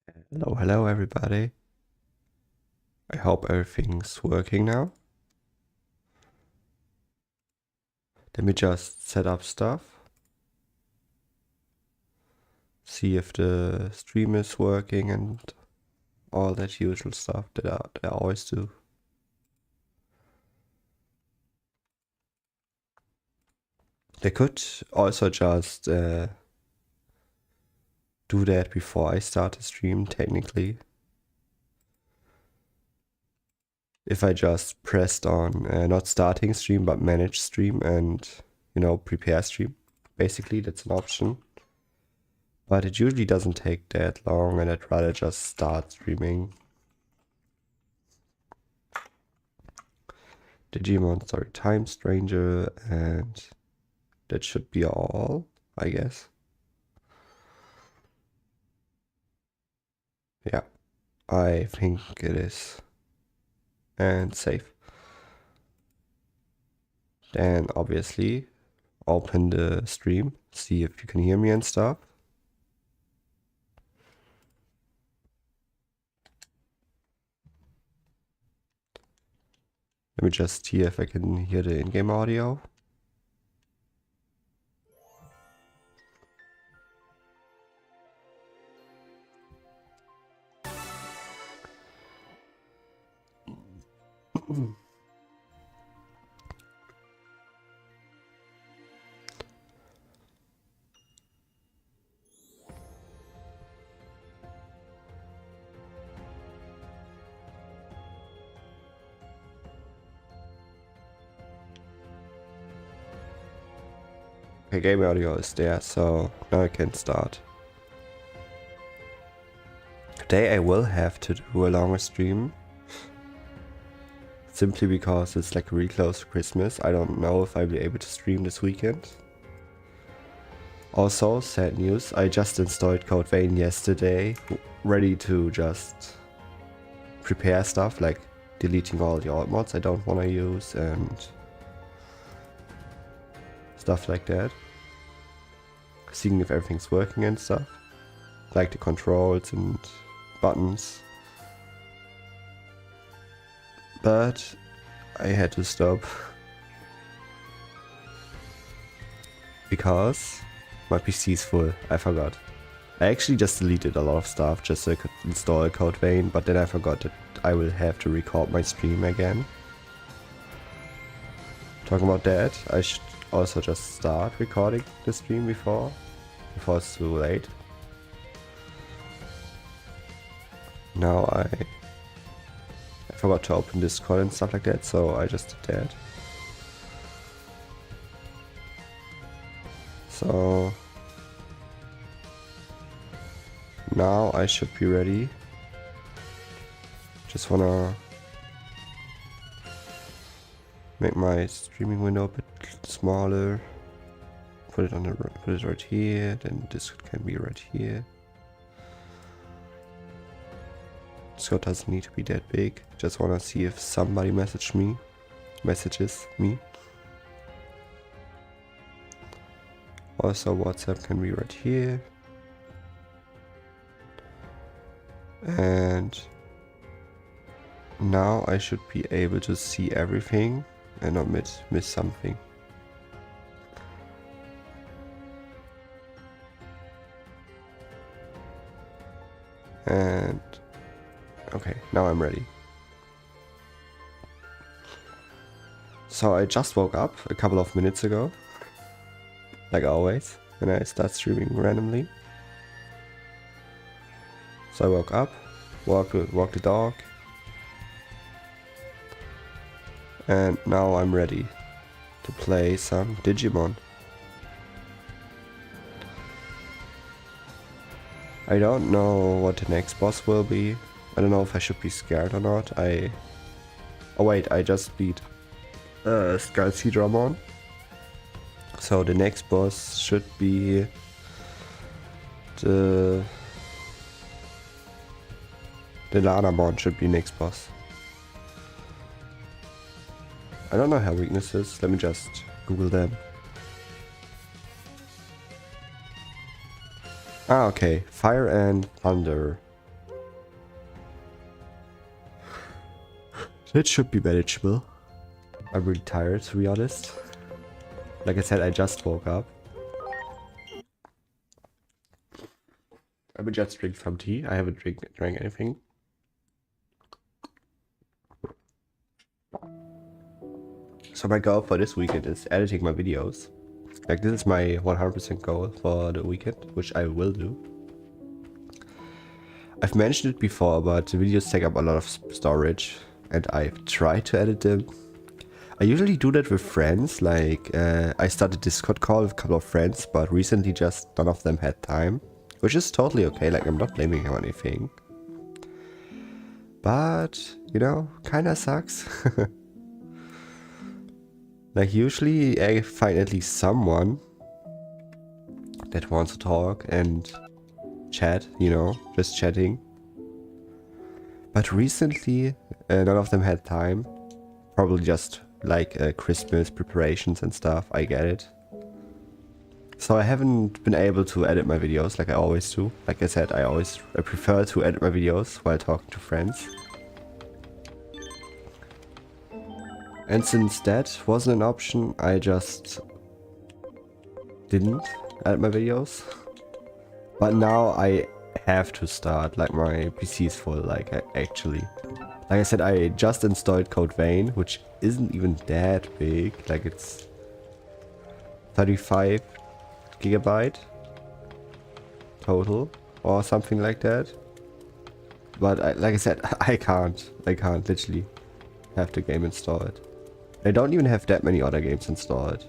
Hello everybody. I hope everything's working now. Let me just set up stuff. See if the stream is working and all that usual stuff that I always do. I could also just do that before I start the stream, technically. If I just pressed on not starting stream but manage stream and, prepare stream. Basically, that's an option. But it usually doesn't take that long and I'd rather just start streaming. Digimon Story Time Stranger, and that should be all, I guess. Yeah, I think it is. And save. Then obviously open the stream, see if you can hear me and stuff. Let me just see if I can hear the in-game audio. Okay, game audio is there, so now I can start. Today I will have to do a longer stream. Simply because it's like really close to Christmas. I don't know if I'll be able to stream this weekend. Also, sad news, I just installed Code Vein yesterday, ready to just prepare stuff, like deleting all the alt mods I don't want to use and stuff like that. Seeing if everything's working and stuff, like the controls and buttons. But I had to stop because my PC is full. I forgot. I actually just deleted a lot of stuff just so I could install Code Vein, but then I forgot that I will have to record my stream again. Talking about that, I should also just start recording the stream before it's too late. Now I forgot to open Discord and stuff like that, so I just did that. So now I should be ready. Just wanna make my streaming window a bit smaller. Put it right here. Then this can be right here. Discord doesn't need to be that big. Just wanna see if somebody messages me. Also, WhatsApp can be right here. And now I should be able to see everything and not miss something. And okay, now I'm ready. So I just woke up a couple of minutes ago, like always, when I start streaming randomly. So I woke up, walked the dog, and now I'm ready to play some Digimon. I don't know what the next boss will be. I don't know if I should be scared or not. Oh wait, I just beat Skullseedramon. So the next boss should be the Lanamon should be next boss. I don't know her weaknesses. Let me just Google them. Ah, okay. Fire and Thunder. It should be manageable. I'm really tired, to be honest. Like I said, I just woke up. I will just drink some tea. I haven't drank anything. So my goal for this weekend is editing my videos. Like, this is my 100% goal for the weekend, which I will do. I've mentioned it before, but the videos take up a lot of storage, and I've tried to edit them. I usually do that with friends, like I started a Discord call with a couple of friends, but recently just none of them had time. Which is totally okay, like I'm not blaming him or anything. But, you know, kinda sucks. Like usually I find at least someone that wants to talk and chat, you know, just chatting. But recently none of them had time. Probably just like Christmas preparations and stuff, I get it. So I haven't been able to edit my videos like I always do. Like I said, I prefer to edit my videos while talking to friends. And since that wasn't an option, I just didn't edit my videos. But now I have to start, like my PC is full, like actually. Like I said, I just installed Code Vein, which isn't even that big, like it's 35 gigabyte total or something like that. But like I said, I can't literally have the game installed. I don't even have that many other games installed.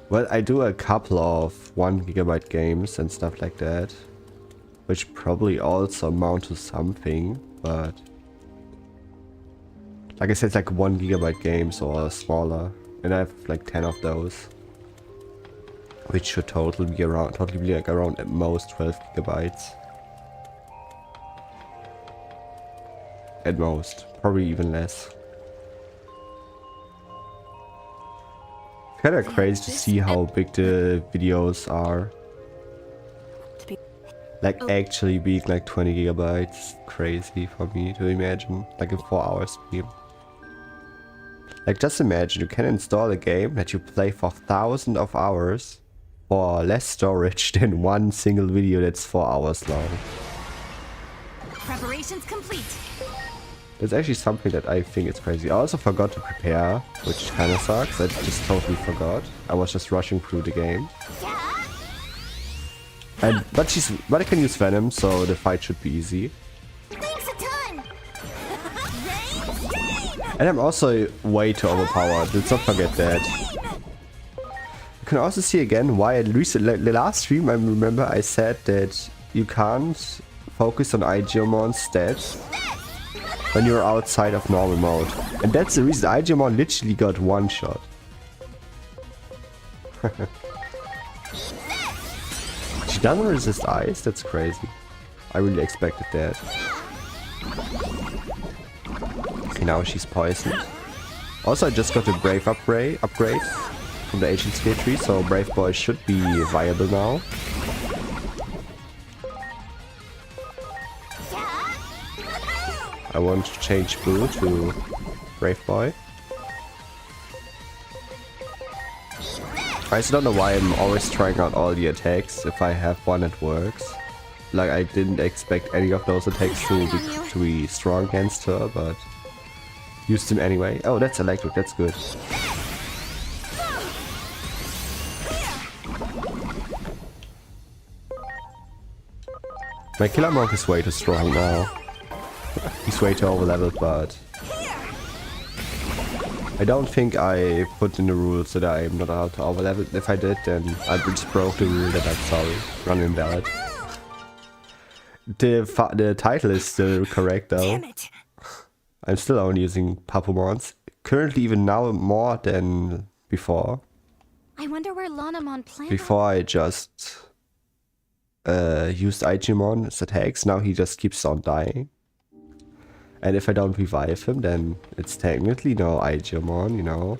Well, I do a couple of 1 gigabyte games and stuff like that, which probably also amount to something, but like I said, it's like 1 gigabyte games or smaller, and I have like 10 of those. Which should totally be like around at most 12 gigabytes. At most, probably even less. It's kinda crazy to see how big the videos are. Like actually being like 20 gigabytes. Crazy for me to imagine. Like a 4-hour stream. Like just imagine you can install a game that you play for thousands of hours for less storage than one single video that's 4 hours long. Preparations complete. That's actually something that I think is crazy. I also forgot to prepare, which kind of sucks. I just totally forgot. I was just rushing through the game. But I can use Venom, so the fight should be easy. Thanks a ton. And I'm also way too overpowered. Let's not forget that. You can also see again why at least the last stream I remember I said that you can't focus on Digimon stats when you're outside of normal mode. And that's the reason Digimon literally got one shot. She doesn't resist ice, that's crazy. I really expected that. Okay, now she's poisoned. Also, I just got a Brave upgrade from the ancient skill tree, so Brave Boy should be viable now. I want to change Blue to Brave Boy. I also don't know why I'm always trying out all the attacks if I have one that works. Like I didn't expect any of those attacks to be strong against her, but used them anyway. Oh, that's electric, that's good. My Killer Monk is way too strong now. He's way too overleveled, but I don't think I put in the rules that I'm not allowed to overlevel. If I did, then I just broke the rule that I'm sorry. Run invalid. The title is still correct though. Damn it. I'm still only using Pabumons. Currently even now more than before. I wonder where Lanamon planned. Before I just used Ichimon's attacks, now he just keeps on dying. And if I don't revive him, then it's technically no Digimon, you know.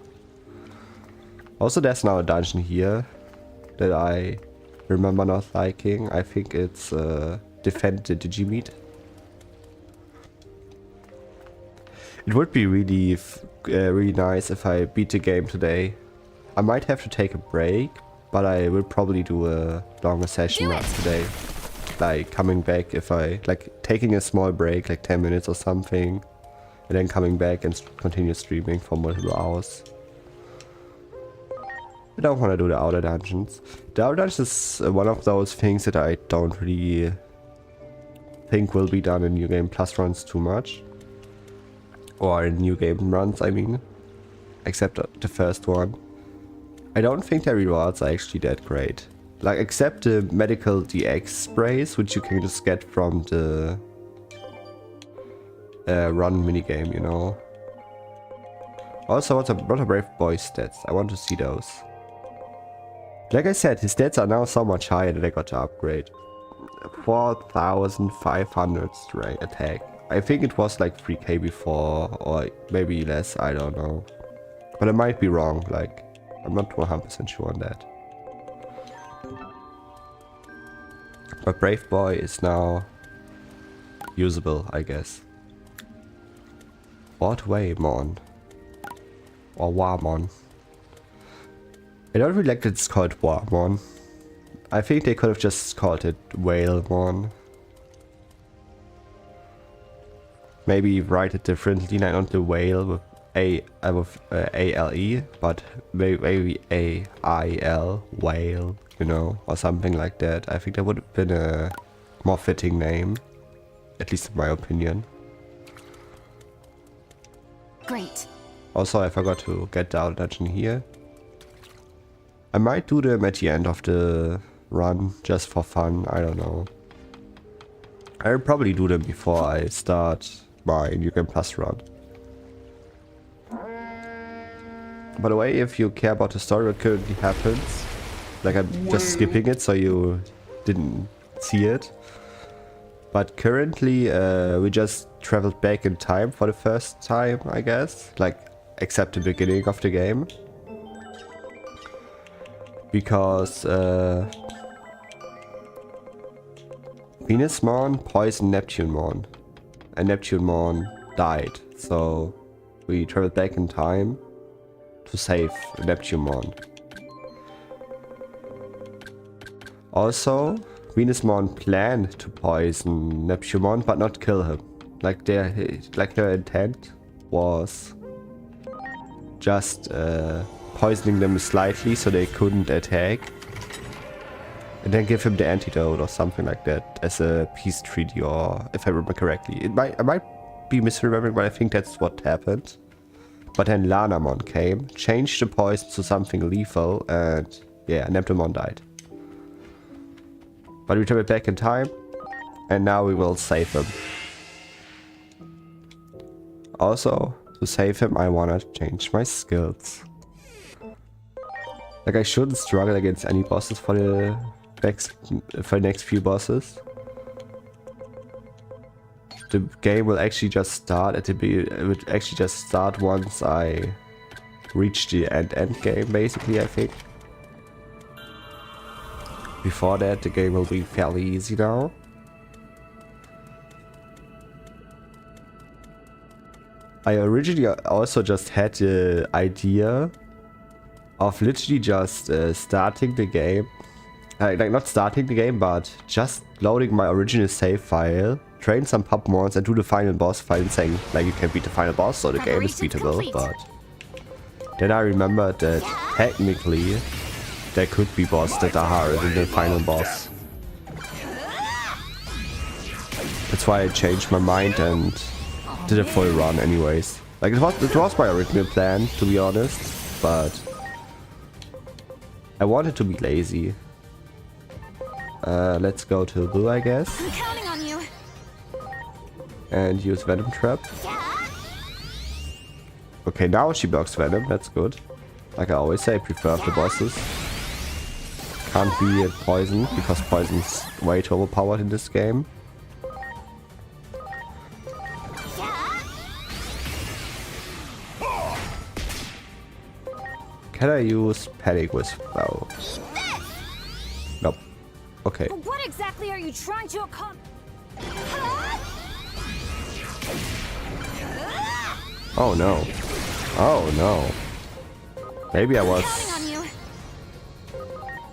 Also, there's now a dungeon here that I remember not liking. I think it's Defend the Digimeat. It It would be really nice if I beat the game today. I might have to take a break, but I will probably do a longer session today. Like coming back if I like taking a small break, like 10 minutes or something, and then coming back and continue streaming for multiple hours. I don't want to do the outer dungeons. The outer dungeons is one of those things that I don't really think will be done in New Game Plus runs too much. Or in New Game runs, I mean. Except the first one. I don't think the rewards are actually that great. Like, except the medical DX sprays, which you can just get from the run minigame, you know. Also, what are Brave Boy's stats? I want to see those. Like I said, his stats are now so much higher that I got to upgrade. 4,500 straight attack. I think it was like 3k before, or maybe less, I don't know. But I might be wrong, like, I'm not 100% sure on that. But Brave Boy is now usable, I guess. What way, Mon? Or Warmon? I don't really like that it's called Warmon. I think they could have just called it Whalemon. Maybe write it differently, not the whale with A-L-E, but maybe A-I-L, whale, you know, or something like that. I think that would have been a more fitting name, at least in my opinion. Great. Also, I forgot to get the outer dungeon here. I might do them at the end of the run, just for fun, I don't know. I'll probably do them before I start my New Game Plus run. By the way, if you care about the story that currently happens, like I'm just skipping it so you didn't see it. But currently we just traveled back in time for the first time, I guess. Like, except the beginning of the game. Because Venusmon poisoned Neptunemon. And Neptunemon died. So we traveled back in time to save Neptunemon. Also, Venusmon planned to poison Neptunemon but not kill him. Like their intent was just poisoning them slightly so they couldn't attack. And then give him the antidote or something like that as a peace treaty, or if I remember correctly. I might be misremembering, but I think that's what happened. But then Lanamon came, changed the poison to something lethal, and yeah, Neptunemon died. But we traveled back in time, and now we will save him. Also, to save him, I wanna change my skills. Like, I shouldn't struggle against any bosses for the next few bosses. The game will actually just start at the it would actually just start once I reach the end game, basically, I think. Before that, the game will be fairly easy now. I originally also just had the idea of literally just starting the game. Like not starting the game, but just loading my original save file, train some Pabumons and do the final boss fight and saying like you can beat the final boss, so the game is beatable. But then I remembered that technically there could be bosses that are harder than the final boss. That's why I changed my mind and did a full run anyways. Like it was my original plan, to be honest, but I wanted to be lazy. Let's go to Blue, I guess. I'm counting on you. And use Venom Trap. Okay, now she blocks Venom, that's good. Like I always say, I prefer the bosses. Can't be Poison, because Poison's way too overpowered in this game. Can I use Panic Wisp now? Nope. Okay. But what exactly are you trying to accomplish? Oh no. Oh no. Maybe I was... Counting on you.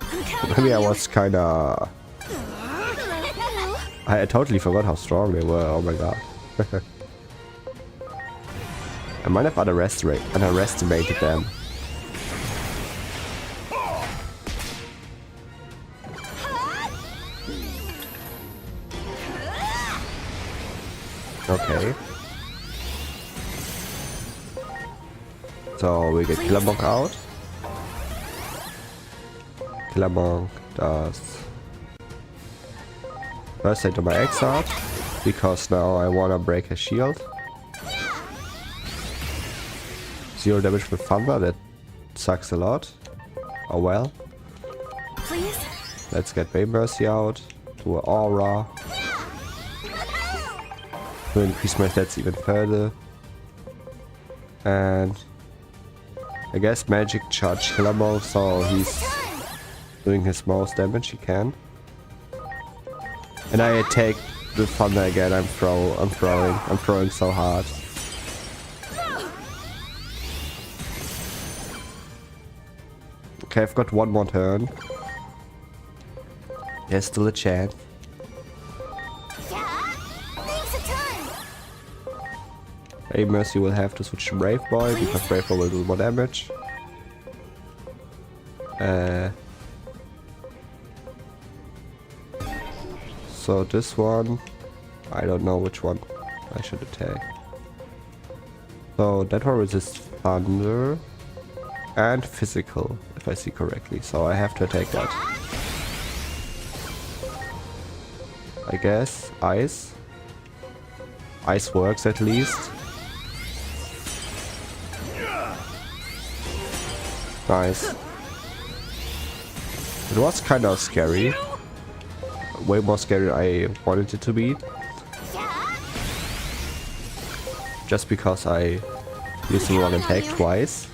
I'm counting Maybe I on you. was kinda... I totally forgot how strong they were, oh my god. I might have underestimated them. Okay. So we get Killer Monk out. Killer Monk does... First I do my X out, because now I wanna break his shield. 0 damage with Thunder, that sucks a lot. Oh well. Please? Let's get Bay Mercy out. Do an Aura. To increase my stats even further. And... I guess Magic Charge Killer Monk, so he's doing his most damage he can. And I attack the Thunder again, I'm throwing so hard. Okay, I've got one more turn. There's still a chance. Hey, Mercy will have to switch to Brave Boy because Brave Boy will do more damage. So this one, I don't know which one I should attack. So that one resists Thunder and Physical, if I see correctly. So I have to attack that. I guess Ice. Ice works at least. Nice. It was kind of scary. Way more scary than I wanted it to be. Just because I used the wrong attack twice.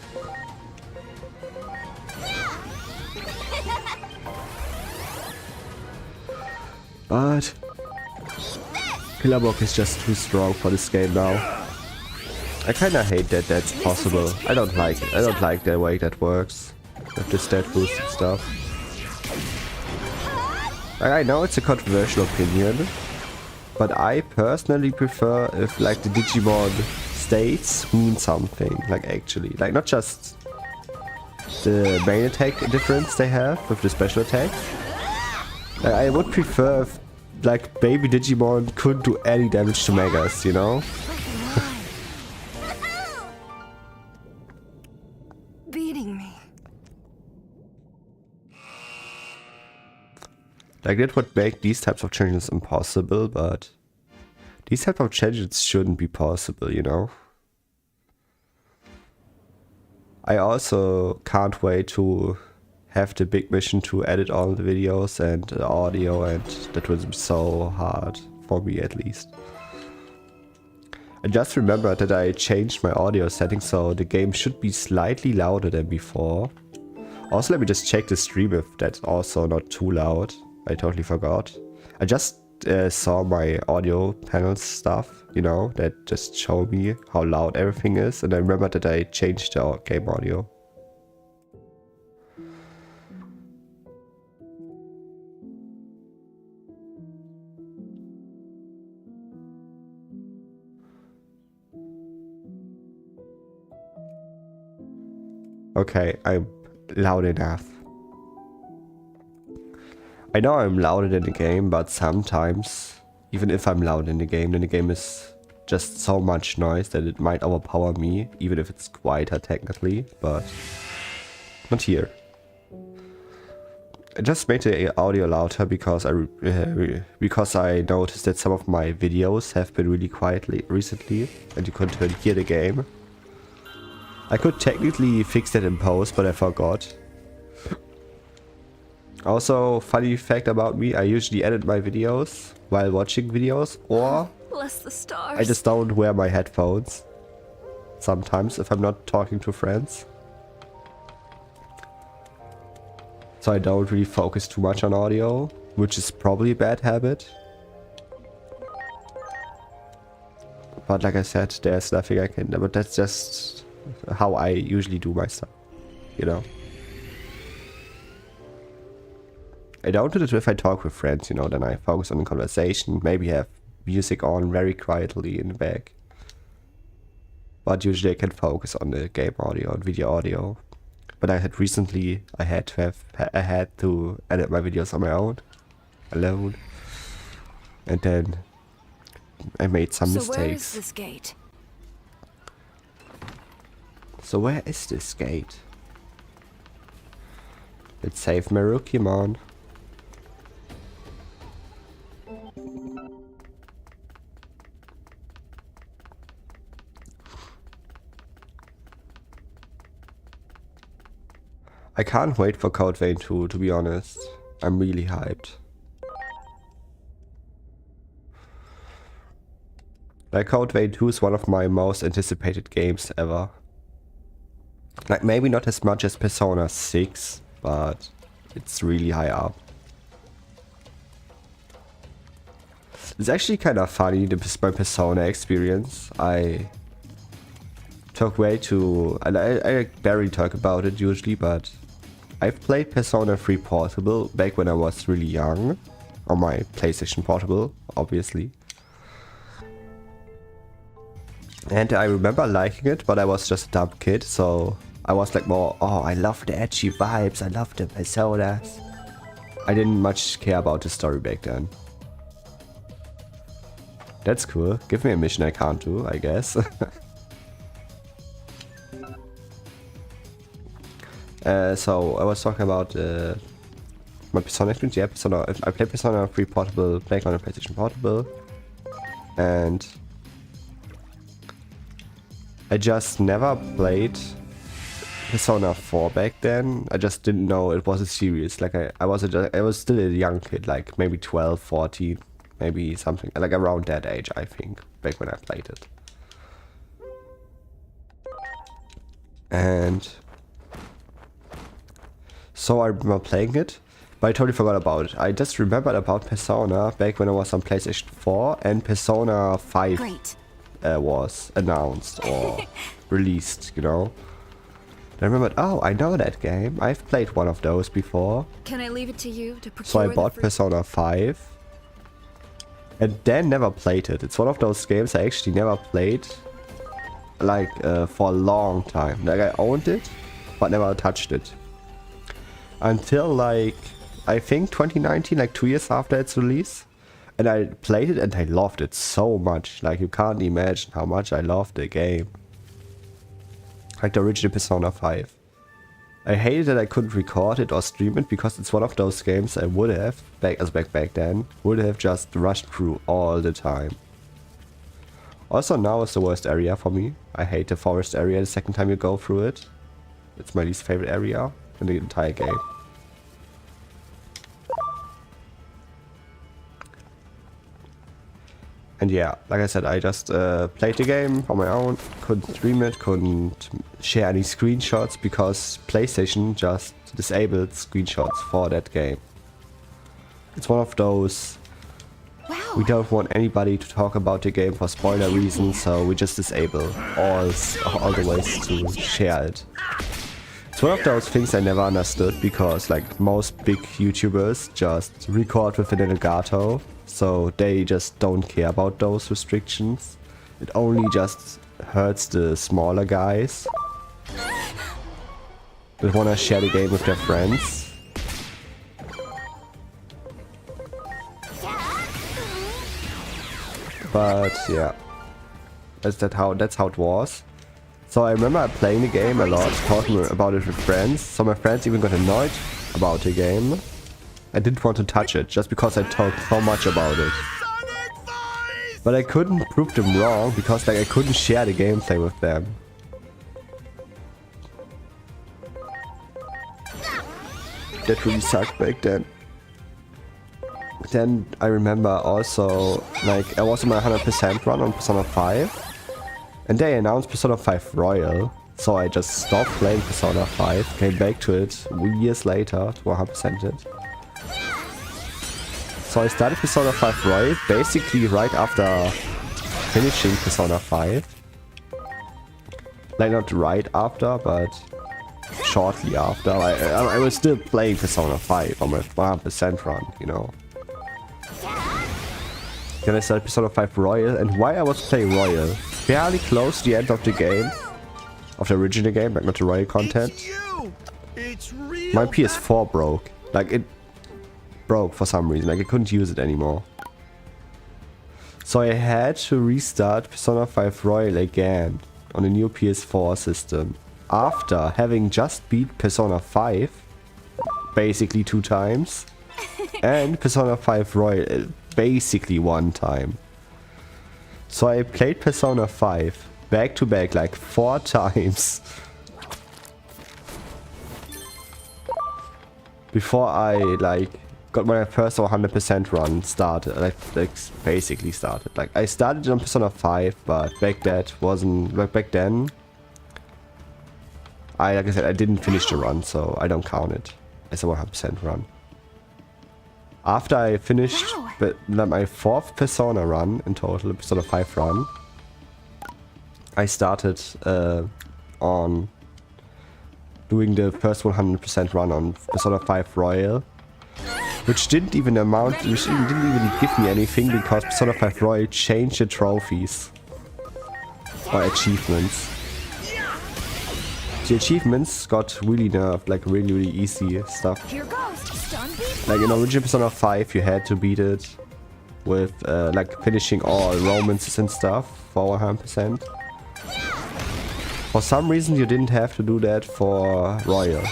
But Killer Monk is just too strong for this game now. I kinda hate that that's possible. I don't like it. I don't like the way that works. With the stat boost and stuff. I know it's a controversial opinion. But I personally prefer if like the Digimon states mean something. Like actually. Like not just the main attack difference they have with the special attack. Like, I would prefer if like baby Digimon couldn't do any damage to Megas, you know? Beating me. Like that would make these types of changes impossible, but these types of changes shouldn't be possible, you know? I also can't wait to have the big mission to edit all the videos and the audio, and that will be so hard, for me at least. I just remembered that I changed my audio settings so the game should be slightly louder than before. Also, let me just check the stream if that's also not too loud. I totally forgot. I just saw my audio panel stuff, you know, that just show me how loud everything is, and I remember that I changed the game audio. Okay, I'm loud enough. I know I'm louder in the game, but sometimes, even if I'm loud in the game, then the game is just so much noise that it might overpower me, even if it's quieter technically, but not here. I just made the audio louder because I noticed that some of my videos have been really quiet recently, and you couldn't hear the game. I could technically fix that in post, but I forgot. Also, funny fact about me, I usually edit my videos while watching videos, or Bless the stars. I just don't wear my headphones sometimes if I'm not talking to friends. So I don't really focus too much on audio, which is probably a bad habit. But like I said, there's nothing I can do. But that's just how I usually do my stuff, you know. I don't do it if I talk with friends, you know, then I focus on the conversation, maybe have music on very quietly in the back. But usually I can focus on the game audio and video audio. But I had to edit my videos on my own, alone. And then I made some mistakes. Where is this gate? So where is this gate? Let's save Marukimon. I can't wait for Code Vein 2, to be honest. I'm really hyped. Like, Code Vein 2 is one of my most anticipated games ever. Like, maybe not as much as Persona 6, but it's really high up. It's actually kind of funny, my Persona experience. I talk way too... I barely talk about it usually, but I've played Persona 3 Portable back when I was really young. On my PlayStation Portable, obviously. And I remember liking it, but I was just a dumb kid, so I was like more, oh, I love the edgy vibes, I love the personas. I didn't much care about the story back then. That's cool. Give me a mission I can't do, I guess. So I was talking about my Persona experience. Yeah, Persona. I played Persona 3 Portable back on a PlayStation Portable, and I just never played Persona 4 back then. I just didn't know it was a series. Like I was still a young kid, like maybe 12, 14, maybe something like around that age, I think, back when I played it. And so I remember playing it, but I totally forgot about it. I just remembered about Persona back when I was on PlayStation 4 and Persona 5 was announced or released, you know. I remembered, oh, I know that game. I've played one of those before. Can I leave it to you to procure? So I bought Persona 5 and then never played it. It's one of those games I actually never played, like for a long time. Like I owned it, but never touched it. Until like, I think 2019, like 2 years after its release. And I played it and I loved it so much. Like you can't imagine how much I loved the game. Like the original Persona 5. I hated that I couldn't record it or stream it because it's one of those games I would have, back then, would have just rushed through all the time. Also now is the worst area for me. I hate the forest area the second time you go through it. It's my least favorite area in the entire game. And yeah, like I said, I just played the game on my own, couldn't stream it, couldn't share any screenshots because PlayStation just disabled screenshots for that game. It's one of those, we don't want anybody to talk about the game for spoiler reasons, so we just disable all the ways to share it. It's one of those things I never understood because like most big YouTubers just record with an Elgato. So they just don't care about those restrictions. It only just hurts the smaller guys that wanna share the game with their friends. But yeah, that's how it was. So I remember playing the game a lot, talking about it with friends. So my friends even got annoyed about the game. I didn't want to touch it, just because I talked so much about it. But I couldn't prove them wrong, because like I couldn't share the gameplay with them. That really sucked back then. Then I remember also, like I was in my 100% run on Persona 5. And they announced Persona 5 Royal. So I just stopped playing Persona 5, came back to it years later to 100% it. So I started Persona 5 Royal basically right after finishing Persona 5. Like not right after, but shortly after. I was still playing Persona 5 on my 100% run, you know. Then I started Persona 5 Royal, and while I was playing Royal, fairly close to the end of the game, of the original game, like not the Royal content, my PS4 broke. Like it broke for some reason, like I couldn't use it anymore. So I had to restart Persona 5 Royal again on a new PS4 system. After having just beat Persona 5, basically 2 times, and Persona 5 Royal basically 1 time. So I played Persona 5 back to back like 4 times before I like got my first 100% run started, like basically started. Like I started on Persona 5, but back then like I said, I didn't finish the run, so I don't count it as a 100% run. After I finished my 4th Persona run in total, Persona 5 run, I started on doing the first 100% run on Persona 5 Royal, which didn't even give me anything because Persona 5 Royal changed the trophies or achievements. The achievements got really nerfed, like really easy stuff. Here goes. Like in original Persona 5 you had to beat it with like finishing all romances and stuff for 100%. For some reason you didn't have to do that for Royal.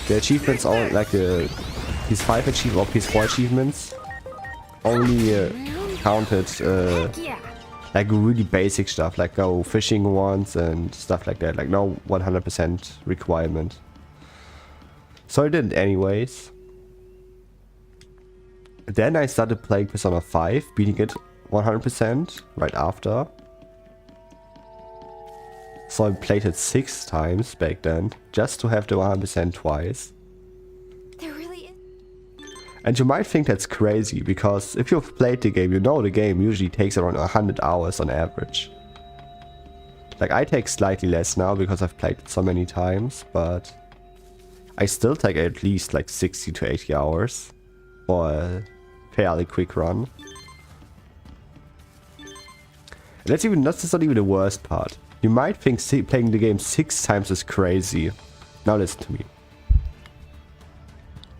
The achievements all like these 5 achievements or these 4 achievements only counted like really basic stuff, like go fishing once and stuff like that, like no 100% requirement. So I did it anyways. Then I started playing Persona 5, beating it 100% right after. So I played it 6 times back then, just to have the 100% twice. There really is. And you might think that's crazy, because if you've played the game, you know the game usually takes around 100 hours on average. Like I take slightly less now because I've played it so many times, but I still take at least like 60 to 80 hours for a fairly quick run. And that's not even the worst part. You might think playing the game 6 times is crazy. Now listen to me.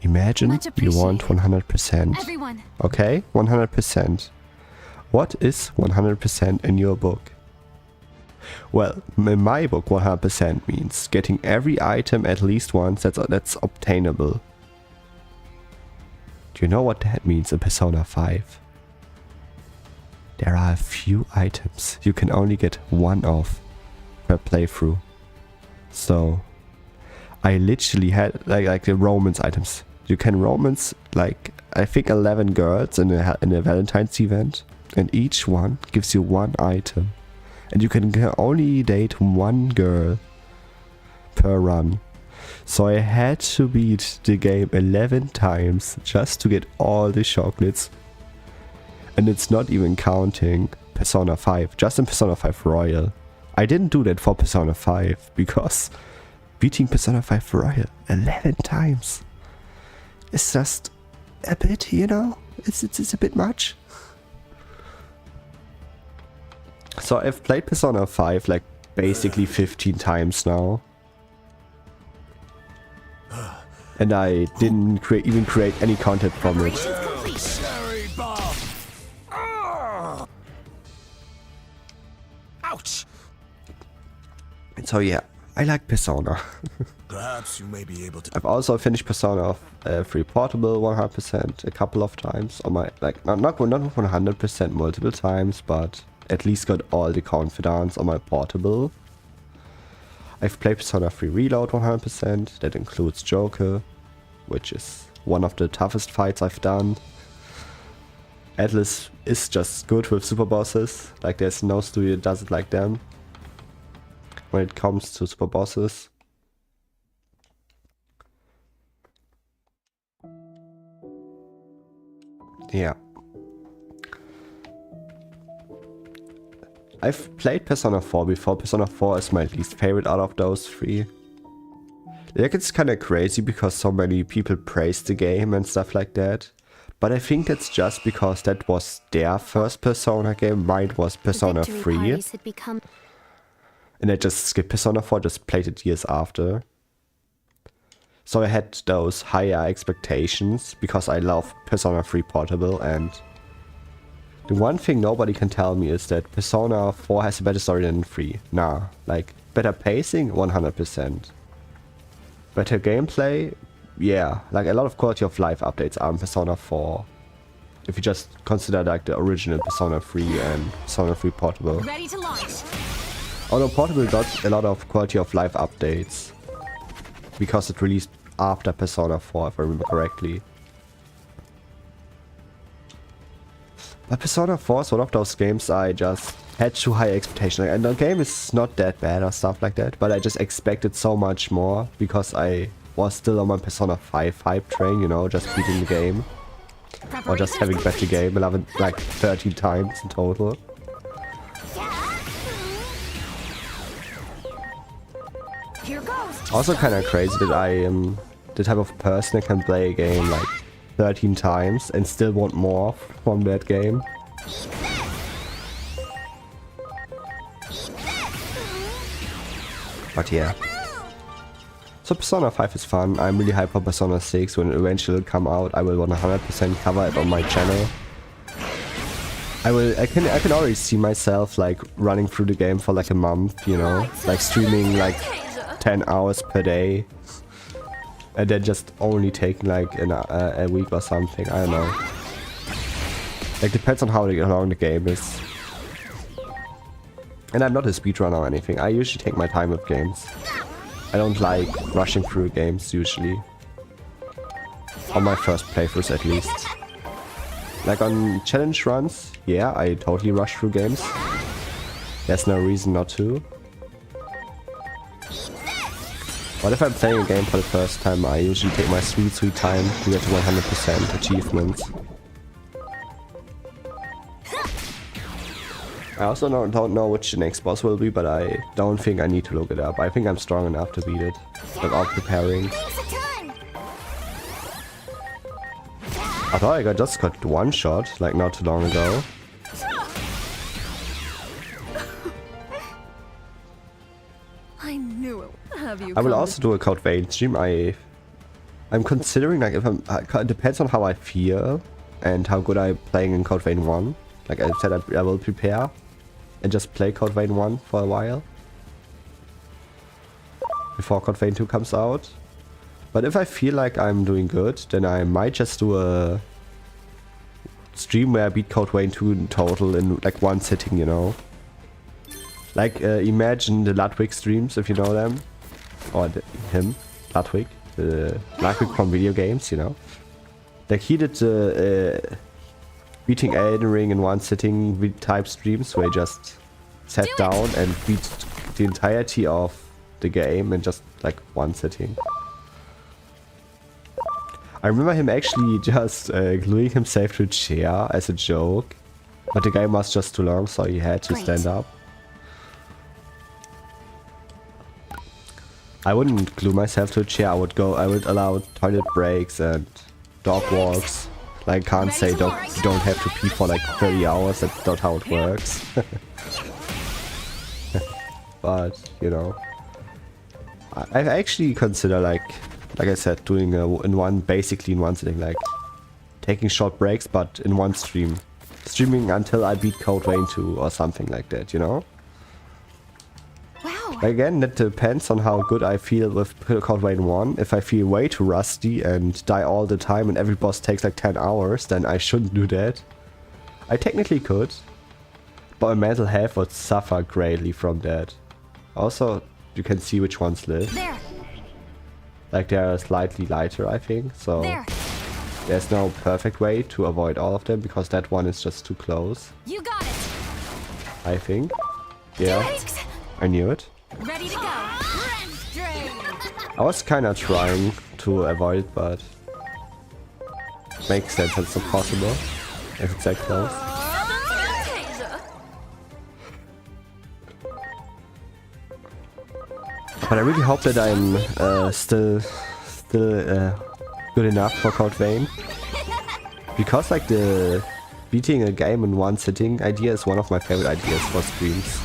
Imagine you want 100%. Everyone. Okay, 100%. What is 100% in your book? Well, in my book 100% means getting every item at least once that's obtainable. Do you know what that means in Persona 5? There are a few items you can only get one of per playthrough. So I literally had like the romance items. You can romance like I think 11 girls in a Valentine's event, and each one gives you one item. And you can only date one girl per run. So I had to beat the game 11 times just to get all the chocolates. And it's not even counting Persona 5, just in Persona 5 Royal. I didn't do that for Persona 5 because beating Persona 5 Royal 11 times is just a bit, you know, it's a bit much. So I've played Persona 5 like basically 15 times now. And I didn't even create any content from it. Ouch! So yeah, I like Persona. Perhaps you may be able to. I've also finished Persona 3 Portable 100% a couple of times. On my like not 100% multiple times, but at least got all the confidants on my Portable. I've played Persona 3 Reload 100%. That includes Joker, which is one of the toughest fights I've done. Atlas is just good with super bosses. Like there's no studio that does it like them when it comes to super bosses. Yeah. I've played Persona 4 before. Persona 4 is my least favorite out of those three. Like, it's kind of crazy because so many people praise the game and stuff like that. But I think that's just because that was their first Persona game. Mine was Persona 3. And I just skipped Persona 4, just played it years after. So I had those higher expectations because I love Persona 3 Portable, and the one thing nobody can tell me is that Persona 4 has a better story than 3. Nah, like, better pacing, 100%. Better gameplay, yeah, like a lot of quality of life updates are in Persona 4. If you just consider like the original Persona 3 and Persona 3 Portable. Ready to launch. Although Portable got a lot of quality of life updates because it released after Persona 4, if I remember correctly. But Persona 4 is one of those games I just had too high expectations. And the game is not that bad or stuff like that, but I just expected so much more because I was still on my Persona 5 hype train, you know, just beating the game. Or just having beat the game 11, like 13 times in total. Here goes. Also kind of crazy that I am the type of person that can play a game like 13 times and still want more from that game. But yeah. So Persona 5 is fun. I'm really hyped for Persona 6. When it eventually will come out, I will 100% cover it on my channel. I can already see myself like running through the game for like a month, you know, like streaming like 10 hours per day. And then just only taking like a week or something, I don't know. Like, depends on how long the game is. And I'm not a speedrunner or anything, I usually take my time with games. I don't like rushing through games usually. On my first playthroughs at least. Like on challenge runs, yeah, I totally rush through games. There's no reason not to. But if I'm playing a game for the first time, I usually take my sweet time to get to 100% achievements. I also don't know which the next boss will be, but I don't think I need to look it up. I think I'm strong enough to beat it without preparing. I thought I just got one shot, like not too long ago. I knew it. Have you I will also do a Code Vein stream. I'm considering, like, if it depends on how I feel and how good I'm playing in Code Vein 1. Like I said, I will prepare and just play Code Vein 1 for a while before Code Vein 2 comes out. But if I feel like I'm doing good, then I might just do a stream where I beat Code Vein 2 in total in like one sitting, you know. Like, imagine the Ludwig streams, if you know them. Or him, Ludwig. Ludwig from video games, you know. Like, he did beating Elden Ring in one sitting with type streams where he just sat down and beat the entirety of the game in just like one sitting. I remember him actually just gluing himself to a chair as a joke, but the game was just too long, so he had to stand up. I wouldn't glue myself to a chair. I would allow toilet breaks and dog walks. Like, I can't say you don't have to pee for like 30 hours. That's not how it works. But you know, I actually consider like I said, doing basically in one sitting, like taking short breaks, but in one stream, streaming until I beat Code Vein 2 or something like that, you know. Wow. Again, that depends on how good I feel with Code Vein 1. If I feel way too rusty and die all the time and every boss takes like 10 hours, then I shouldn't do that. I technically could, but my mental health would suffer greatly from that. Also, you can see which ones live. There. Like, they're slightly lighter, I think, so there's no perfect way to avoid all of them, because that one is just too close. You got it. I think. Yeah, I knew it. Ready to go. I was kind of trying to avoid it, but makes sense that it's not possible if it's that close. But I really hope that I'm still good enough for Code Vein. Because like the beating a game in one sitting idea is one of my favorite ideas for streams.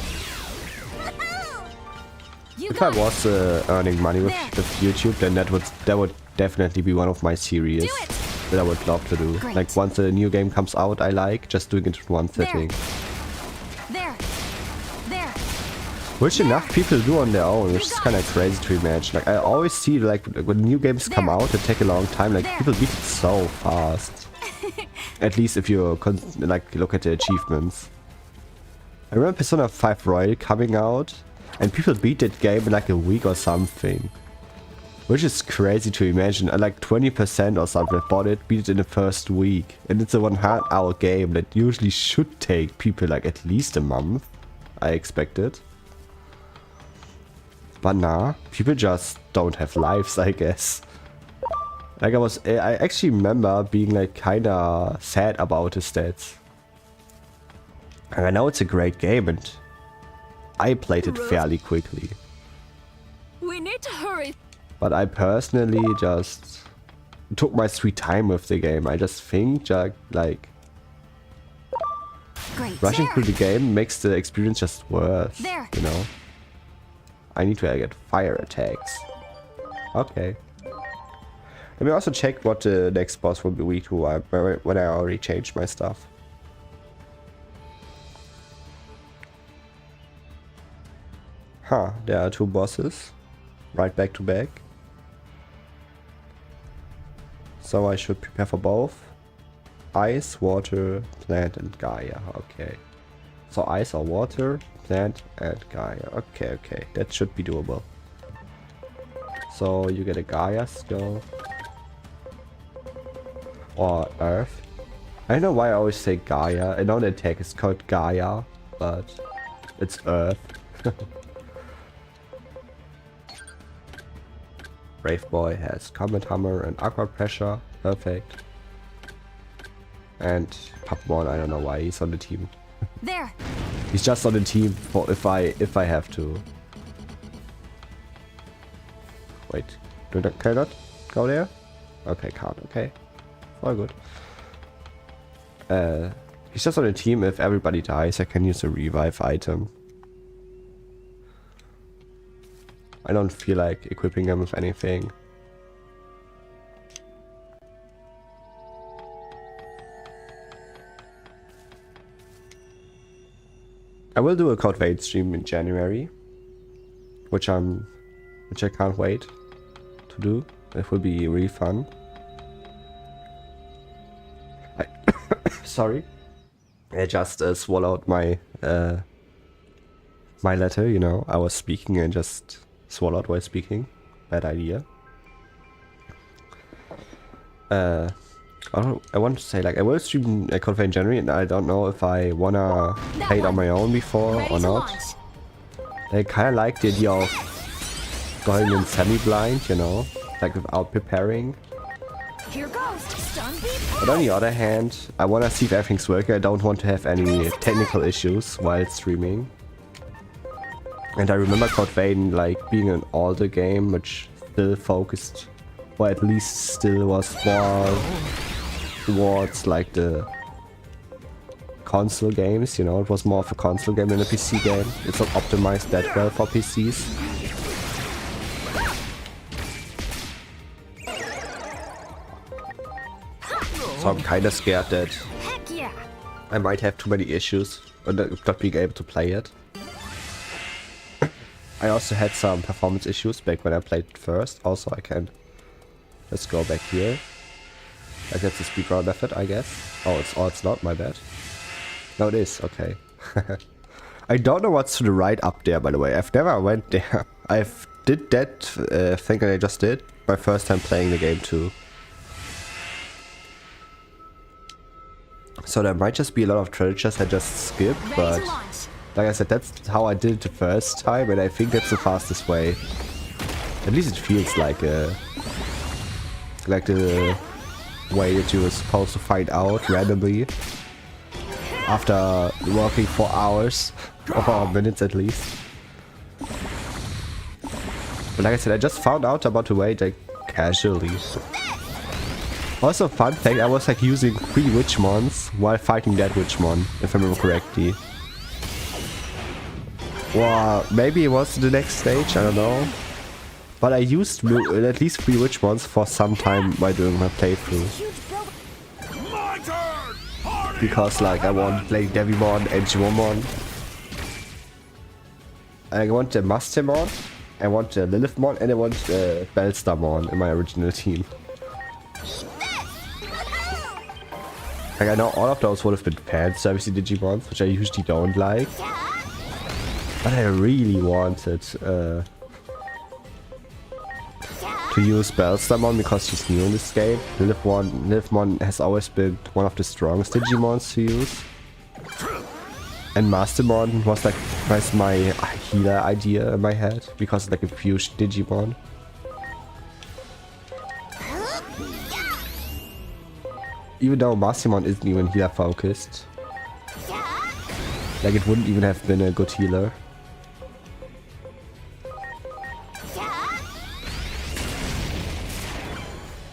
If I was earning money with YouTube, then that would definitely be one of my series that I would love to do. Great. Like once a new game comes out I like, just doing it in one sitting. There. Which enough people do on their own, which is kind of crazy to imagine. Like I always see like when new games come out, they take a long time. Like people beat it so fast. At least if you like look at the achievements. I remember Persona 5 Royal coming out, and people beat that game in like a week or something. Which is crazy to imagine. Like 20% or something bought it, beat it in the first week. And it's a 100-hour game that usually should take people like at least a month. I expected. But nah, people just don't have lives, I guess. Like I actually remember being like kinda sad about the stats. And I know it's a great game and I played it fairly quickly. We need to hurry. But I personally just took my sweet time with the game. I just think like Great. rushing through the game makes the experience just worse, you know? I need to get fire attacks. Okay. Let me also check what the next boss will be when I already changed my stuff. Huh, there are two bosses. Right back to back. So I should prepare for both. Ice, water, plant and Gaia. Okay. So ice or water, plant and Gaia. Okay. That should be doable. So you get a Gaia skill. Or Earth. I don't know why I always say Gaia. I know the attack is called Gaia, but it's Earth. Brave Boy has Combat Hammer and Aqua Pressure. Perfect. And Pabumon, I don't know why he's on the team. There. He's just on the team for if I have to. Wait, can I not go there? Okay, can't. Okay, all good. He's just on the team. If everybody dies, I can use a revive item. I don't feel like equipping him with anything. I will do a Code Vein stream in January, which I can't wait to do. It will be really fun. Sorry, I just swallowed my my letter. You know, I was speaking and just swallowed while speaking. Bad idea. I want to say, like, I will stream a Code Vein in January, and I don't know if I wanna play it on my own before or not. I kind of like the idea of going in semi-blind, you know, like without preparing. Here goes. Stun beam. But on the other hand, I want to see if everything's working. I don't want to have any technical issues while streaming. And I remember Code Vein like being an older game, which still focused, or at least still was more towards like the console games, you know. It was more of a console game than a PC game. It's not optimized that well for PCs. So I'm kind of scared that Heck yeah. I might have too many issues and not being able to play it. I also had some performance issues back when I played it first. Also, I can... Let's go back here. Like, that's the speedrun method, I guess. Oh, it's not, my bad. No, it is, okay. I don't know what's to the right up there, by the way. I've never went there. I've did that thing that I just did. My first time playing the game too. So there might just be a lot of treasures I just skip, but like I said, that's how I did it the first time, and I think that's the fastest way. At least it feels like the way that you were supposed to find out randomly after working for hours or minutes at least. But like I said, I just found out about the way like casually. Also, fun fact, I was like using 3 Witchmons while fighting that Witchmon, if I remember correctly. Well, maybe it was the next stage, I don't know. But I used at least 3 Witchmons for some time while doing my playthrough. My turn! Party Because like I want to play Digimon and Digimon. I want the Mastermon, I want the Lilithmon, and I want the Bellstarmon in my original team. Like I know all of those would have been fan servicey Digimons, which I usually don't like. But I really wanted to use Bellstarmon because she's new in this game. Lilithmon has always been one of the strongest Digimons to use. And Mastermon was like my healer idea in my head because it's like a fusion Digimon. Even though Mastermon isn't even healer focused. Like it wouldn't even have been a good healer.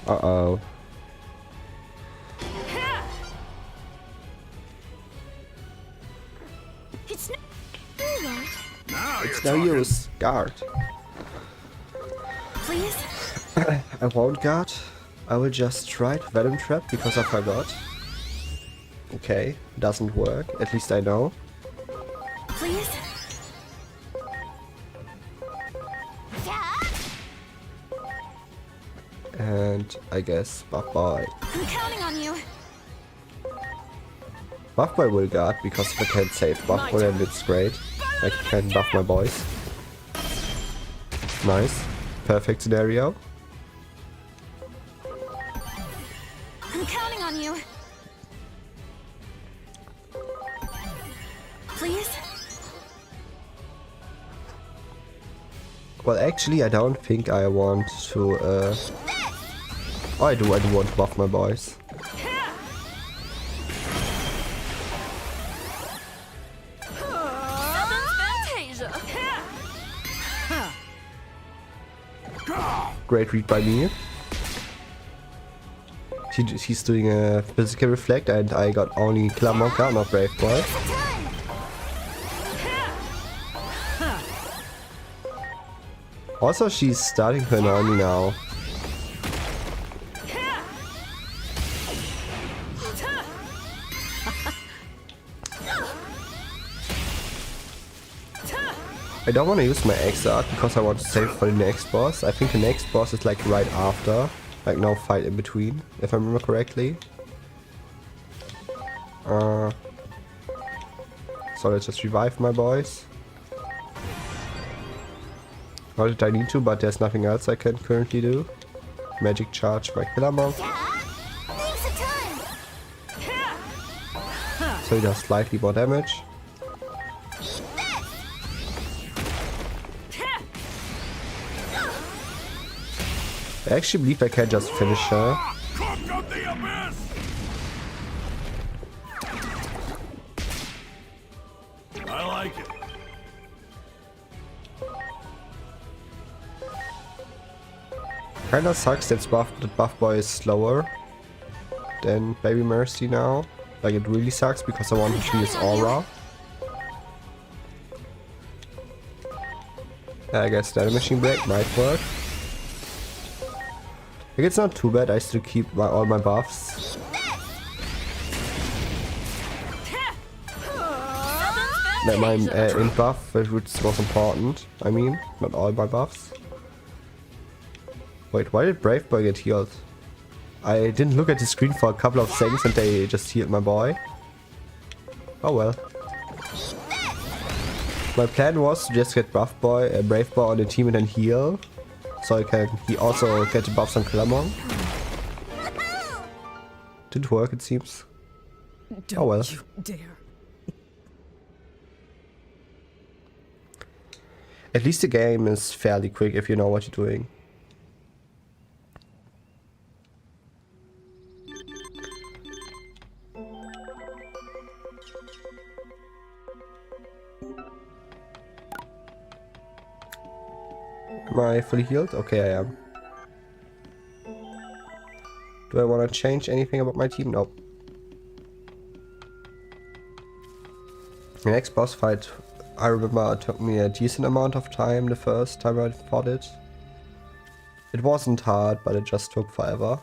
Uh-oh. It's no use. Guard. Please? I won't guard. I will just try to Venom Trap because I forgot. Okay, doesn't work. At least I know. Please? And I guess Buff Boy. I'm counting on you. Buff Boy will guard because if I can save Buff Boy then it's great. I can buff my boys. Nice. Perfect scenario. I'm counting on you. Please? Well, actually, I don't think I want to, Oh, I do want to buff my boys. Great read by me. He's doing a physical reflect and I got only Killer Monka, not Brave Boy. Also, she's starting to annoy me now. I don't want to use my X art because I want to save it for the next boss. I think the next boss is like right after. Like no fight in between, if I remember correctly. So let's just revive my boys. Not that I need to, but there's nothing else I can currently do. Magic charge my Killer Monk. So he does slightly more damage. I actually believe I can just finish her. I like it. Kinda sucks that Buff Boy is slower than Baby Mercy now. Like it really sucks because I wanted to use Aura. I guess Data Machine Break might work. Like it's not too bad, I still keep all my buffs. Like my int buff, which was important. I mean, not all my buffs. Wait, why did Brave Boy get healed? I didn't look at the screen for a couple of seconds and they just healed my boy. Oh well. My plan was to just get Brave Boy on the team and then heal. So he also get the buffs on Killer Monk. Didn't work, it seems. Don't oh well. You dare. At least the game is fairly quick if you know what you're doing. Am I fully healed? Okay, I am. Do I want to change anything about my team? Nope. The next boss fight, I remember it took me a decent amount of time the first time I fought it. It wasn't hard, but it just took forever.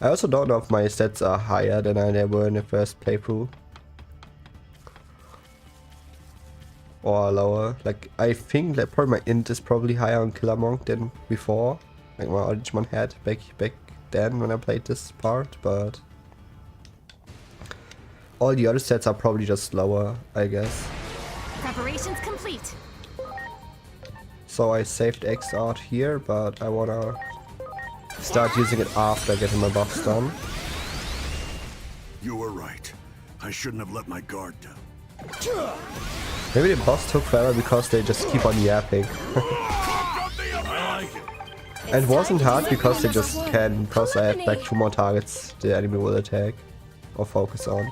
I also don't know if my stats are higher than they were in the first playthrough. Or lower. Like, I think that probably my int is probably higher on Killer Monk than before. Like my Digimon had back then when I played this part, but all the other stats are probably just lower, I guess. Preparations complete. So I saved X out here, but I wanna start using it after getting my buffs done. You were right. I shouldn't have let my guard down. Maybe the boss took forever because they just keep on yapping. I like it. And it wasn't hard because they just can, because I have like 2 more targets the enemy will attack or focus on.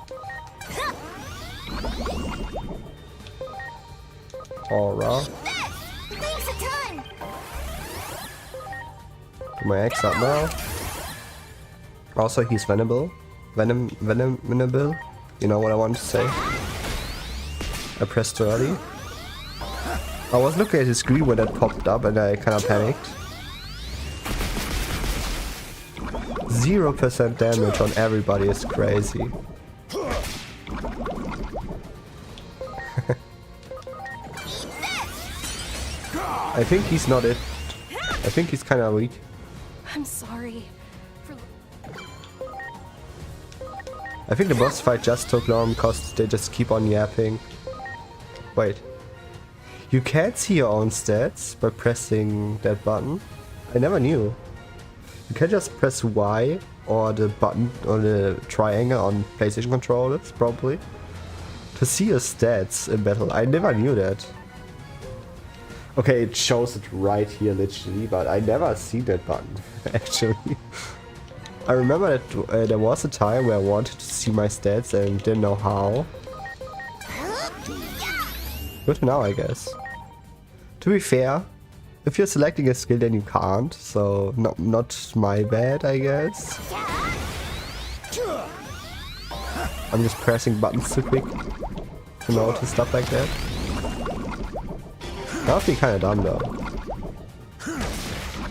Alright. Thanks a ton. Put my X up now. Also, he's venomable. Venomable. You know what I want to say. I pressed too early. I was looking at his screen when that popped up and I kind of panicked. 0% damage on everybody is crazy. I think he's not it. I think he's kind of weak. I'm sorry. I think the boss fight just took long because they just keep on yapping. Wait. You can't see your own stats by pressing that button? I never knew. You can just press Y or the button or the triangle on PlayStation controllers, probably, to see your stats in battle. I never knew that. Okay, it shows it right here literally, but I never seen that button, actually. I remember that there was a time where I wanted to see my stats and didn't know how. Good to know, I guess. To be fair, if you're selecting a skill then you can't, so not my bad, I guess. I'm just pressing buttons too quick to notice stuff like that. That would be kinda dumb though.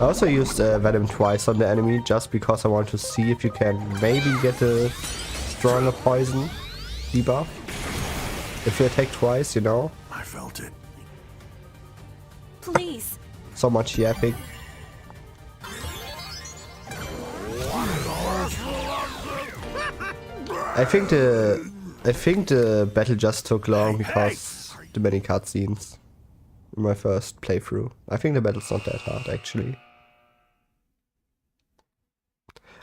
I also used Venom twice on the enemy just because I want to see if you can maybe get a stronger poison debuff. If you attack twice, you know. I felt it. Please. So much yapping. I think the battle just took long because the many cutscenes in my first playthrough. I think the battle's not that hard actually.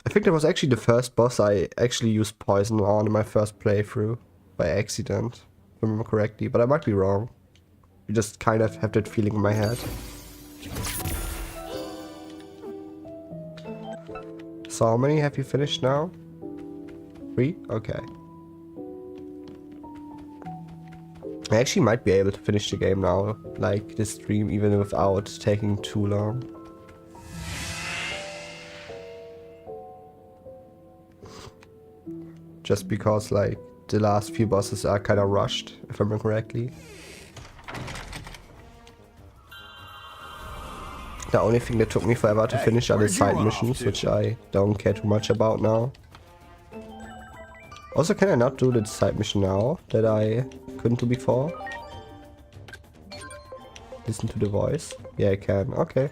I think that was actually the first boss I actually used poison on in my first playthrough by accident, if I remember correctly, but I might be wrong. You just kind of have that feeling in my head. So how many have you finished now? 3? Okay. I actually might be able to finish the game now, like this stream, even without taking too long. Just because like the last few bosses are kind of rushed, if I remember correctly. The only thing that took me forever to finish are the side missions, which I don't care too much about now. Also, can I not do the side mission now that I couldn't do before? Listen to the voice? Yeah, I can. Okay.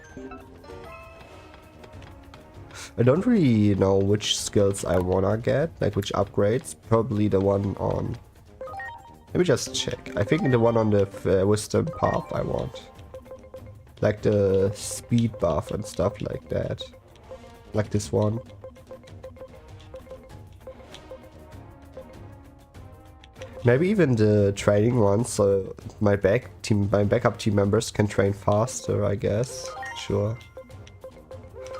I don't really know which skills I wanna get, like which upgrades. Probably the one on... Let me just check. I think the one on the wisdom path I want. Like the speed buff and stuff like that. Like this one. Maybe even the training one, so my backup team members can train faster, I guess. Sure.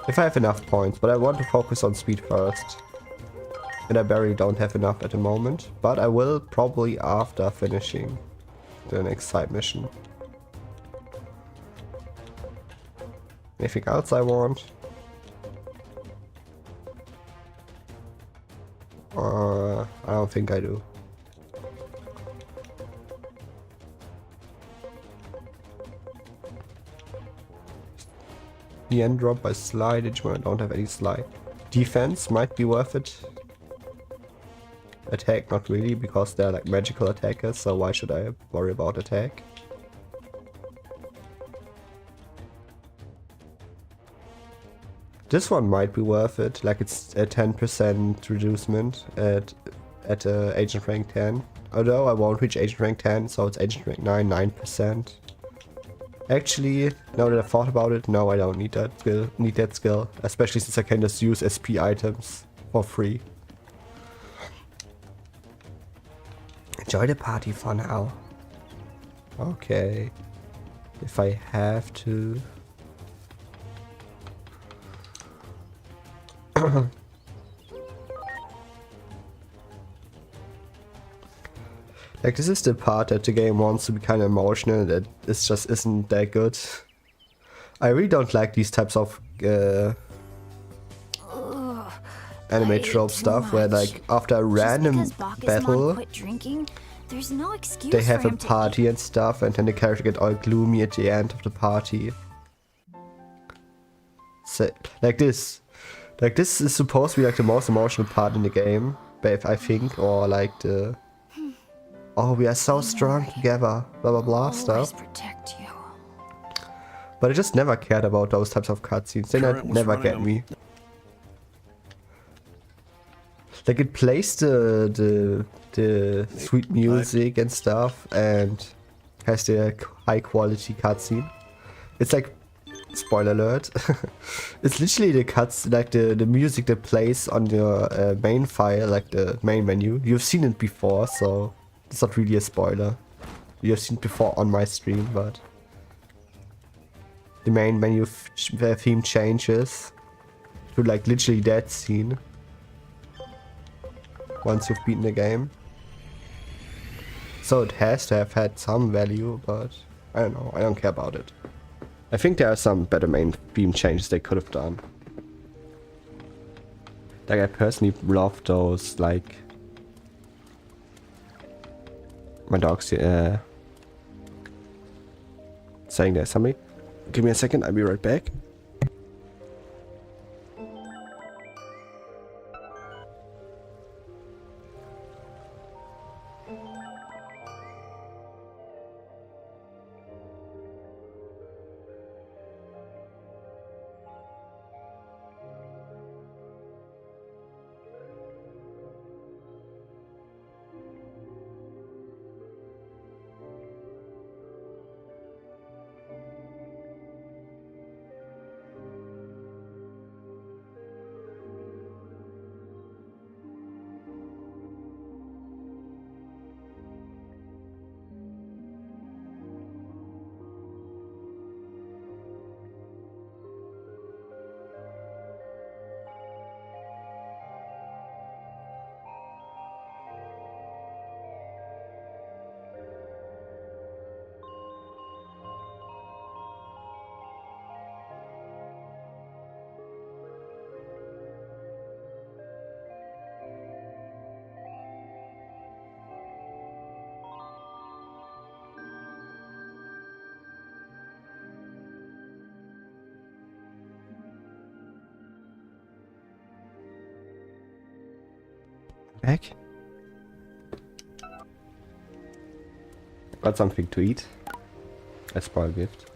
If I have enough points, but I want to focus on speed first. And I barely don't have enough at the moment, but I will probably after finishing the next side mission. Anything else I want? I don't think I do. The end drop by slide. Digimon, I don't have any slide. Defense might be worth it. Attack, not really, because they're like magical attackers, so why should I worry about attack? This one might be worth it, like it's a 10% reducement at Agent Rank 10. Although I won't reach Agent Rank 10, so it's Agent Rank 9, 9%. Actually, now that I've thought about it, no, I don't need that skill. Especially since I can just use SP items for free. Enjoy the party for now. Okay. If I have to... Like, this is the part that the game wants to be kind of emotional, that it just isn't that good. I really don't like these types of anime trope stuff where, like, after a random battle, there's no excuse they have for a him to party and stuff, and then the character get all gloomy at the end of the party. So, like this is supposed to be like the most emotional part in the game, but I think, or like the oh, we are so strong together, blah blah blah stuff. protect you. But I just never cared about those types of cutscenes. They never get me. Like, it plays the sweet music and stuff, and has the high quality cutscene. It's like, spoiler alert, it's literally the cuts, like the music that plays on your main file, like the main menu. You've seen it before, so it's not really a spoiler. You've seen it before on my stream, but the main menu theme changes to like literally that scene once you've beaten the game. So it has to have had some value, but I don't know, I don't care about it. I think there are some better main theme changes they could have done. Like, I personally love those, like... My dog's saying there's somebody. Give me a second, I'll be right back. Back. Got something to eat. A spoil gift.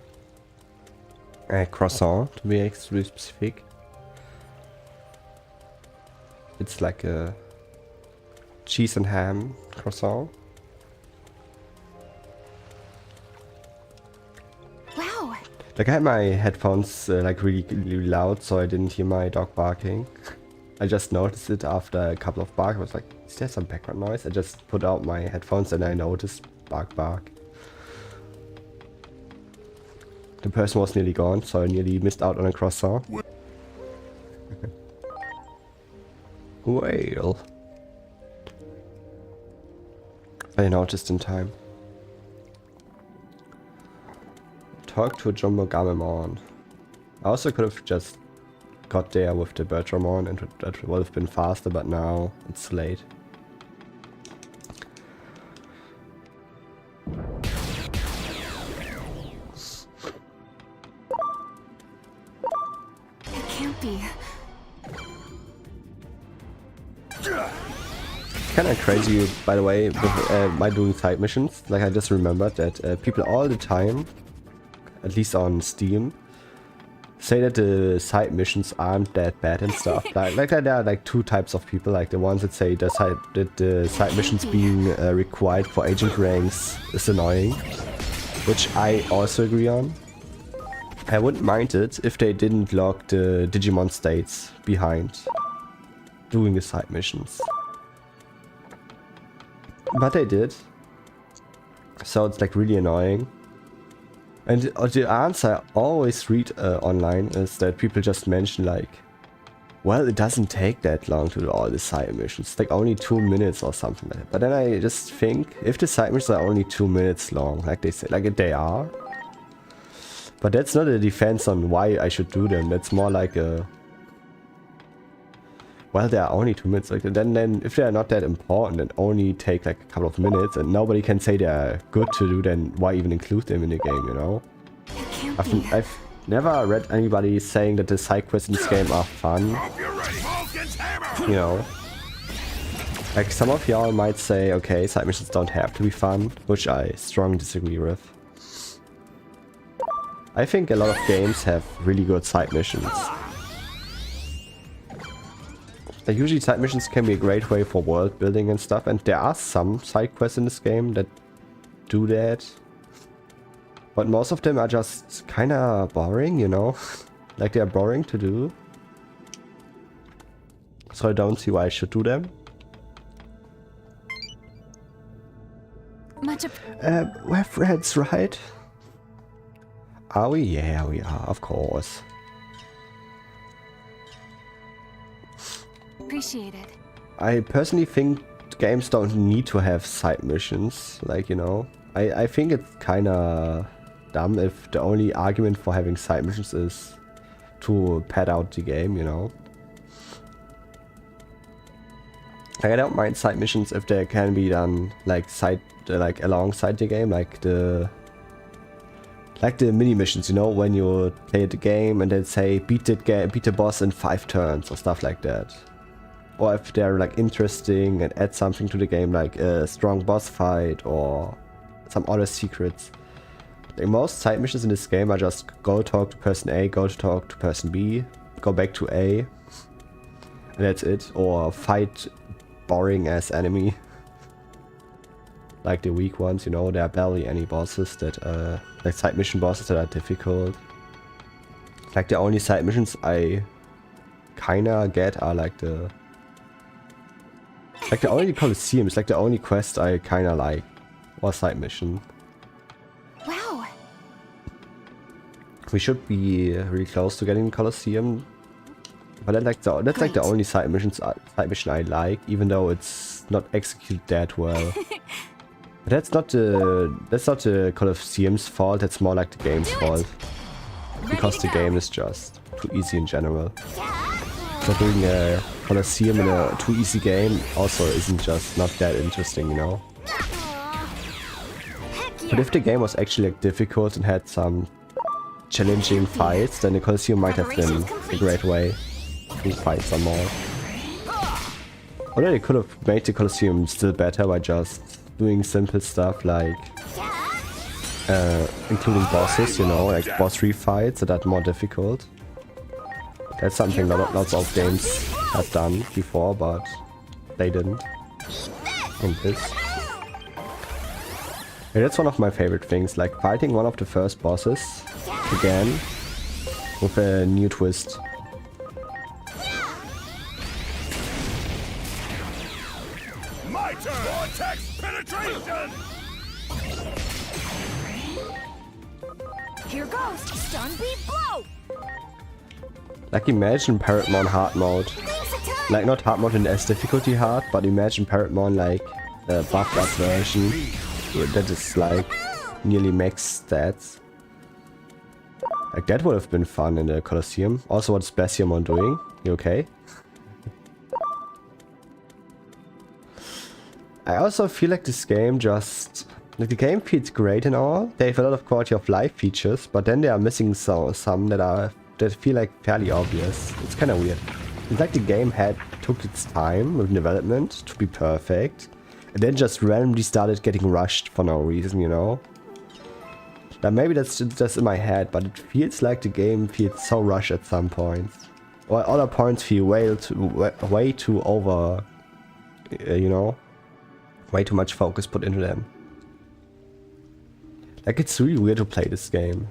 A croissant, to be extremely specific. It's like a cheese and ham croissant. Wow. Like, I had my headphones like really loud, so I didn't hear my dog barking. I just noticed it after a couple of barks. I was like, is there some background noise? I just put out my headphones and I noticed bark. The person was nearly gone, so I nearly missed out on a croissant. Well, I noticed in time. Talk to a Jumbo Gamemon. I also could have just got there with the Bertramon and that would have been faster, but now it's late. It can't be. Kinda crazy, by the way, with my doing side missions. Like, I just remembered that people all the time, at least on Steam, say that the side missions aren't that bad and stuff. Like there are like two types of people. Like the ones that say that the side missions being required for agent ranks is annoying, which I also agree on. I wouldn't mind it if they didn't lock the Digimon states behind doing the side missions. But they did. So it's like really annoying. And the answer I always read online is that people just mention like, well, it doesn't take that long to do all the side missions. It's like only 2 minutes or something like that. But then I just think, if the side missions are only 2 minutes long, like they say, like they are. But that's not a defense on why I should do them. That's more like a... Well, they are only 2 minutes. Like then if they are not that important and only take like a couple of minutes and nobody can say they are good to do, then why even include them in the game, you know? I've never read anybody saying that the side quests in this game are fun. You know? Like some of y'all might say, okay, side missions don't have to be fun, which I strongly disagree with. I think a lot of games have really good side missions. Like usually side missions can be a great way for world building and stuff, and there are some side quests in this game that do that. But most of them are just kinda boring, you know? Like they're boring to do. So I don't see why I should do them. We're friends, right? Are we? Yeah, we are, of course. Appreciate it. I personally think games don't need to have side missions, like, you know. I think it's kinda dumb if the only argument for having side missions is to pad out the game, you know. Like, I don't mind side missions if they can be done like alongside the game, like the mini missions, you know, when you play the game and then say beat the boss in 5 turns or stuff like that. Or if they're like interesting and add something to the game, like a strong boss fight or some other secrets. Like most side missions in this game are just go talk to person A, go to talk to person B, go back to A, and that's it. Or fight boring ass enemy. Like the weak ones, you know, there are barely any bosses that like side mission bosses that are difficult. Like the only side missions I kinda get are like the only Colosseums, like the only quest I kinda like was side mission. Wow. We should be really close to getting Colosseum, but that's like the only side mission I like, even though it's not executed that well. But that's not the Colosseum's fault. That's more like the game's fault, because the game is just too easy in general. So doing a Colosseum in a too easy game also isn't just not that interesting, you know. But if the game was actually like difficult and had some challenging fights, then the Colosseum might have been a great way to fight some more. Or they could have made the Colosseum still better by just doing simple stuff like including bosses, you know, like boss refights that are more difficult. That's something lots of games have done before, but they didn't in this. Yeah, that's one of my favorite things, like fighting one of the first bosses again with a new twist. My turn! Vortex penetration! Here goes. Stun beat blow. Like imagine Pabumon hard mode. Like not hard mode in S difficulty hard, but imagine Pabumon like a buffed up version that is like nearly max stats. Like that would have been fun in the Colosseum. Also, what's Pabumon doing? You okay? I also feel like this game just... Like the game feels great and all. They have a lot of quality of life features, but then they are missing some that feel like fairly obvious. It's kind of weird. It's like the game took its time with development to be perfect, and then just randomly started getting rushed for no reason, you know? Now maybe that's just in my head, but it feels like the game feels so rushed at some points. While other points feel way too over, you know? Way too much focus put into them. Like, it's really weird to play this game.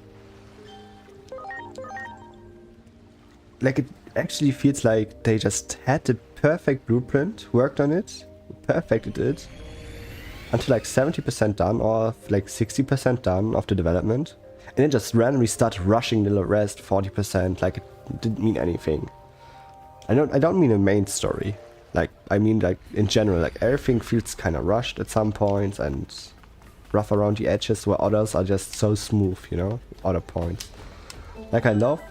Like, it actually feels like they just had the perfect blueprint, worked on it, perfected it, until like 70% done or like 60% done of the development, and then just randomly start rushing the rest 40% like it didn't mean anything. I don't mean a main story. Like, I mean like in general, like everything feels kind of rushed at some points and rough around the edges, where others are just so smooth, you know, other points. Like, I love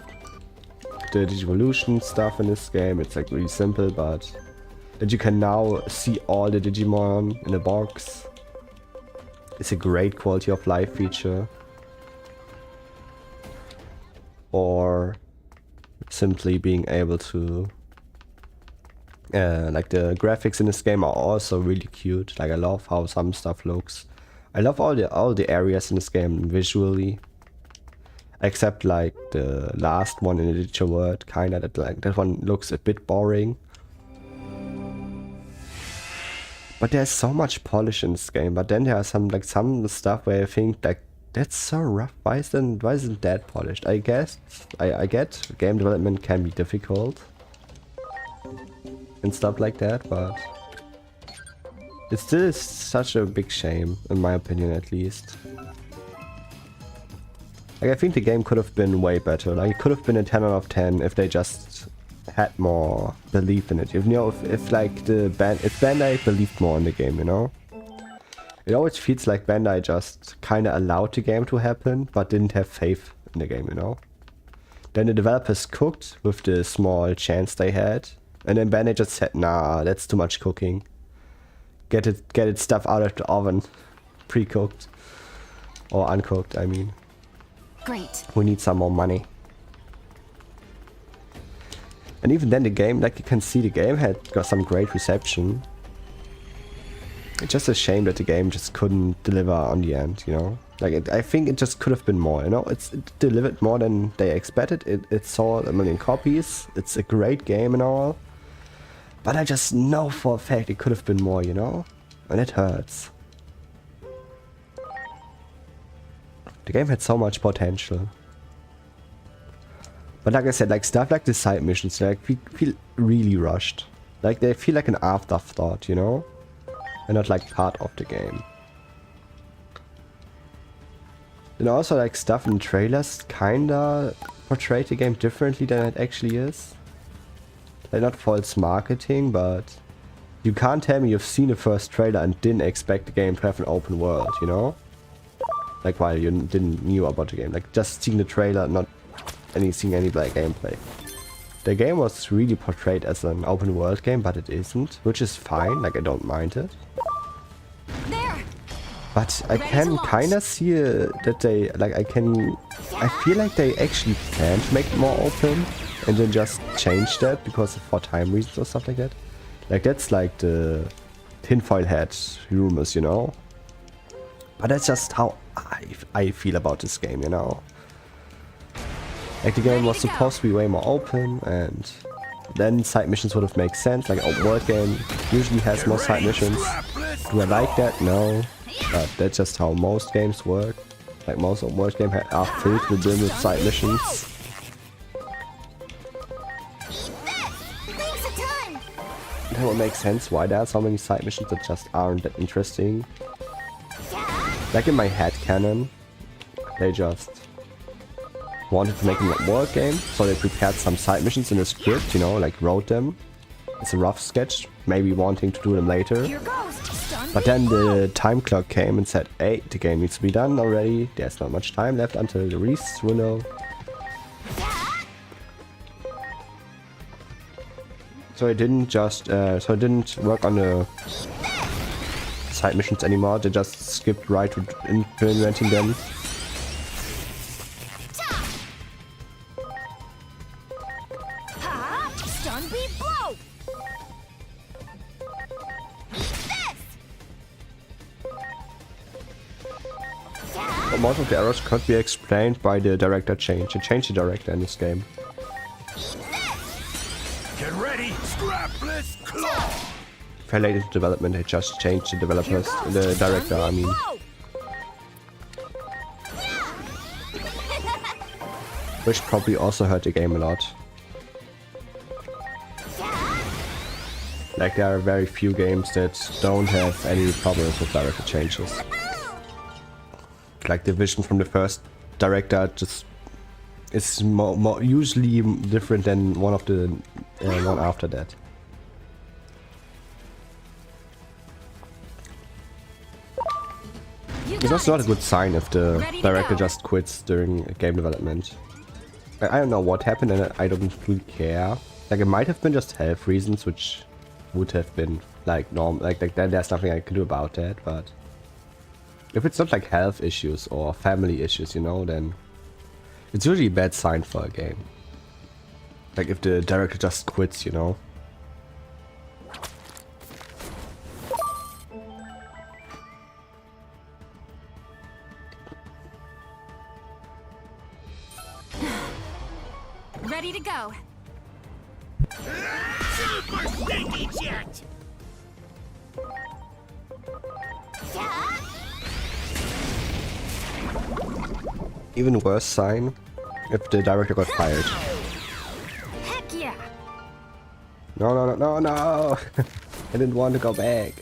the Digivolution stuff in this game. It's like really simple, but that you can now see all the Digimon in a box. It's a great quality of life feature. Or simply being able to like the graphics in this game are also really cute. Like, I love how some stuff looks. I love all the areas in this game visually, except like the last one in the digital world, kinda that one looks a bit boring. But there's so much polish in this game. But then there are some stuff where I think like that's so rough. Why isn't that polished? I guess I get game development can be difficult and stuff like that, but it still is such a big shame, in my opinion at least. Like, I think the game could have been way better. Like, it could have been a 10 out of 10 if they just had more belief in it. If, you know, if like if Bandai believed more in the game, you know? It always feels like Bandai just kinda allowed the game to happen, but didn't have faith in the game, you know? Then the developers cooked with the small chance they had, and then Bandai just said, nah, that's too much cooking. Get it stuff out of the oven, pre-cooked or uncooked. I mean, Great. we need some more money. And even then, the game, like you can see, the game had got some great reception. It's just a shame that the game just couldn't deliver on the end, you know. Like, I think it just could have been more, you know. It delivered more than they expected. It sold 1 million copies. It's a great game and all. But I just know for a fact it could have been more, you know? And it hurts. The game had so much potential. But like I said, like stuff like the side missions, like feel really rushed. Like they feel like an afterthought, you know? And not like part of the game. And also like stuff in trailers kinda portray the game differently than it actually is. Like, not false marketing, but you can't tell me you've seen the first trailer and didn't expect the game to have an open world, you know? Like, while you didn't knew about the game. Like, just seeing the trailer, not seeing any gameplay. The game was really portrayed as an open world game, but it isn't, which is fine. Like, I don't mind it. There. But I can kinda see that they, like, I feel like they actually plan to make it more open and then just change that because for time reasons or stuff like that. Like, that's like the tinfoil hat rumors, you know? But that's just how I feel about this game, you know? Like, the game was supposed to be way more open, and then side missions would have made sense. Like, an open world game usually has more side missions. Do I like that? No. But that's just how most games work. Like, most open world games are filled with side missions. That would make sense why there are so many side missions that just aren't that interesting. Like, in my head canon, they just wanted to make a world game, so they prepared some side missions in the script, you know, like wrote them. It's a rough sketch, maybe wanting to do them later. But then the time clock came and said, hey, the game needs to be done already, there's not much time left until the release window. So I didn't just so I didn't work on the side missions anymore. They just skipped right to implementing them. Ha! Stun beat blow! This! But most of the errors could be explained by the director change. They changed the director in this game. Get ready, Scrapless Claw! Fairly late into development, they just changed the developers, the director, I mean. Which probably also hurt the game a lot. Like, there are very few games that don't have any problems with director changes. Like, the vision from the first director just is more usually different than one of the one after that. It's also not a good sign if the director just quits during game development. I don't know what happened and I don't really care. Like, it might have been just health reasons, which would have been like normal. Like there's nothing I can do about that, but if it's not like health issues or family issues, you know, then it's usually a bad sign for a game. Like if the director just quits, you know. Ready to go. Super Stinky Jet! Even worse sign if the director got fired. Heck yeah! No. I didn't want to go back.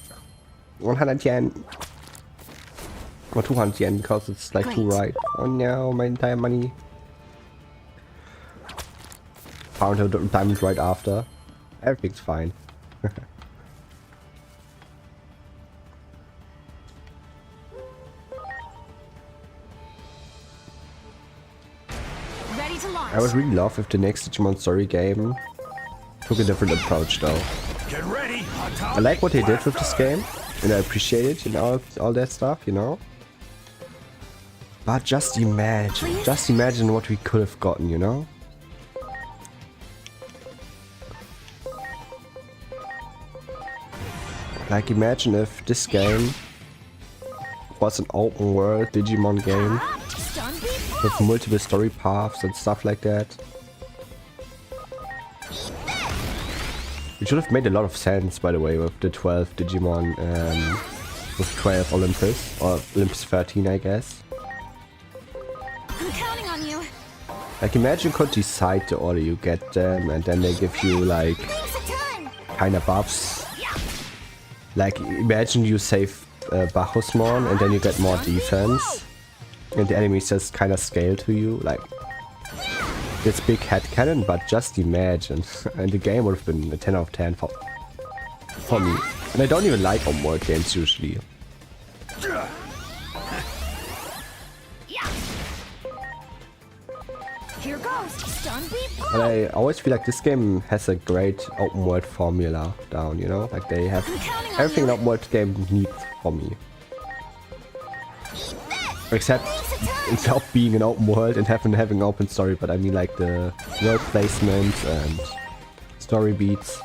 100 yen. Or 200 yen because it's like too right. Oh no, my entire money. Found a diamond right after. Everything's fine. Ready to launch. I would really love if the next Digimon Story game took a different approach though. Get ready, I like what they did with this game and I appreciate it, you know, all that stuff, you know. But just imagine what we could have gotten, you know. Like, imagine if this game was an open world Digimon game with multiple story paths and stuff like that. It should have made a lot of sense, by the way, with the 12 Digimon, with 12 Olympus, or Olympus 13, I guess. I'm counting on you. Like, imagine you could decide the order you get them, and then they give you, like, Thanks a ton. kind of buffs. Like, imagine you save Bachusmon and then you get more defense. And the enemies just kind of scale to you. Like, this big head cannon, but just imagine. And the game would have been a 10 out of 10 for me. And I don't even like open world games usually. Here goes. Stun beat blow. But I always feel like this game has a great open world formula down, you know? Like, they have everything an open world game needs for me. Except it's not being an open world and having an open story, but I mean like the world placement and story beats.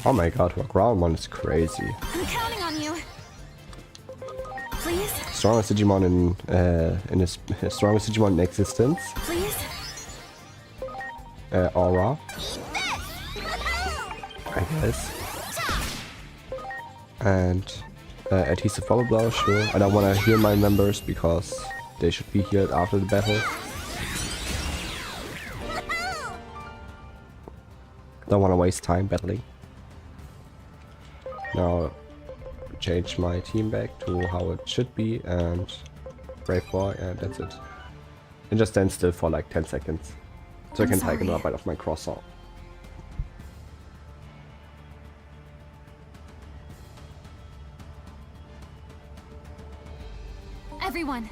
Oh my god, Pabumon is crazy. I'm counting on you. Please, Strongest Digimon in his strongest Digimon in existence. please. Aura, I guess. And adhesive bubble blow, sure. I don't want to heal my members because they should be healed after the battle. Don't want to waste time battling. Now change my team back to how it should be and Brave Boy, and that's it. And just stand still for like 10 seconds so I can take another bite of my croissant. Everyone.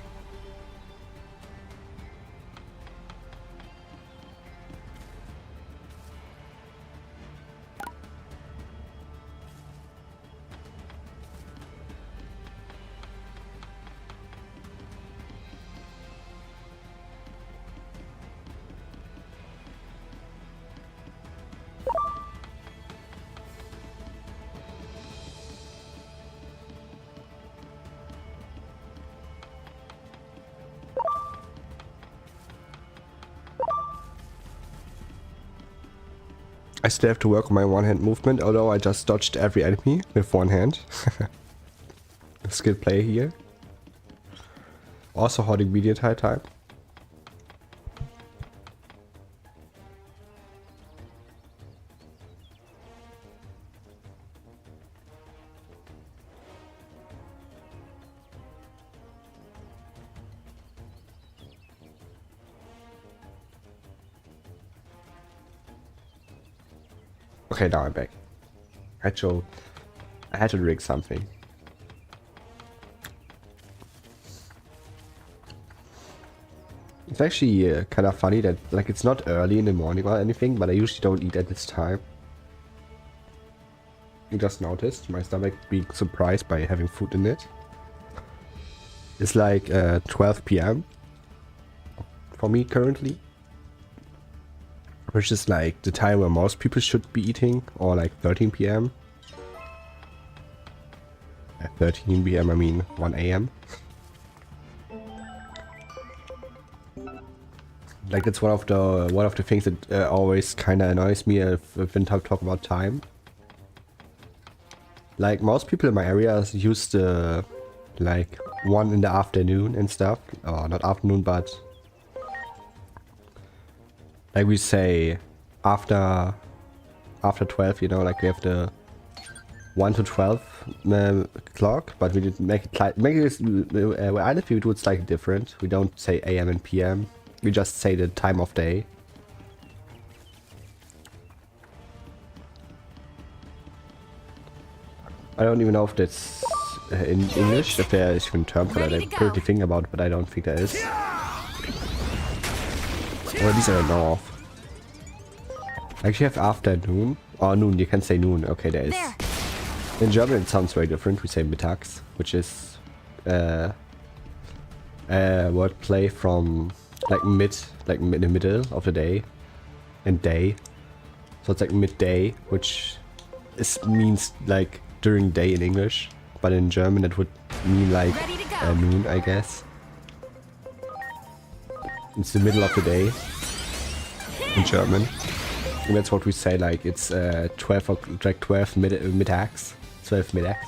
I still have to work on my one-hand movement, although I just dodged every enemy with one hand. Skill play here. Also holding B the entire time. Okay, now I'm back. I had to rig something. It's actually kind of funny that, like, it's not early in the morning or anything, but I usually don't eat at this time. You just noticed my stomach being surprised by having food in it. It's like 12 PM for me currently. Which is like the time where most people should be eating, or like 13 PM. At 13 PM I mean 1 AM. Like that's one of the things that always kind of annoys me when I talk about time. Like most people in my area use the like 1 in the afternoon and stuff, or not afternoon, but like we say after 12, you know, like we have the 1 to 12 clock, but we didn't make it like where I live we do it slightly different. We don't say AM and PM. We just say the time of day. I don't even know if that's in English, if there is even a term for that. I'm currently thinking about it, but I don't think there is. Or at least I don't know of. I actually have afternoon. Or noon, you can say noon. Okay, there is. In German it sounds very different. We say mittags, which is wordplay from like in the middle of the day, and day. So it's like midday, which means like during day in English, but in German it would mean like noon, I guess. It's the middle of the day in German. And that's what we say, like it's 12 middags, 12 middags,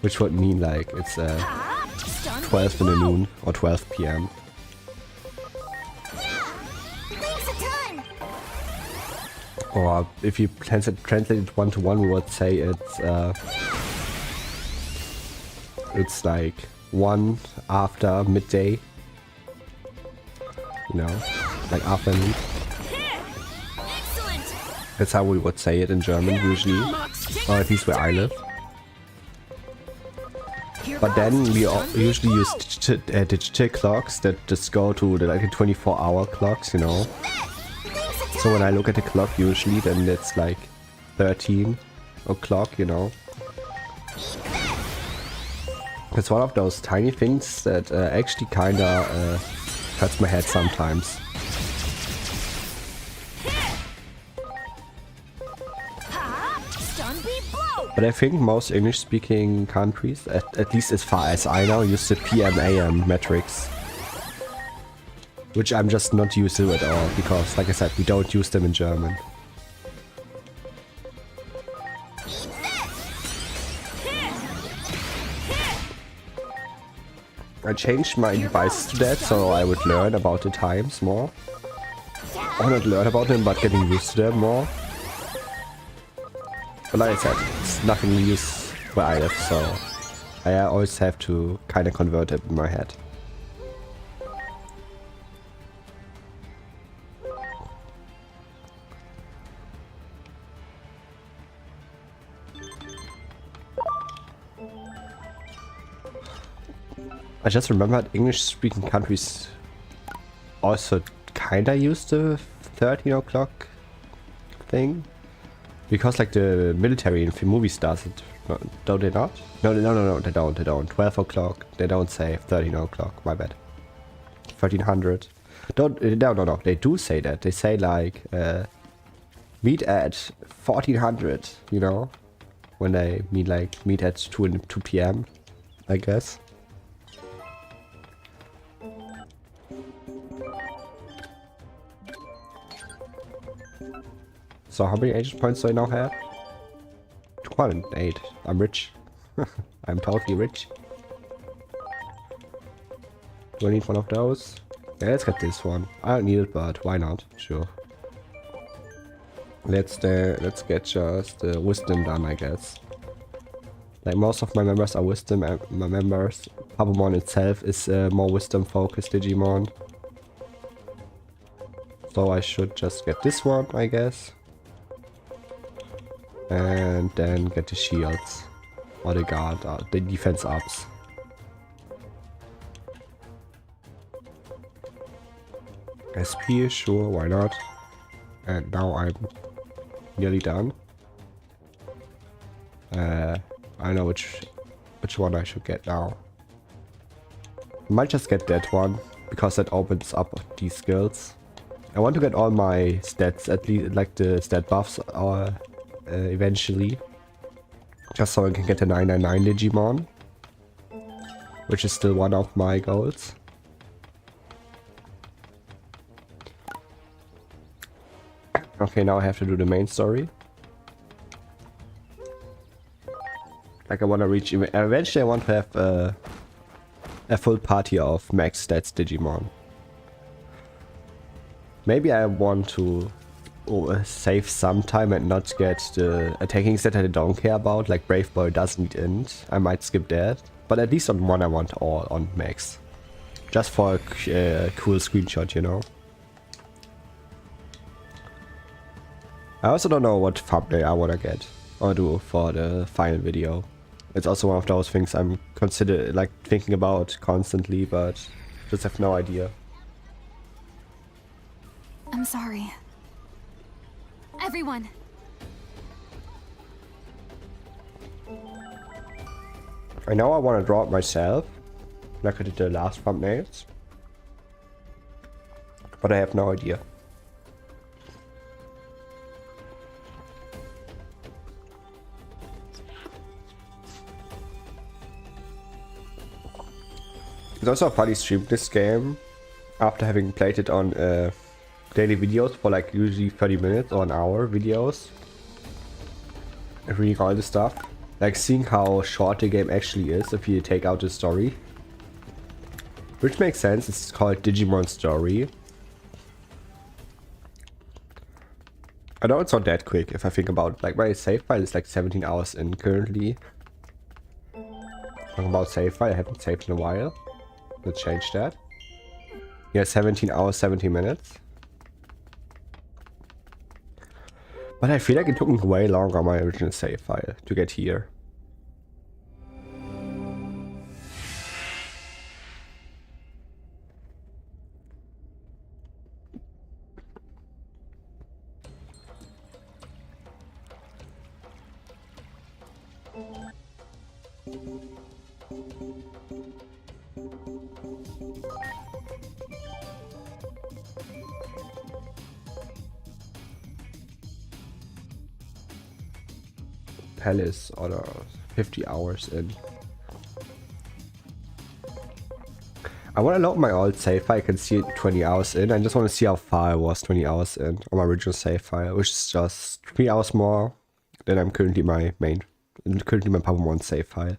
which would mean like it's 12 in the noon or 12 PM. Or if you translate it 1 to 1, we would say it's like 1 after midday, you know, like afternoon. That's how we would say it in German usually, or at least where I live. But then we usually use digital clocks that just go to the like 24-hour clocks, you know. So when I look at the clock usually, then it's like 13 o'clock, you know. It's one of those tiny things that actually kinda hurts my head sometimes. But I think most English-speaking countries, at least as far as I know, use the PM/AM metrics. Which I'm just not used to at all, because, like I said, we don't use them in German. I changed my device to that, so I would learn about the times more. Or not learn about them, but getting used to them more. But like I said, it's nothing we use where I live, so I always have to kind of convert it in my head. I just remembered English-speaking countries also kinda use the 13 o'clock thing. Because like the military and movies does it, don't they not? No, they don't. 12 o'clock, they don't say 13 o'clock, my bad. 1300. No, they do say that. They say like, meet at 1400, you know? When they meet at 2 PM, I guess. So how many agent points do I now have? 208. I'm rich. I'm totally rich. Do I need one of those? Yeah, let's get this one. I don't need it, but why not? Sure. Let's get just wisdom done, I guess. Like most of my members are wisdom, and my members, Pabumon itself is more wisdom focused Digimon. So I should just get this one, I guess. And then get the shields. Or the guard, the defense ups. SP, sure, why not? And now I'm nearly done. I know which one I should get now. I might just get that one, because that opens up these skills. I want to get all my stats, at least like the stat buffs, eventually. Just so I can get a 999 Digimon. Which is still one of my goals. Okay, now I have to do the main story. Like I want to reach, eventually I want to have a full party of max stats Digimon. Maybe I want to save some time and not get the attacking stat that I don't care about, like Brave Boy doesn't need int. I might skip that. But at least on one I want all on max. Just for a cool screenshot, you know. I also don't know what thumbnail I want to get or do for the final video. It's also one of those things I'm thinking about constantly, but just have no idea. I'm sorry. Everyone. I know I want to draw it myself, like I did the last thumbnails, but I have no idea. It's also funny streaming this game after having played it on daily videos for like usually 30 minutes or an hour videos. And reading all the stuff. Like seeing how short the game actually is if you take out the story. Which makes sense, it's called Digimon Story. I know it's not that quick if I think about it. Like my save file is like 17 hours in currently. Talking about save file, I haven't saved in a while. Let's change that. Yeah, 17 hours, 17 minutes. But I feel like it took me way longer on my original save file to get here. Palace or 50 hours in. I want to load my old save file. I can see it 20 hours in. I just want to see how far I was 20 hours in on my original save file, which is just 3 hours more than I'm currently my Pabumon save file.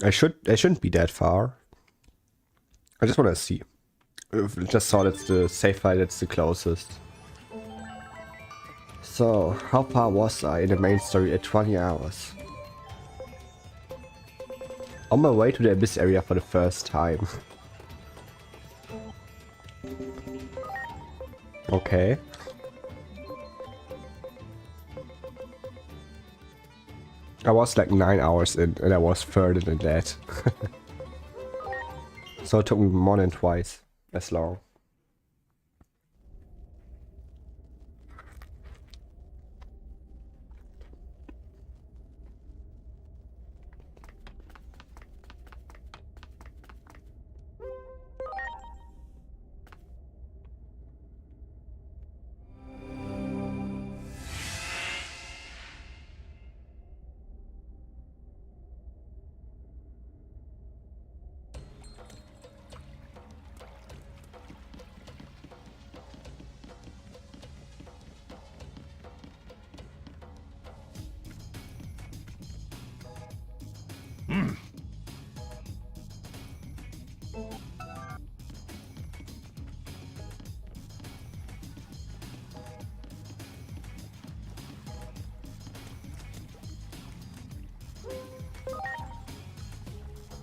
I shouldn't be that far. I just want to see. Just saw that's the save file that's the closest. So, how far was I in the main story at 20 hours? On my way to the Abyss area for the first time. Okay. I was like 9 hours in and I was further than that. So it took me more than twice as long.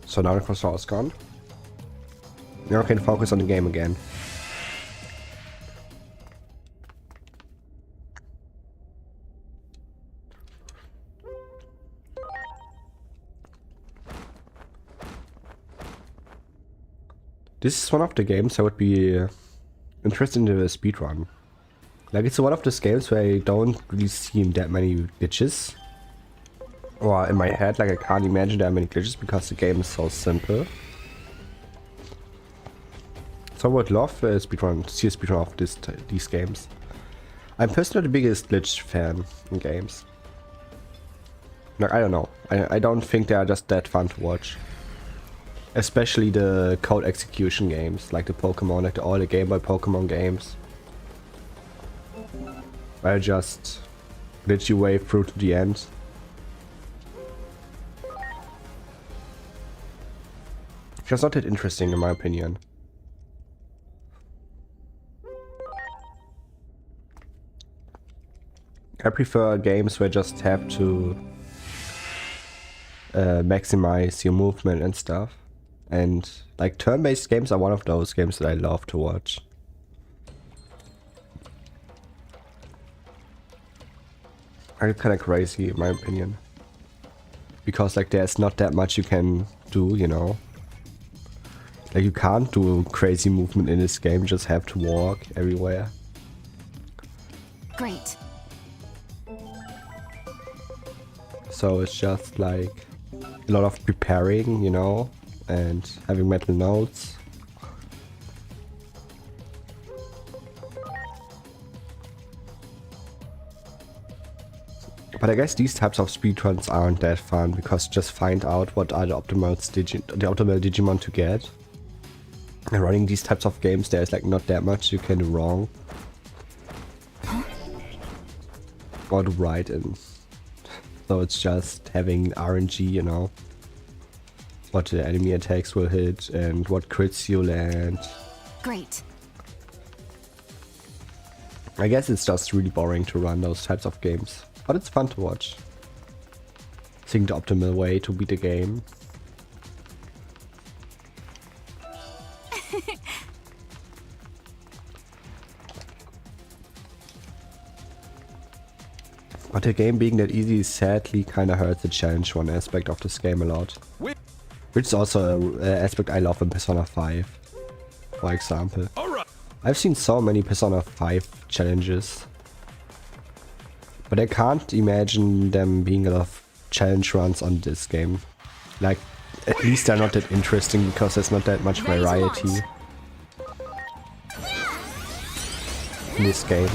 So now the control is gone. Now I can focus on the game again. This is one of the games I would be interested in the speedrun. Like, it's one of those games where I don't really see that many glitches. Or in my head, like, I can't imagine there are many glitches because the game is so simple. So I would love to see a speedrun of these games. I'm personally the biggest glitch fan in games. Like, I don't know. I don't think they are just that fun to watch. Especially the code execution games, like the Pokemon, like all the Game Boy Pokemon games. Where just glitch your way through to the end. Just not that interesting in my opinion. I prefer games where you just have to maximize your movement and stuff. And like turn-based games are one of those games that I love to watch. Are kind of crazy in my opinion. Because like there's not that much you can do, you know. Like you can't do crazy movement in this game, you just have to walk everywhere. Great. So it's just like a lot of preparing, you know, and having mental notes. But I guess these types of speedruns aren't that fun because you just find out what are the optimal Digimon to get. And running these types of games, there's like not that much you can do wrong. Or do right, and so it's just having RNG, you know. What the enemy attacks will hit and what crits you land. Great. I guess it's just really boring to run those types of games, but it's fun to watch. I think the optimal way to beat the game. But the game being that easy sadly kinda hurts the challenge one aspect of this game a lot. Which is also an aspect I love in Persona 5, for example. I've seen so many Persona 5 challenges. But I can't imagine them being a lot of challenge runs on this game. Like, at least they're not that interesting because there's not that much variety in this game.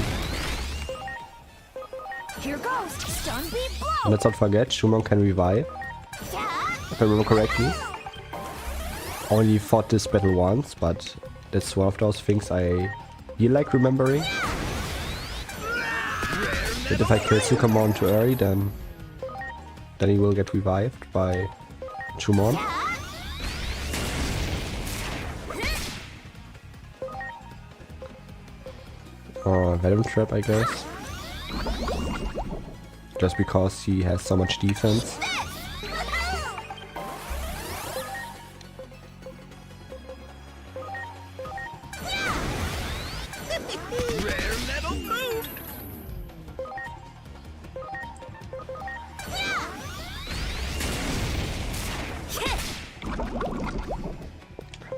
Here goes. Stun beat blow. And let's not forget, Shumon can revive, if I remember correctly. Only fought this battle once, but that's one of those things I feel like remembering. But if I kill Sukamon too early, then he will get revived by Shumon. Or Venom Trap, I guess. Just because he has so much defense.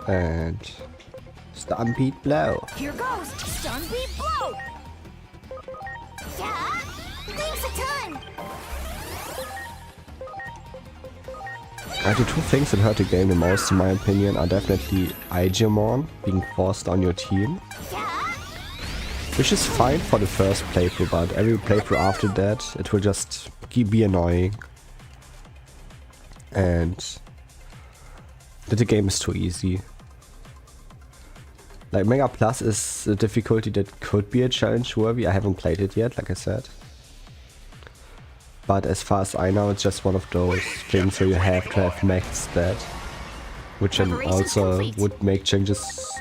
And stun beat blow. Here goes. Stun beat blow. Yeah. Thanks a ton. The two things that hurt the game the most, in my opinion, are definitely Digimon being forced on your team. Which is fine for the first playthrough, but every playthrough after that, it will just be annoying. And that the game is too easy. Like, Mega Plus is a difficulty that could be a challenge worthy. I haven't played it yet, like I said. But as far as I know, it's just one of those things where you have to have max stat, which then also would make changes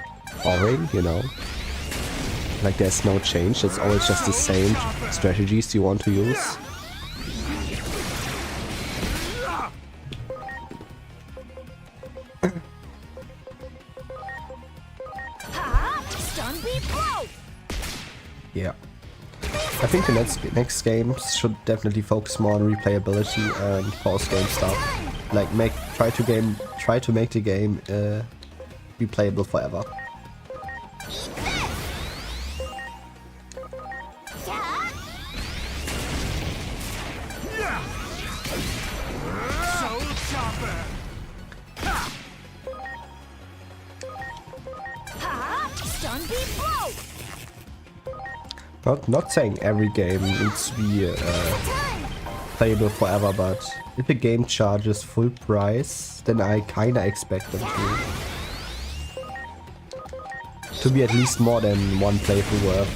boring, you know? Like there's no change, it's always just the same strategies you want to use. Yeah. I think the next games should definitely focus more on replayability and post-game stuff. Like try to make the game replayable forever. Not saying every game needs to be playable forever, but if a game charges full price, then I kinda expect them to be at least more than one playthrough worth.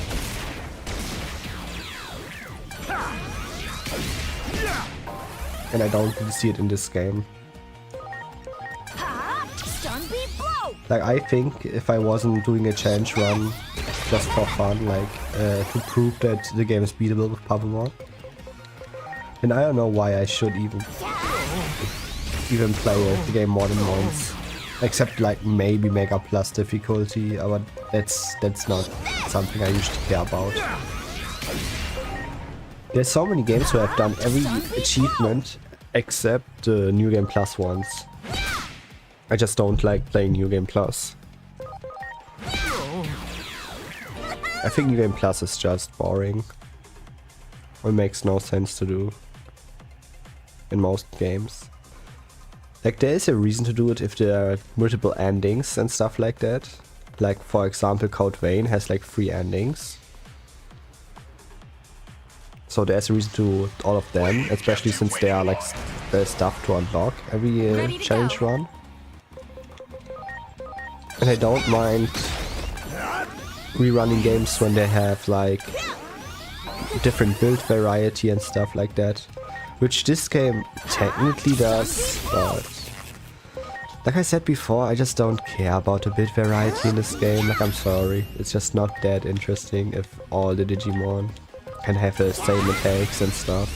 And I don't really see it in this game. Like, I think if I wasn't doing a challenge run just for fun, like to prove that the game is beatable with Pabumon, then I don't know why I should even play the game more than once. Except like maybe Mega Plus difficulty, but that's not something I usually care about. There's so many games who have done every achievement except the New Game Plus ones. I just don't like playing New Game Plus. I think New Game Plus is just boring. It makes no sense to do in most games. Like, there is a reason to do it if there are multiple endings and stuff like that. Like, for example, Code Vein has like 3 endings. So there's a reason to all of them, especially since they are like there's stuff to unlock every challenge run. And I don't mind rerunning games when they have like different build variety and stuff like that, which this game technically does, but like I said before, I just don't care about the build variety in this game. Like, I'm sorry, it's just not that interesting if all the Digimon can have the same attacks and stuff,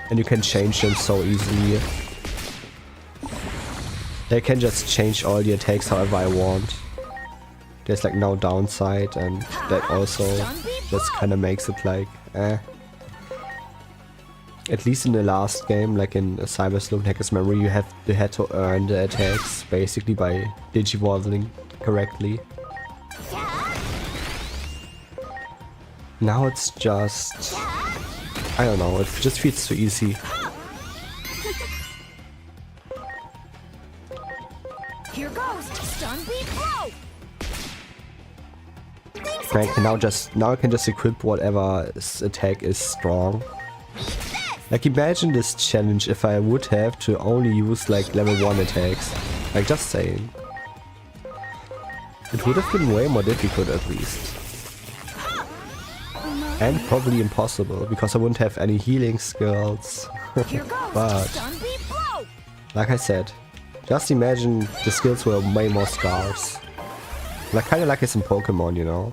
and you can change them so easily. They can just change all the attacks however I want. There's like no downside, and that also just kind of makes it like At least in the last game, like in Cyber Sleuth Hacker's Memory, you had to earn the attacks basically by digivolving correctly. Now it's just, I don't know, it just feels too easy. Here goes stun beat blow. Like, now I can just equip whatever attack is strong. Like, imagine this challenge if I would have to only use like level 1 attacks. Like, just saying. It would have been way more difficult at least. And probably impossible, because I wouldn't have any healing skills. But, like I said, just imagine the skills were way more scarce. Like, kinda like it's in Pokemon, you know?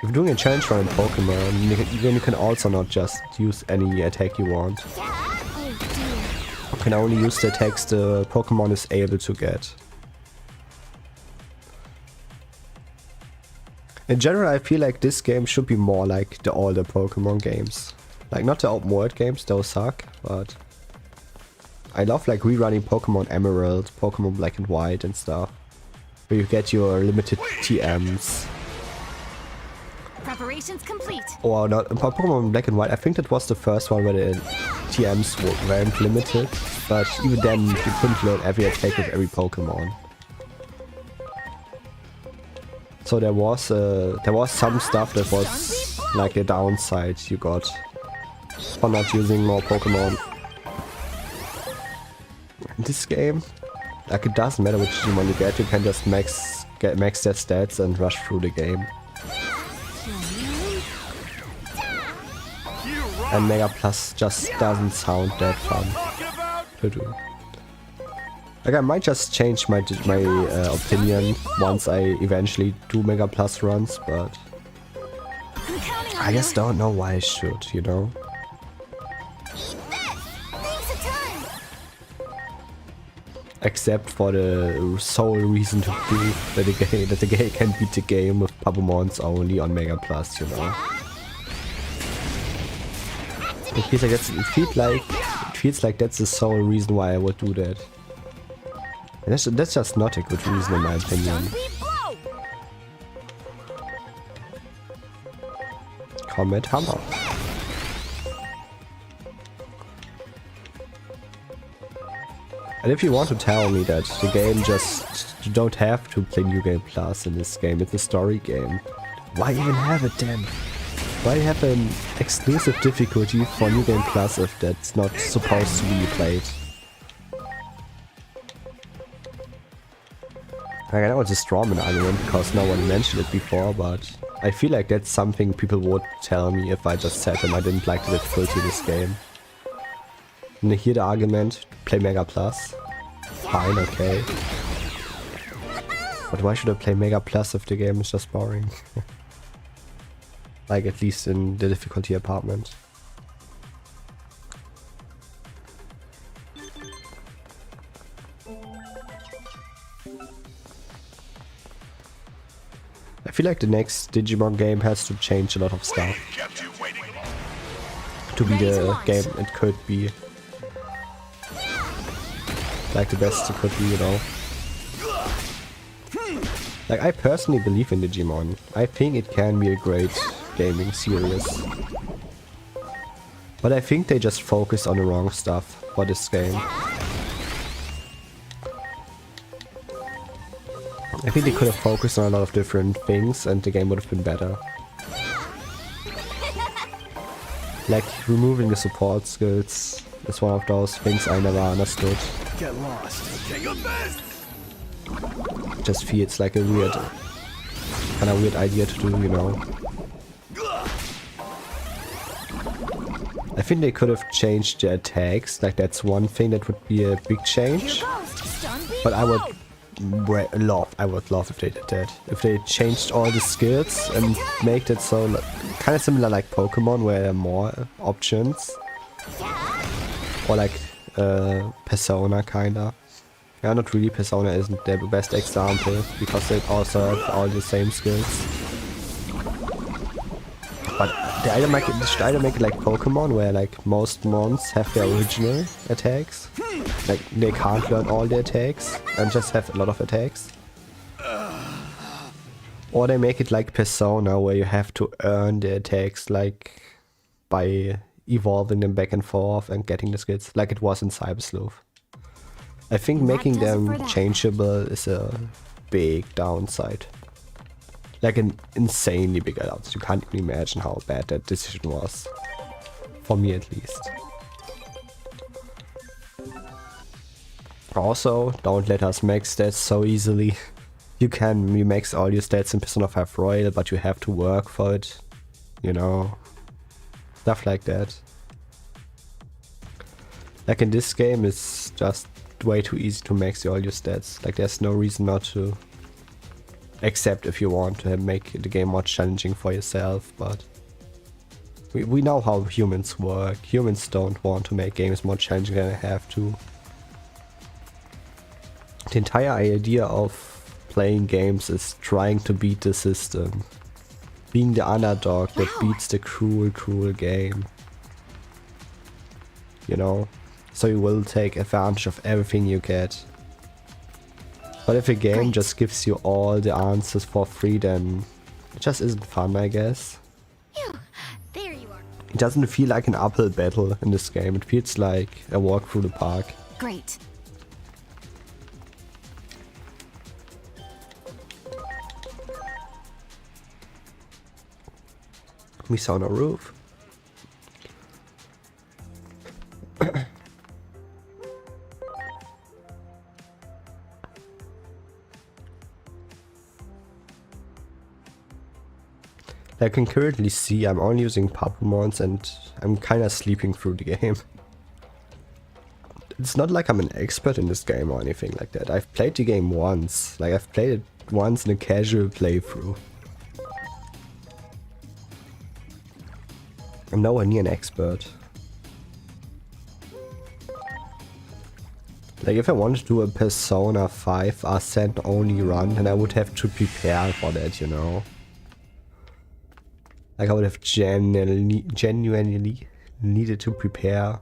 If you're doing a challenge run in Pokemon, then you can also not just use any attack you want. You can only use the attacks the Pokemon is able to get. In general, I feel like this game should be more like the older Pokemon games. Like, not the open world games, those suck, but I love like rerunning Pokemon Emerald, Pokemon Black and White and stuff, where you get your limited TMs. Preparations complete. Or not, in Pokemon Black and White, I think that was the first one where the TMs weren't limited, but even then you couldn't learn every attack with every Pokemon. So there was some stuff that was like a downside you got for not using more Pokemon. In this game, like, it doesn't matter which Digimon you get, you can just max their stats and rush through the game. You And Mega Plus just doesn't sound that fun Talking about? to do. Like, I might just change my opinion once I eventually do Mega Plus runs, but I'm counting on I just you. don't know why I should, you know? Eat this. Thanks a ton. Except for the sole reason to prove that the game can beat the game with Pabumons only on Mega Plus, you know? It feels like that's the sole reason why I would do that. And that's just not a good reason in my opinion. Stun beat blow. Comet Hammer. And if you want to tell me that the game you don't have to play New Game Plus in this game, it's a story game, why even have it then? Why have an exclusive difficulty for New Game Plus if that's not supposed to be played? Like, I know it's a Strawman argument because no one mentioned it before, but I feel like that's something people would tell me if I just said them I didn't like the difficulty of this game. And I hear the argument, play Mega Plus. Fine, okay. But why should I play Mega Plus if the game is just boring? Like, at least in the difficulty apartment. I feel like the next Digimon game has to change a lot of stuff Kept you waiting long. to be Ready to the launch. game it could be. Like the best it could be, you know. Like, I personally believe in Digimon. I think it can be a great gaming series. But I think they just focus on the wrong stuff for this game. I think they could have focused on a lot of different things and the game would have been better. Like, removing the support skills is one of those things I never understood. Get lost. King of Fists. It just feels like a kind of weird idea to do, you know. I think they could have changed the attacks, like that's one thing that would be a big change. Here goes. Stun beat But I would blow. love if they did that. If they changed all the skills and make it so kind of similar like Pokemon where there are more options. Or like Persona kinda. Yeah, not really, Persona isn't the best example because they also have all the same skills. But they should either make it like Pokemon where like most mons have their original attacks. Like they can't learn all the attacks and just have a lot of attacks. Or they make it like Persona where you have to earn the attacks like by evolving them back and forth and getting the skills like it was in Cyber Sleuth. I think making does it them for that. changeable is a big downside. Like an insanely big downside. You can't even imagine how bad that decision was. For me at least. Also, don't let us max stats so easily. You max all your stats in Persona 5 Royal, but you have to work for it. You know. Stuff like that. Like in this game, it's just way too easy to max all your stats. Like there's no reason not to. Except if you want to make the game more challenging for yourself, but we know how humans work. Humans don't want to make games more challenging than they have to. The entire idea of playing games is trying to beat the system. Being the underdog that beats the cruel game. You know? So you will take advantage of everything you get. But if a game Great. just gives you all the answers for free, then it just isn't fun, I guess. Phew. There you are. It doesn't feel like an uphill battle in this game. It feels like a walk through the park. Great. We saw no roof. I can currently see I'm only using Pabumons and I'm kinda sleeping through the game. It's not like I'm an expert in this game or anything like that. I've played the game once. Like, I've played it once in a casual playthrough. I'm nowhere near an expert. Like, if I wanted to do a Persona 5 Ascent only run, then I would have to prepare for that, you know? Like, I would have genuinely needed to prepare.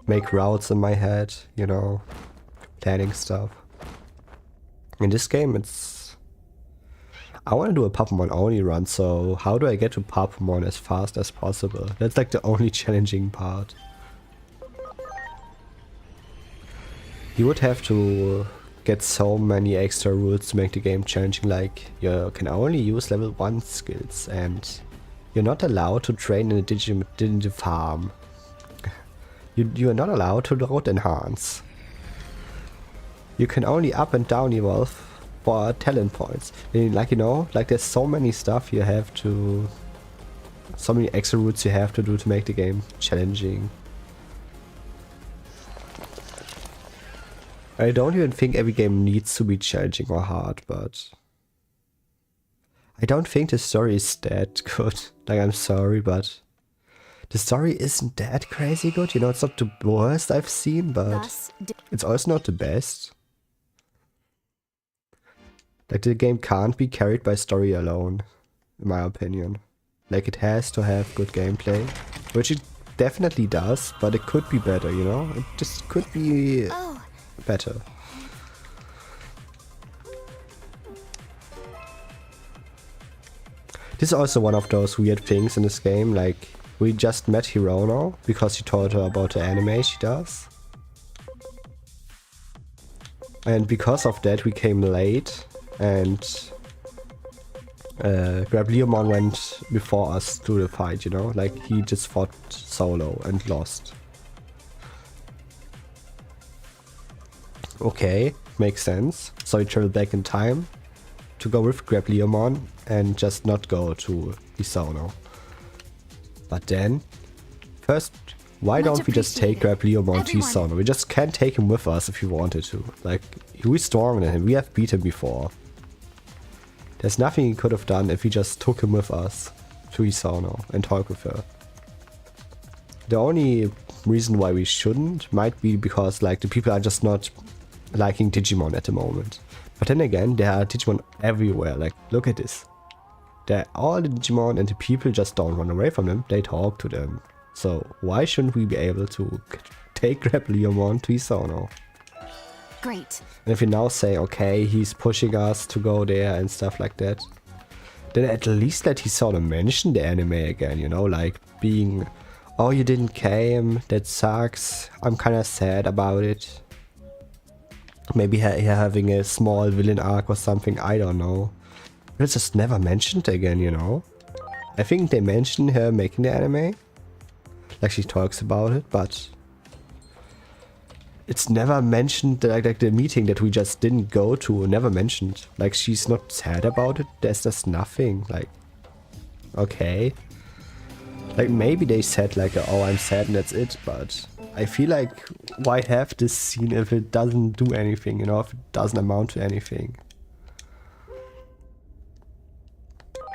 Make routes in my head, you know? Planning stuff. In this game, it's... I want to do a Pabumon only run, so how do I get to Pabumon as fast as possible? That's like the only challenging part. You would have to get so many extra rules to make the game challenging, like you can only use level 1 skills and you're not allowed to train in the farm. You are not allowed to road enhance. You can only up and down evolve for talent points. And like, you know, like there's so many stuff you have to... So many extra routes you have to do to make the game challenging. I don't even think every game needs to be challenging or hard, but... I don't think the story is that good. Like, I'm sorry, but... The story isn't that crazy good, you know, it's not the worst I've seen, but... It's also not the best. Like, the game can't be carried by story alone, in my opinion. Like, it has to have good gameplay, which it definitely does, but it could be better, you know? It just could be... better. This is also one of those weird things in this game, like we just met Hirono because he told her about the anime she does. And because of that we came late and Pabumon went before us to the fight, you know, like he just fought solo and lost. Okay, makes sense. So he traveled back in time to go with Pabumon and just not go to Isono. But then, first, why don't we just take Pabumon to Isono? We just can't take him with us if we wanted to. Like, we're stronger than him. We have beat him before. There's nothing he could have done if we just took him with us to Isono and talk with her. The only reason why we shouldn't might be because, like, the people are just not liking Digimon at the moment. But then again, there are Digimon everywhere. Like, look at this. All the Digimon and the people just don't run away from them, they talk to them. So why shouldn't we be able to take Pabumon to Isono? Great. And if you now say, okay, he's pushing us to go there and stuff like that, then at least let Isono mention the anime again, you know, like being, oh, you didn't came, that sucks, I'm kinda sad about it. Maybe having a small villain arc or something, I don't know. But it's just never mentioned again, you know? I think they mention her making the anime. Like she talks about it, but... It's never mentioned, like the meeting that we just didn't go to, never mentioned. Like she's not sad about it, there's just nothing, like... Okay. Like maybe they said like, oh, I'm sad and that's it, but... I feel like, why have this scene if it doesn't do anything, you know, if it doesn't amount to anything?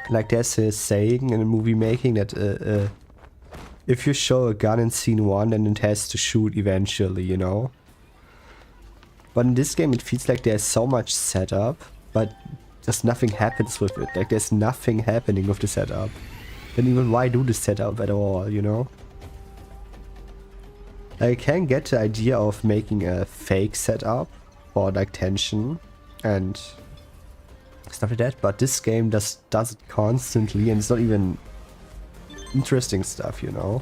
Like there's a saying in movie making that if you show a gun in scene 1 then it has to shoot eventually, you know? But in this game it feels like there's so much setup, but just nothing happens with it. Like there's nothing happening with the setup. Then even why do the setup at all, you know? I can get the idea of making a fake setup for like tension and stuff like that, but this game just does it constantly and it's not even interesting stuff, you know?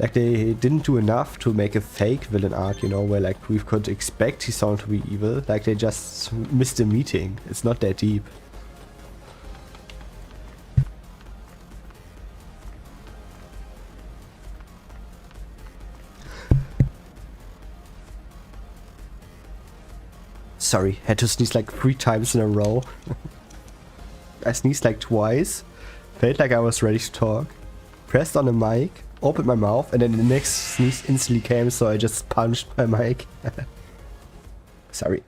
Like they didn't do enough to make a fake villain arc, you know, where like we could expect Hisono to be evil. Like they just missed a meeting. It's not that deep. Sorry, had to sneeze like 3 times in a row. I sneezed like twice, felt like I was ready to talk, pressed on the mic, opened my mouth, and then the next sneeze instantly came, so I just punched my mic. Sorry.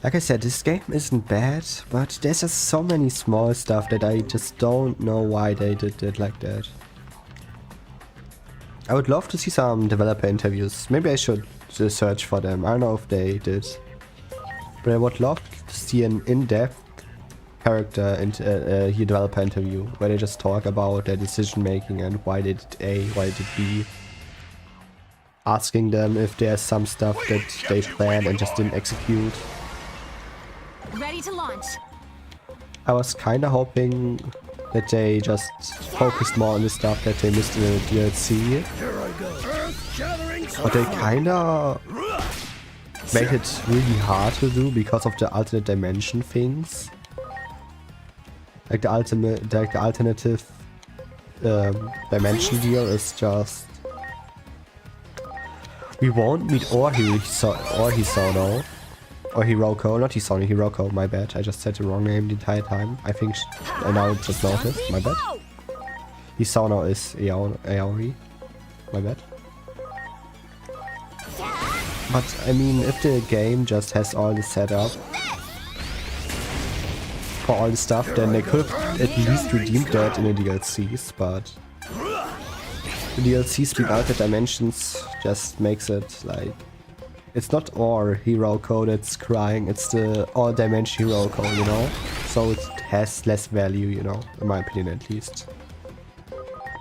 Like I said, this game isn't bad, but there's just so many small stuff that I just don't know why they did it like that. I would love to see some developer interviews. Maybe I should search for them. I don't know if they did. But I would love to see an in-depth developer interview where they just talk about their decision making and why they did A, why they did B. Asking them if there's some stuff that they planned and just didn't execute. Ready to launch. I was kinda hoping that they just focused more on the stuff that they missed in the DLC. But they kinda made it really hard to do because of the alternate dimension things. Like the alternative dimension deal is just... We won't meet Hisono. Or Hiroko, not Hisono, Hiroko, my bad. I just said the wrong name the entire time. I think, I now just noticed, my bad. Hisono is Aoi, my bad. But, I mean, if the game just has all the setup for all the stuff, then they could have at least redeemed that in the DLCs, but... The DLCs with alternate dimensions just makes it like... It's not or Hiroko that's crying, it's the all dimension Hiroko, you know? So it has less value, you know, in my opinion at least.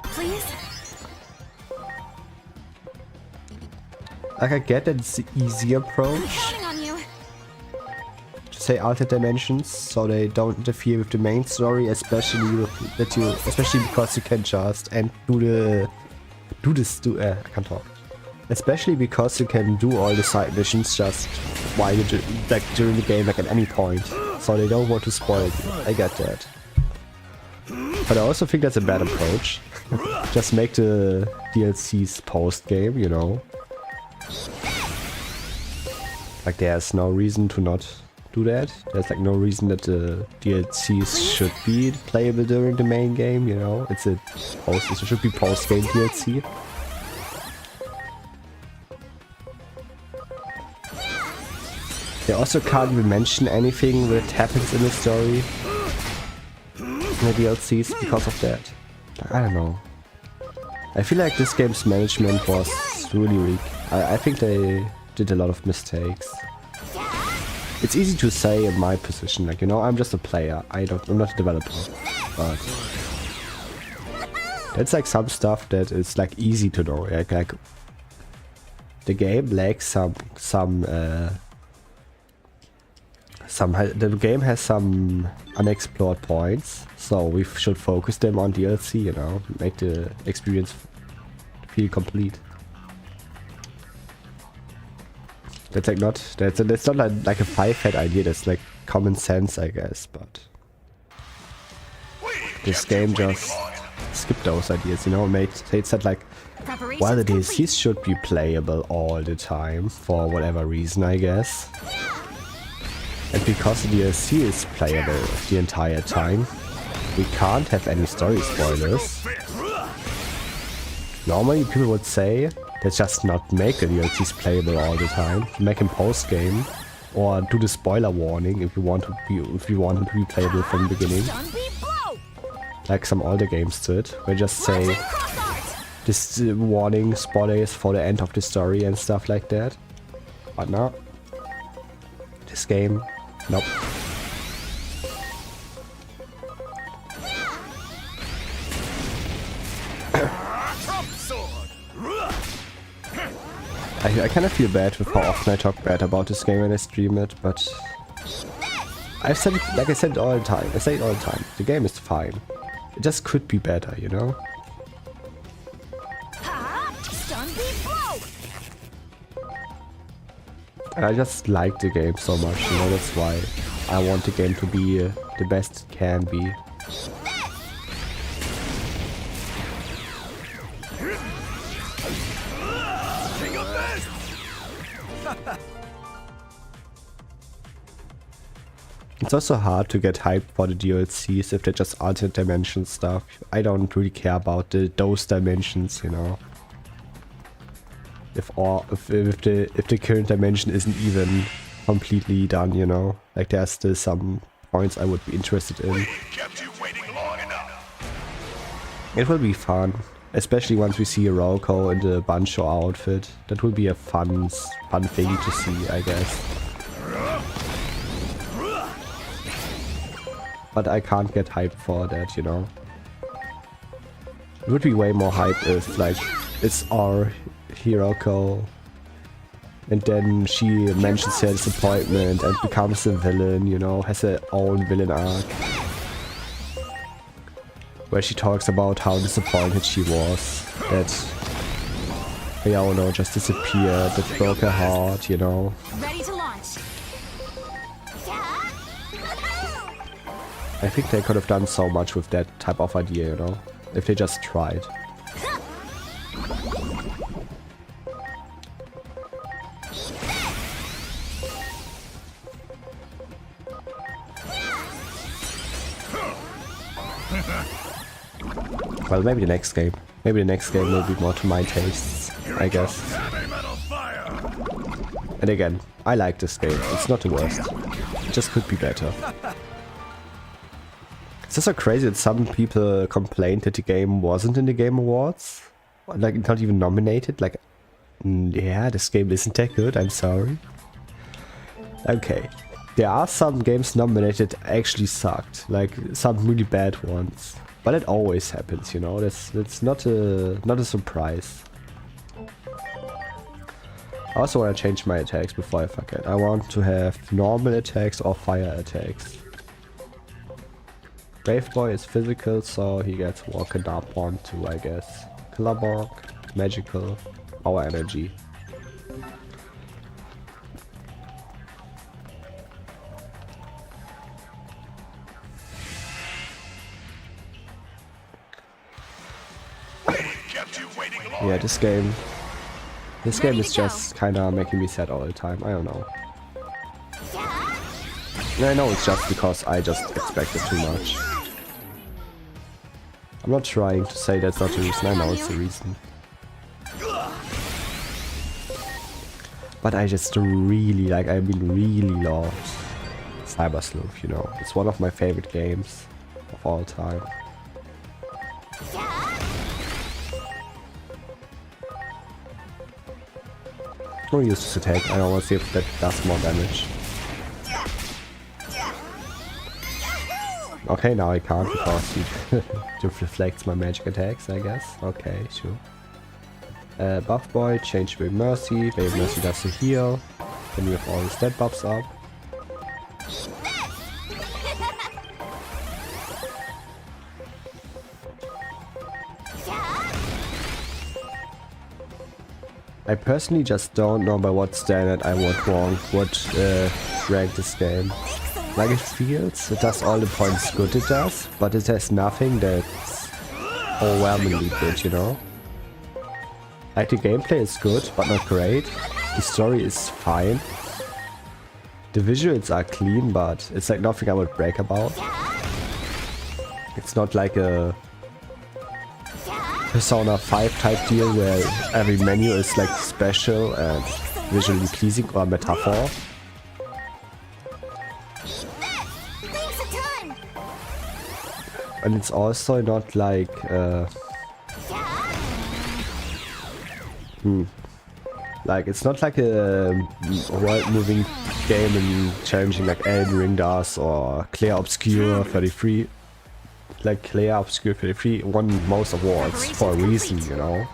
Please? Like I get that it's the easy approach Counting on you. to say alternate dimensions so they don't interfere with the main story, especially because you can just and I can't talk. Especially because you can do all the side missions just while you like during the game, like at any point. So they don't want to spoil you. I get that. But I also think that's a bad approach. Just make the DLCs post-game, you know. Like there's no reason to not do that. There's like no reason that the DLCs should be playable during the main game, you know. It should be post-game DLC. They also can't even mention anything that happens in the story in the DLCs because of that. I don't know. I feel like this game's management was really weak. I think they did a lot of mistakes. It's easy to say in my position, like, you know, I'm just a player. I'm not a developer. But that's like some stuff that is like easy to know. Like the game lacks the game has some unexplored points, so we should focus them on DLC, you know, make the experience feel complete. That's like that's not like a five-head idea, that's like common sense, I guess, but this game just skipped those ideas, you know, it said like, while the DLCs should be playable all the time, for whatever reason, I guess. And because the DLC is playable the entire time, we can't have any story spoilers. Normally people would say, let's just not make the DLCs playable all the time, make them post-game, or do the spoiler warning if you want them to be playable from the beginning. Like some older games did, where just say, this warning spoilers for the end of the story and stuff like that. But no. This game, nope. I kind of feel bad with how often I talk bad about this game when I stream it, but I've said it, like I said it all the time. I say it all the time. The game is fine. It just could be better, you know? I just like the game so much, you know, that's why I want the game to be the best it can be. It's also hard to get hyped for the DLCs if they're just alternate dimension stuff. I don't really care about those dimensions, you know. If the current dimension isn't even completely done, you know. Like there's still some points I would be interested in. Kept you waiting long enough. It will be fun, especially once we see Roko in the Bancho outfit. That will be a fun thing to see, I guess. But I can't get hyped for that, you know. It would be way more hype if, like, it's our Hiroko and then she mentions her disappointment and becomes a villain, you know, has her own villain arc. Where she talks about how disappointed she was that Ayano just disappeared, that broke her heart, you know. Ready to launch. I think they could have done so much with that type of idea, you know, if they just tried. Well, maybe the next game. Maybe the next game will be more to my tastes, I guess. And again, I like this game. It's not the worst. It just could be better. It's just so crazy that some people complained that the game wasn't in the Game Awards. Like, not even nominated. Like, yeah, this game isn't that good, I'm sorry. Okay. There are some games nominated that actually sucked. Like, some really bad ones. But it always happens, you know. That's not a surprise. I also want to change my attacks before I forget. I want to have normal attacks or fire attacks. Brave Boy is physical, so he gets walking up on too, I guess. Killer Bog, magical, power energy. Yeah, this game is just kinda making me sad all the time. I don't know. I know it's just because I just expected too much. I'm not trying to say that's not the reason, I know it's the reason. But I just really, like, I mean really love Cyber Sleuth, you know. It's one of my favorite games of all time. I'm gonna use this attack, I want to see if that does more damage. Okay, now I can't because he reflects my magic attacks, I guess. Okay, sure. Buff Boy, change Baby Mercy. Baby Mercy does the heal. Then we have all the stat buffs up. I personally just don't know by what standard I would rank this game. Like it does all the points good it does, but it has nothing that's overwhelmingly good, you know? Like the gameplay is good, but not great. The story is fine. The visuals are clean, but it's like nothing I would brag about. It's not like a Persona 5 type deal where every menu is like special and visually pleasing or a metaphor. And it's also not like like it's not like a world-moving game and challenging like Elden Ring does or Clair Obscur 33. Like Clair Obscur 33 won most awards for a reason, you know.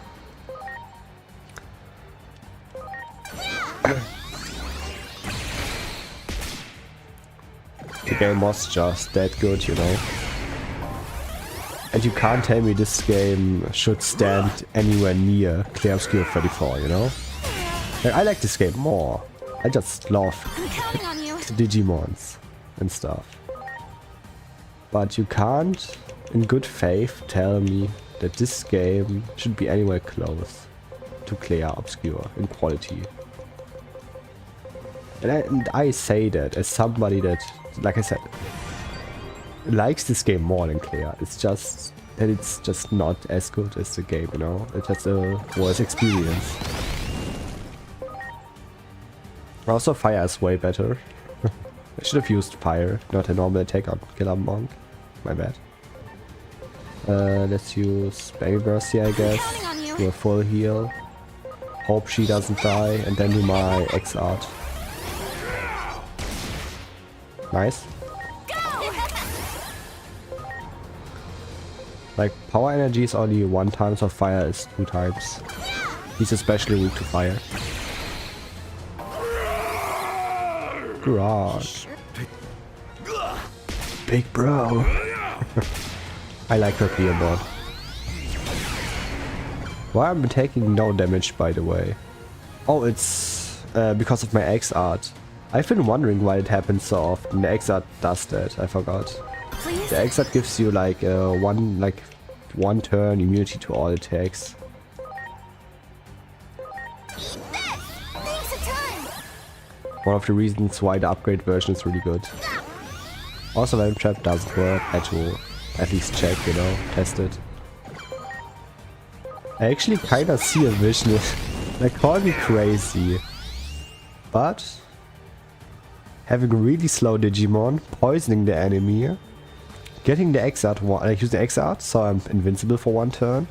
The game was just that good, you know. And you can't tell me this game should stand anywhere near Clair Obscur 34, you know? Like, I like this game more. I just love the Digimons and stuff. But you can't, in good faith, tell me that this game should be anywhere close to Clair Obscur in quality. And I say that as somebody that like I said, likes this game more than Claire. It's just that it's just not as good as the game, you know? It's just a worse experience. Also, fire is way better. I should have used fire, not a normal attack on Killer Monk. My bad. Let's use Baby Mercy, I guess. Do a full heal. Hope she doesn't die, and then do my X art. Nice. Like, power energy is only 1 time, so fire is 2 times. He's especially weak to fire. Garage. Big bro. I like her Pabumon. Why am I taking no damage, by the way? Oh, it's because of my X art. I've been wondering why it happens so often. The X art does that. I forgot. Please? The X art gives you like one turn immunity to all attacks. Thanks a ton. One of the reasons why the upgrade version is really good. Also, Venom Trap doesn't work. I had to at least check, you know, test it. I actually kinda see a vision. Like, call me crazy, but having really slow Digimon, poisoning the enemy, getting the X art, like using the X art, so I'm invincible for 1 turn.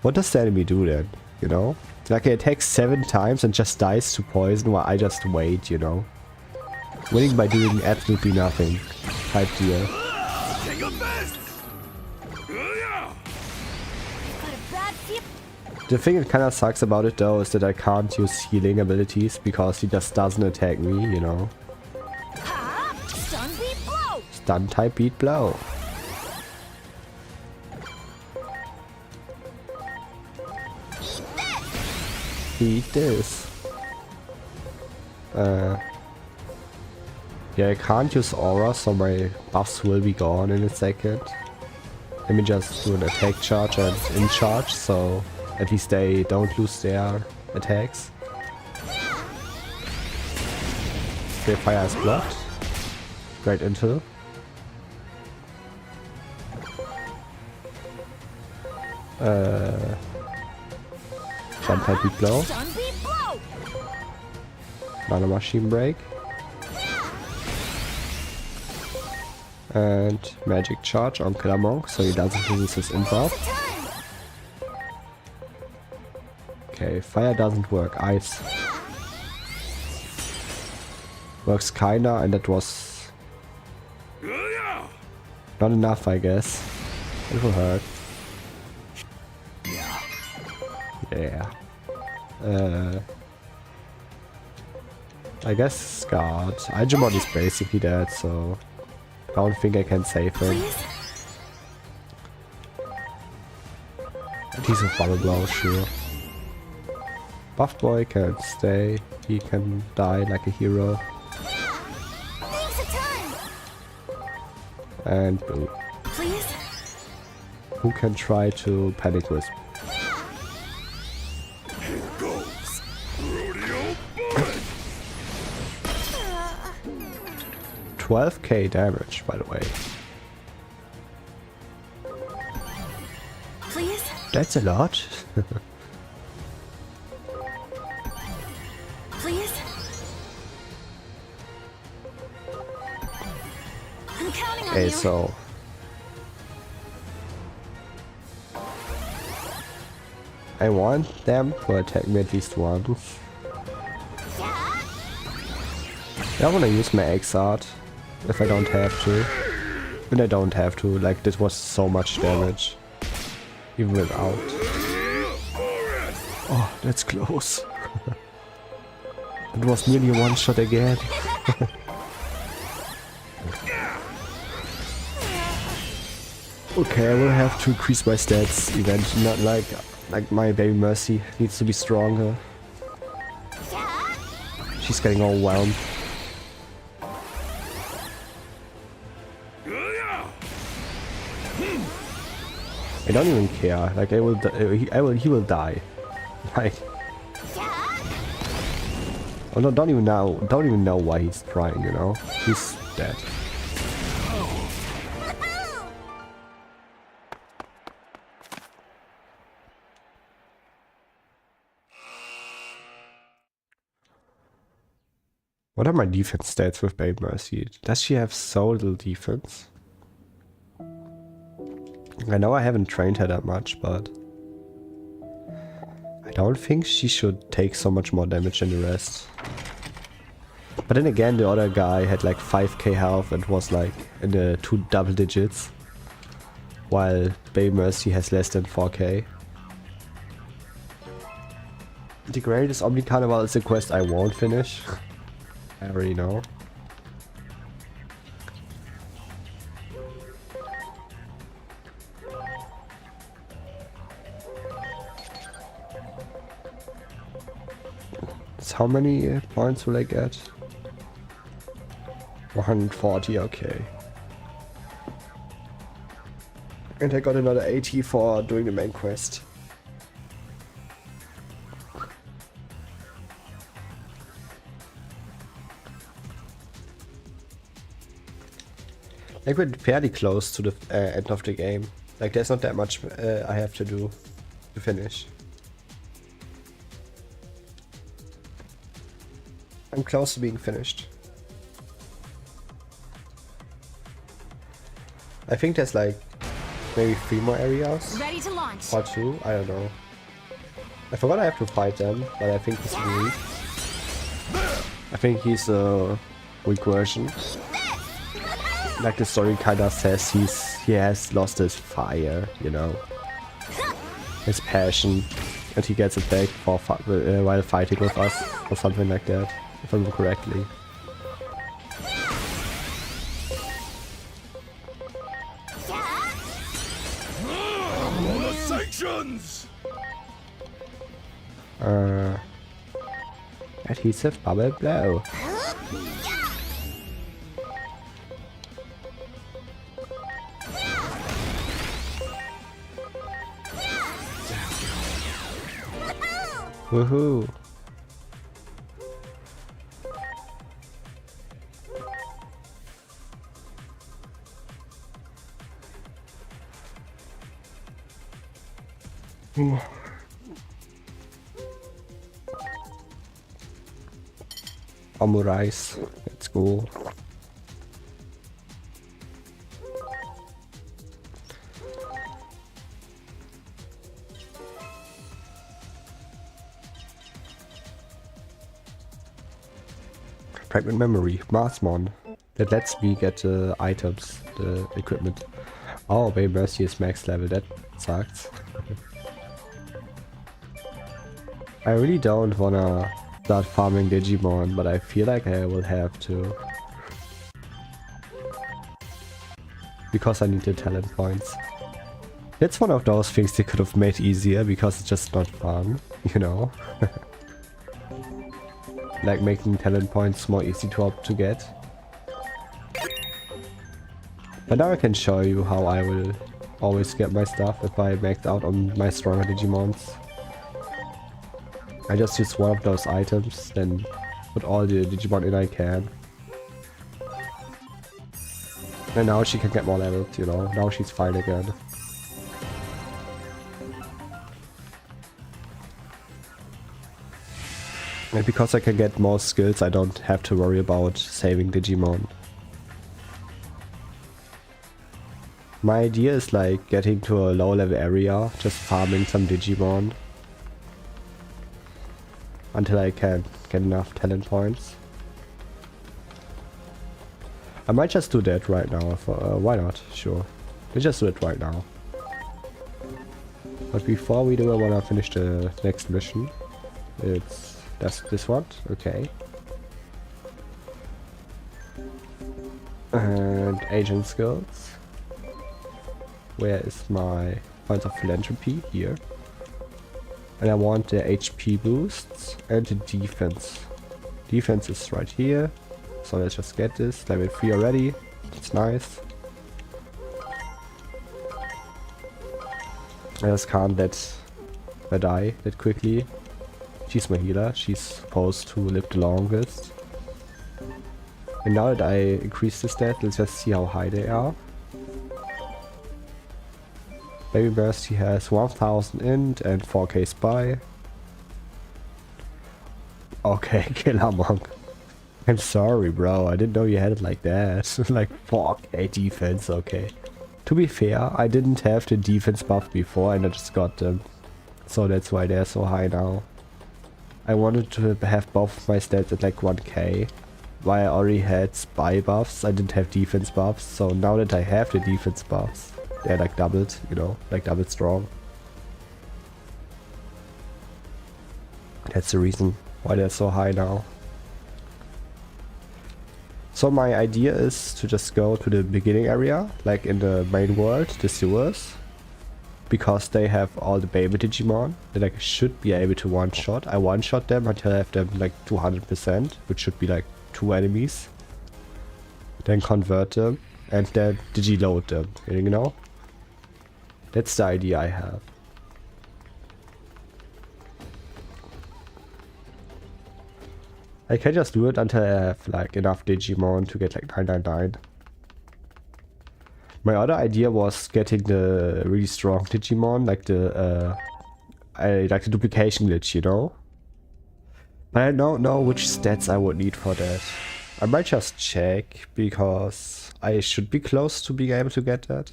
What does the enemy do then? You know, like he attacks 7 times and just dies to poison, while I just wait. You know, winning by doing absolutely nothing. Type deal. Take a fist. Got a bad feel. The thing that kinda sucks about it though is that I can't use healing abilities because he just doesn't attack me, you know. Ha! Stun beat blow. Stun type beat blow. Eat this. Yeah, I can't use aura, so my buffs will be gone in a second. Let me just do an attack charge and in charge, so at least they don't lose their attacks. Their fire is blocked. Great intel. Stun type beat blow. Stun beat blow. Nano machine break. And magic charge on Killer Monk, so he doesn't lose his improv. Okay, fire doesn't work. Ice works kinda, and that was not enough, I guess. It will hurt. Yeah. I guess Scarred. Digimon is basically dead, so I don't think I can save him. Please? And he's a bubble blow, sure. Buff Boy can stay. He can die like a hero. Thanks a ton. And Boo, Please? who can try to panic wisp. Here goes. Rodeo bullet. 12k damage, by the way. Please? That's a lot. Please? I'm counting on Okay, you. so I want them to attack me at least once. Yeah? I want to use my X art if I don't have to. And I don't have to, like this was so much damage. Even without. Oh, that's close. It was nearly a one shot again. Okay, I will have to increase my stats eventually, not like my Baby Mercy needs to be stronger. Yeah? She's getting overwhelmed. I don't even care. Like he will die. Like Yeah? Oh no, don't even know why he's trying, you know? He's dead. What are my defense stats with Babe Mercy? Does she have so little defense? I know I haven't trained her that much, but I don't think she should take so much more damage than the rest. But then again, the other guy had like 5k health and was like in the 2 double digits, while Babe Mercy has less than 4k. The greatest Omni Carnival is a quest I won't finish. I already know. So how many points will I get? 140, okay. And I got another 80 for doing the main quest. Like we're fairly close to the end of the game. Like there's not that much I have to do to finish. I'm close to being finished. I think there's like maybe 3 more areas. Ready to launch. Or 2, I don't know. I forgot I have to fight them, but I think he's weak. I think he's a weak version. Like the story kinda says he has lost his fire, you know. His passion. And he gets it back for while fighting with us or something like that, if I remember correctly. Sanctions! Adhesive bubble blow. Woohoo! Omurice, let's go. Fragment memory, Marsmon. That lets me get the items, the equipment. Oh, Babe Mercy is max level, that sucks. I really don't wanna start farming Digimon, but I feel like I will have to. Because I need the talent points. That's one of those things they could have made easier because it's just not fun, you know? Like making talent points more easy to get. But now I can show you how I will always get my stuff if I max out on my stronger Digimons. I just use one of those items, then put all the Digimon in I can. And now she can get more leveled, you know, now she's fine again. And because I can get more skills, I don't have to worry about saving Digimon. My idea is like getting to a low level area, just farming some Digimon. Until I can get enough talent points. I might just do that right now, why not? Sure. Let's just do it right now. But before we do, I wanna finish the next mission. That's this one? Okay. And agent skills. Where is my points of philanthropy? Here. And I want the HP boosts and the defense. Defense is right here. So let's just get this. Level 3 already. That's nice. I just can't let her die that quickly. She's my healer. She's supposed to live the longest. And now that I increase the stat, let's just see how high they are. Baby Mercy has 1000 int and 4k spy. Okay, Killer Monk. I'm sorry, bro. I didn't know you had it like that. Like 4k defense, okay. To be fair, I didn't have the defense buff before and I just got them. So that's why they're so high now. I wanted to have both of my stats at like 1k. While I already had spy buffs, I didn't have defense buffs. So now that I have the defense buffs, they're like doubled, you know, like double strong. That's the reason why they're so high now. So my idea is to just go to the beginning area, like in the main world, the sewers. Because they have all the baby Digimon that I should be able to one-shot. I one-shot them until I have them like 200%, which should be like 2 enemies. Then convert them and then digiload them, you know? That's the idea I have. I can just do it until I have like enough Digimon to get like 999. My other idea was getting the really strong Digimon, like the like the duplication glitch, you know? But I don't know which stats I would need for that. I might just check because I should be close to being able to get that.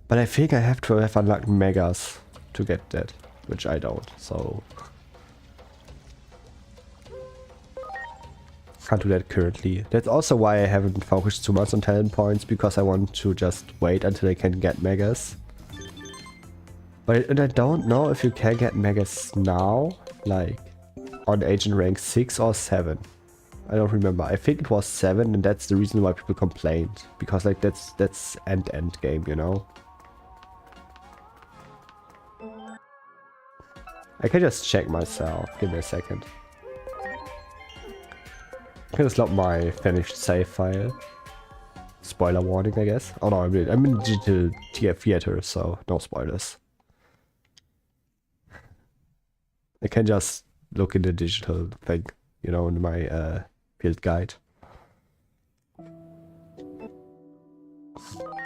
But I think I have to have unlocked Megas to get that, which I don't, so... Can't do that currently. That's also why I haven't focused too much on talent points, because I want to just wait until I can get Megas. But and I don't know if you can get Megas now, like on agent rank 6 or 7. I don't remember. I think it was 7 and that's the reason why people complained. Because like that's end game, you know? I can just check myself. Give me a second. I can just load my finished save file. Spoiler warning, I guess. Oh no, I'm in digital theater, so no spoilers. I can just look in the digital thing, you know, in my field guide. By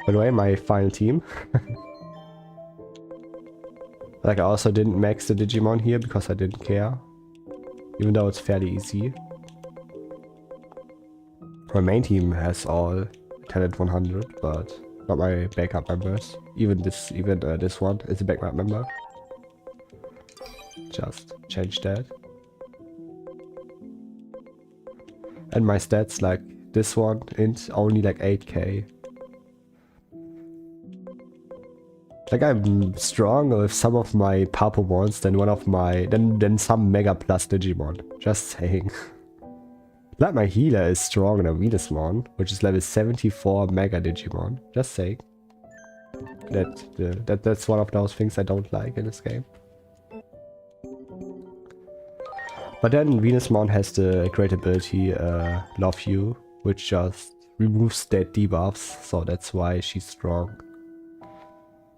the way, my final team. Like I also didn't max the Digimon here because I didn't care. Even though it's fairly easy. My main team has all talent 100, but not my backup members. Even this one is a backup member. Just change that. And my stats, like this one, int only like 8k. Like I'm stronger with some of my Pabumons than some Mega Plus Digimon. Just saying. Like my healer is stronger than Venusmon, which is level 74 Mega Digimon. Just saying. That's one of those things I don't like in this game. But then Venusmon has the great ability Love You, which just removes stat debuffs, so that's why she's strong.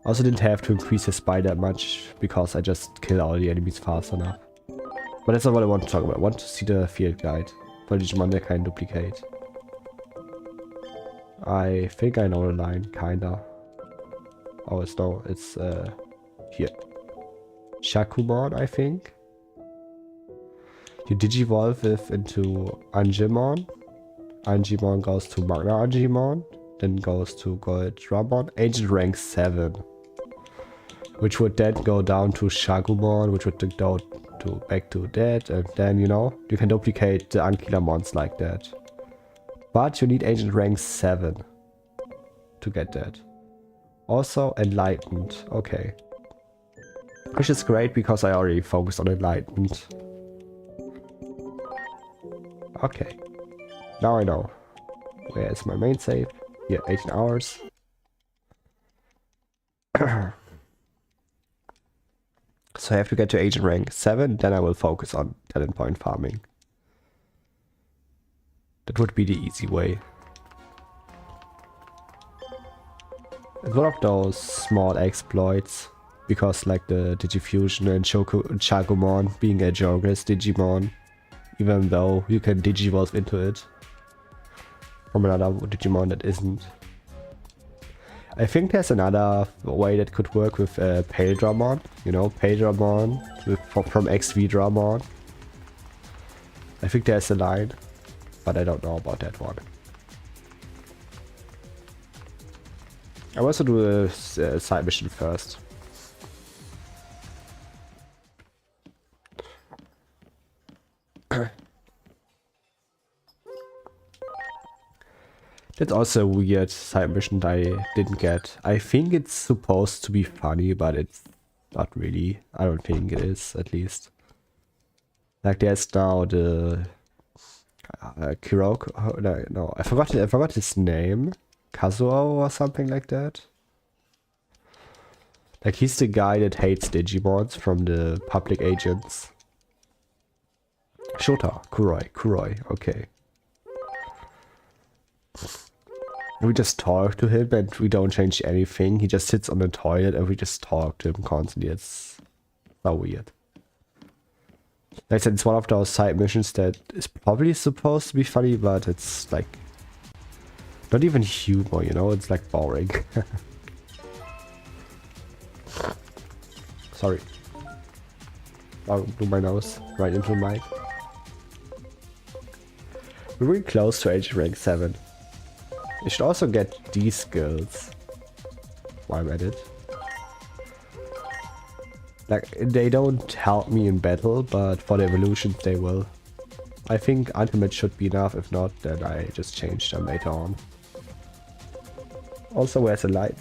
Also didn't have to increase his spy that much, because I just kill all the enemies fast enough. But that's not what I want to talk about. I want to see the field guide for Digimon that can duplicate. I think I know the line, kinda. Oh, it's here. Shakumon, I think. You digivolve it into Angemon. Angemon goes to Magna Angemon, then goes to Goldramon, agent rank 7. Which would then go down to Shagumon, which would go back to that, and then, you know, you can duplicate the Ankylamons like that. But you need agent rank 7 to get that. Also Enlightened, okay. Which is great because I already focused on Enlightened. Okay, now I know. Where is my main save? Yeah, 18 hours. So I have to get to agent rank 7, then I will focus on talent point farming. That would be the easy way. It's one of those small exploits Because like the Digifusion and Chagomon being a Jorgris Digimon, even though you can Digivolve into it from another Digimon that isn't. I think there's another way that could work with Paildramon, you know, Paildramon from XV Dramon. I think there's a line, but I don't know about that one. I will also do a side mission first. That's also a weird side mission that I didn't get. I think it's supposed to be funny, but it's not really. I don't think it is, at least. Like there's now the Kuroko. No, I forgot his name. Kazuo or something like that. Like he's the guy that hates Digimons from the public agents. Shota, Kuroi, okay. We just talk to him and we don't change anything. He just sits on the toilet and we just talk to him constantly. It's so weird. Like I said, it's one of those side missions that is probably supposed to be funny, but it's like not even humor, you know? It's like boring. Sorry. I'll do my nose right into the mic. We're really close to age rank 7. You should also get these skills while I'm at it. Like, they don't help me in battle, but for the evolutions they will. I think ultimate should be enough, if not, then I just change them later on. Also, where's aligned?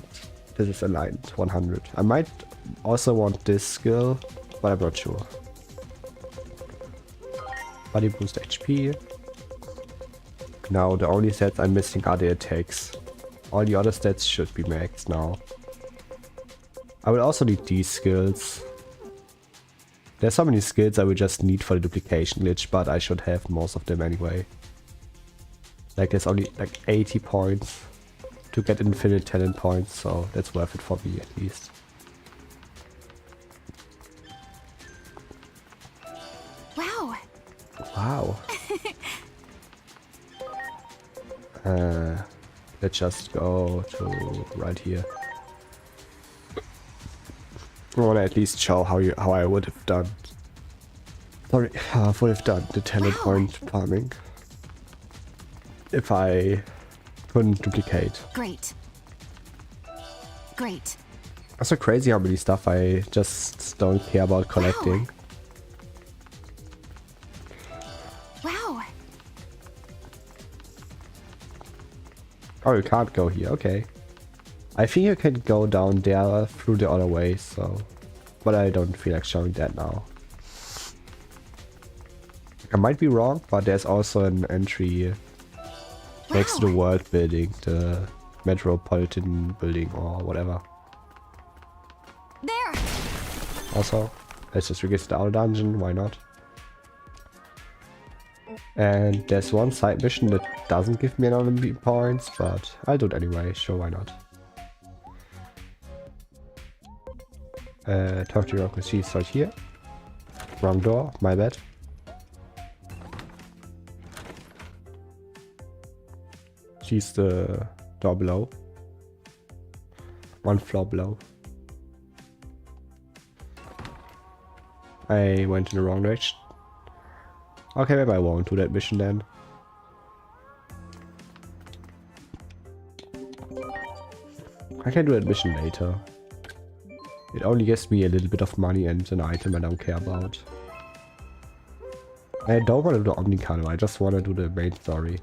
This is aligned 100. I might also want this skill, but I'm not sure. Body boost HP. Now the only stats I'm missing are the attacks. All the other stats should be maxed now. I will also need these skills. There's so many skills I will just need for the duplication glitch, but I should have most of them anyway. Like there's only like 80 points to get infinite talent points, so that's worth it for me at least. Wow. Wow. Let's just go to right here. I want to at least show how I would have done. Sorry, how I would have done the talent point farming if I couldn't duplicate. Great. Great. Also crazy how many stuff I just don't care about collecting. Wow. Oh, you can't go here, okay. I think you can go down there through the other way, so... But I don't feel like showing that now. I might be wrong, but there's also an entry next to the world building, the metropolitan building or whatever. There. Also, let's just register the outer dungeon, why not? And there's one side mission that doesn't give me any points, but I'll do it anyway, sure, why not? Talk to your uncle, she's right here. Wrong door, my bad. She's the door below. One floor below. I went in the wrong direction. Okay, maybe I won't do that mission then. I can do that mission later. It only gives me a little bit of money and an item I don't care about. I don't want to do Omnicano, I just want to do the main story.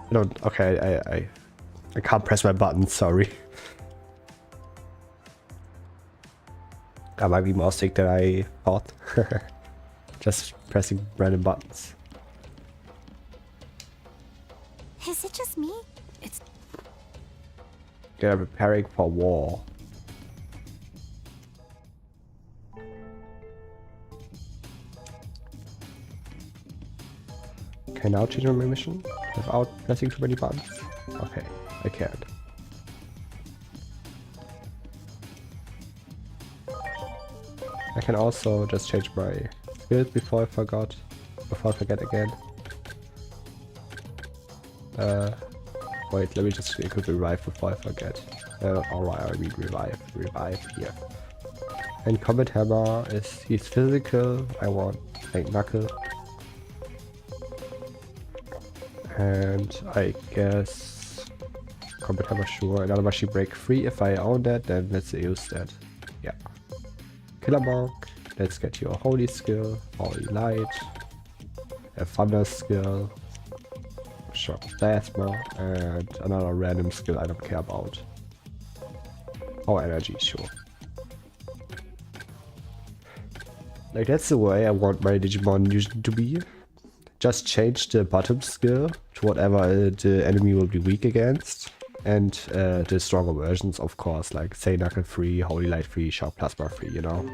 I don't... Okay, I can't press my buttons, sorry. I might be more sick than I thought. Just pressing random buttons. Is it just me? It's... They're preparing for war. Can I now change my mission without pressing too many buttons? Okay, I can't. I can also just change my skills before I forget again. Wait, let me just equip revive before I forget. Alright, I mean revive here. And Combat Hammer he's physical, I want like Knuckle. And I guess Combat Hammer, sure. Another machine break free. If I own that, then let's use that. Yeah. Killer Monk. Let's get your Holy skill, Holy Light, a Thunder skill, Shock Plasma, and another random skill I don't care about. Oh, energy, sure. Like that's the way I want my Digimon usually to be. Just change the bottom skill to whatever the enemy will be weak against. And the stronger versions, of course, like say Knuckle free, Holy Light free, Shock Plasma free, you know.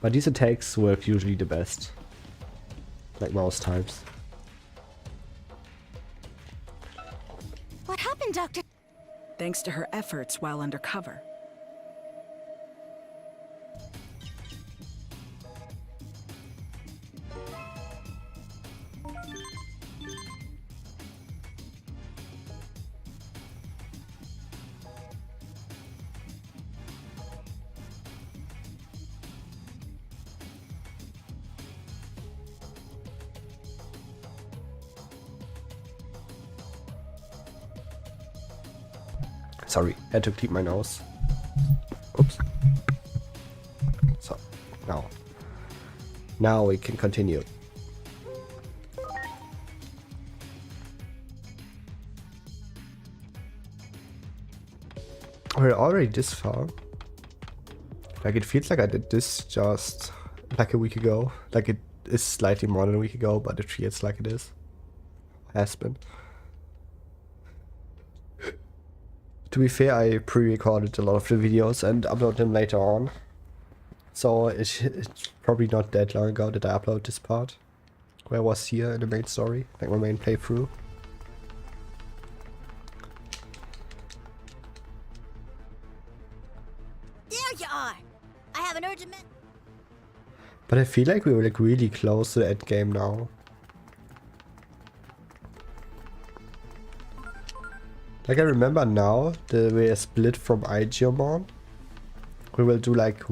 But these attacks work usually the best. Like most times. What happened, Doctor? Thanks to her efforts while undercover. Sorry, had to clean my nose. Oops. So, now we can continue. We're already this far. Like it feels like I did this just like a week ago. Like it is slightly more than a week ago, but it feels like it is. Has been. To be fair, I pre-recorded a lot of the videos and upload them later on. So it's probably not that long ago that I uploaded this part. Where I was here in the main story, like my main playthrough. There you are. I have an urgent But I feel like we were like really close to the end game now. Like I remember now that we are split from Digimon. We will do like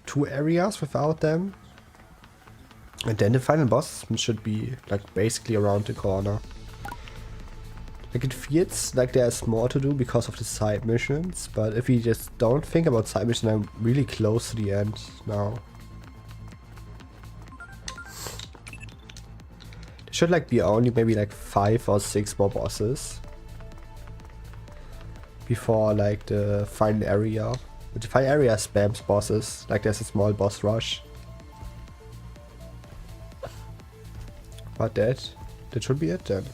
two areas without them. And then the final boss should be like basically around the corner. Like it feels like there's more to do because of the side missions, but if we just don't think about side missions, I'm really close to the end now. There should like be only maybe like 5 or 6 more bosses before like the final area. But the final area spams bosses, like there's a small boss rush. But that should be it then.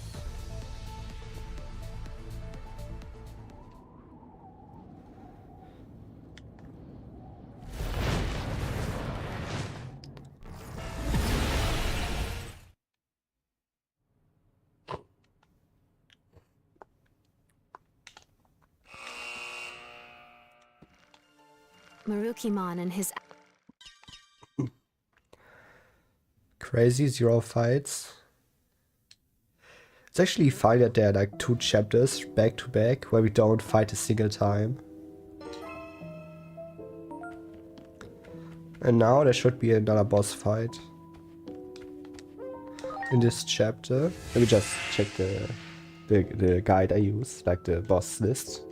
Marukimon and his... Crazy 0 fights. It's actually fine that there are like 2 chapters back to back where we don't fight a single time. And now there should be another boss fight in this chapter. Let me just check the guide I use, like the boss list.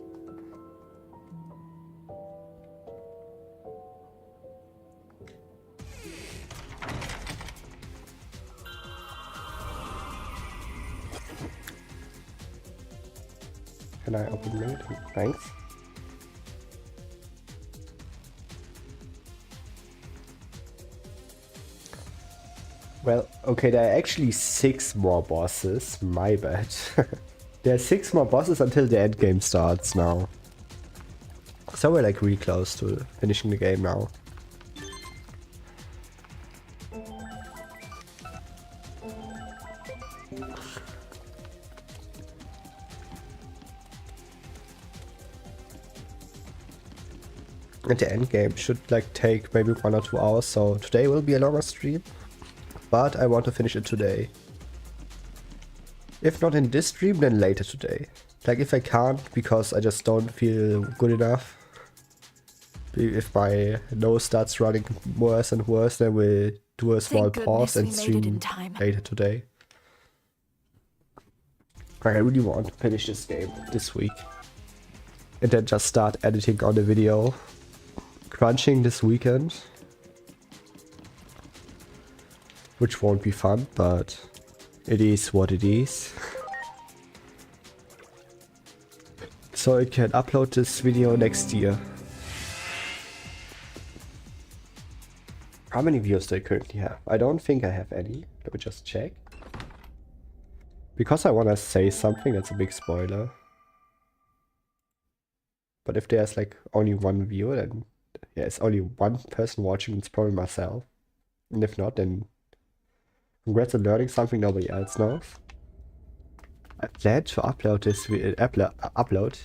Can I open it? Thanks. Well, okay, there are actually 6 more bosses. My bad. There are 6 more bosses until the end game starts now. So we're like really close to finishing the game now. And the end game should like take maybe 1 or 2 hours, so today will be a longer stream. But I want to finish it today. If not in this stream, then later today. Like if I can't, because I just don't feel good enough. If my nose starts running worse and worse, then we'll do a small pause and stream later today. I really want to finish this game this week. And then just start editing on the video. Crunching this weekend. Which won't be fun, but it is what it is. So I can upload this video next year. How many views do I currently have? I don't think I have any. Let me just check. Because I want to say something, that's a big spoiler. But if there's like only 1 viewer, then yeah, it's only 1 person watching, it's probably myself. And if not, then congrats on learning something nobody else knows. I plan to upload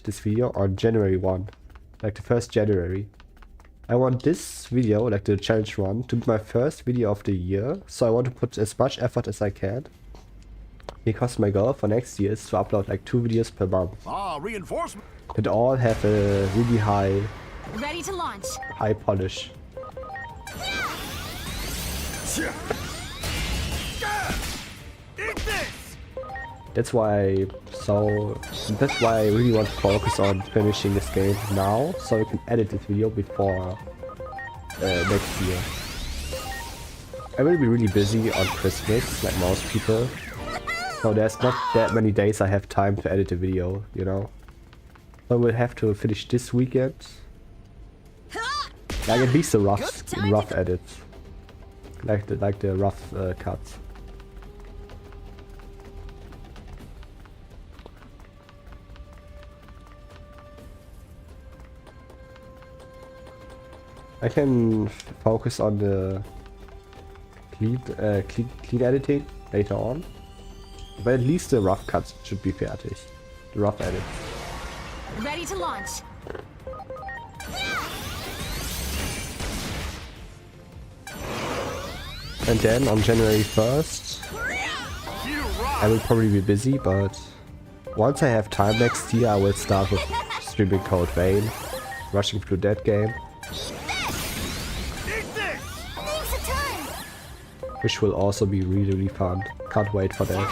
this video on January 1, like the 1st January. I want this video, like the challenge one, to be my first video of the year, so I want to put as much effort as I can. Because my goal for next year is to upload like 2 videos per month. Ah, reinforcement. That all have a really Ready to launch. high polish. Eat this. That's why I really want to focus on finishing this game now, so I can edit this video before next year. I will be really busy on Christmas, like most people. So there's not that many days I have time to edit a video, you know. So I will have to finish this weekend. Like at least the rough edits. Like the rough cuts. I can focus on the clean editing later on, but at least the rough cuts should be fertig. The rough edits. Ready to launch. And then on January 1st, I will probably be busy, but once I have time next year, I will start with streaming Code Vein, rushing through that game. Which will also be really fun. Can't wait for that.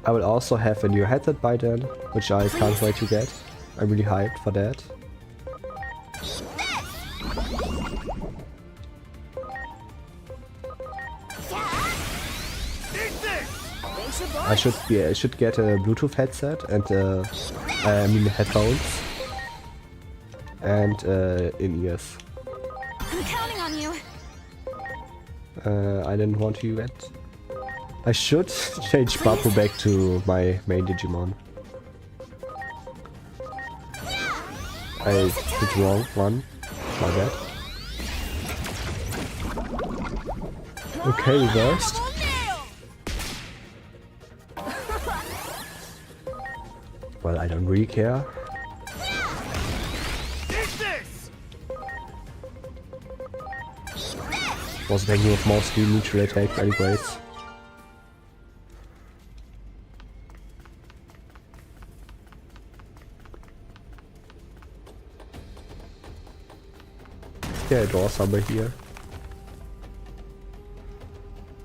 I will also have a new headset by then, which I can't wait to get. I'm really hyped for that. I should get a Bluetooth headset and I mean headphones. And in-ears. I'm counting on you. I didn't want to yet. I should change Pabumon back to my main Digimon. I did wrong one. My bad. Okay, reversed. Well, I don't really care. Was thinking of mostly neutral attack anyways. Is there a door somewhere here?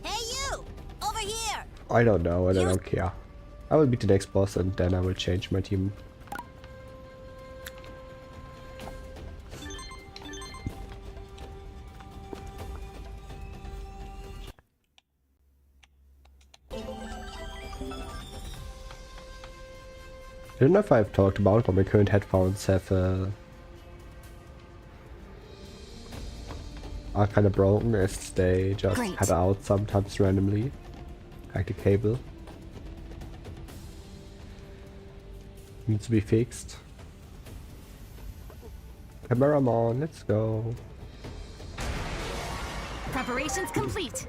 Hey you! Over here! I don't know and I don't care. I will beat the next boss and then I will change my team. I don't know if I've talked about it, but my current headphones have are kind of broken as they just head out sometimes randomly, like the cable. Needs to be fixed. Pabumon, let's go. Preparations complete.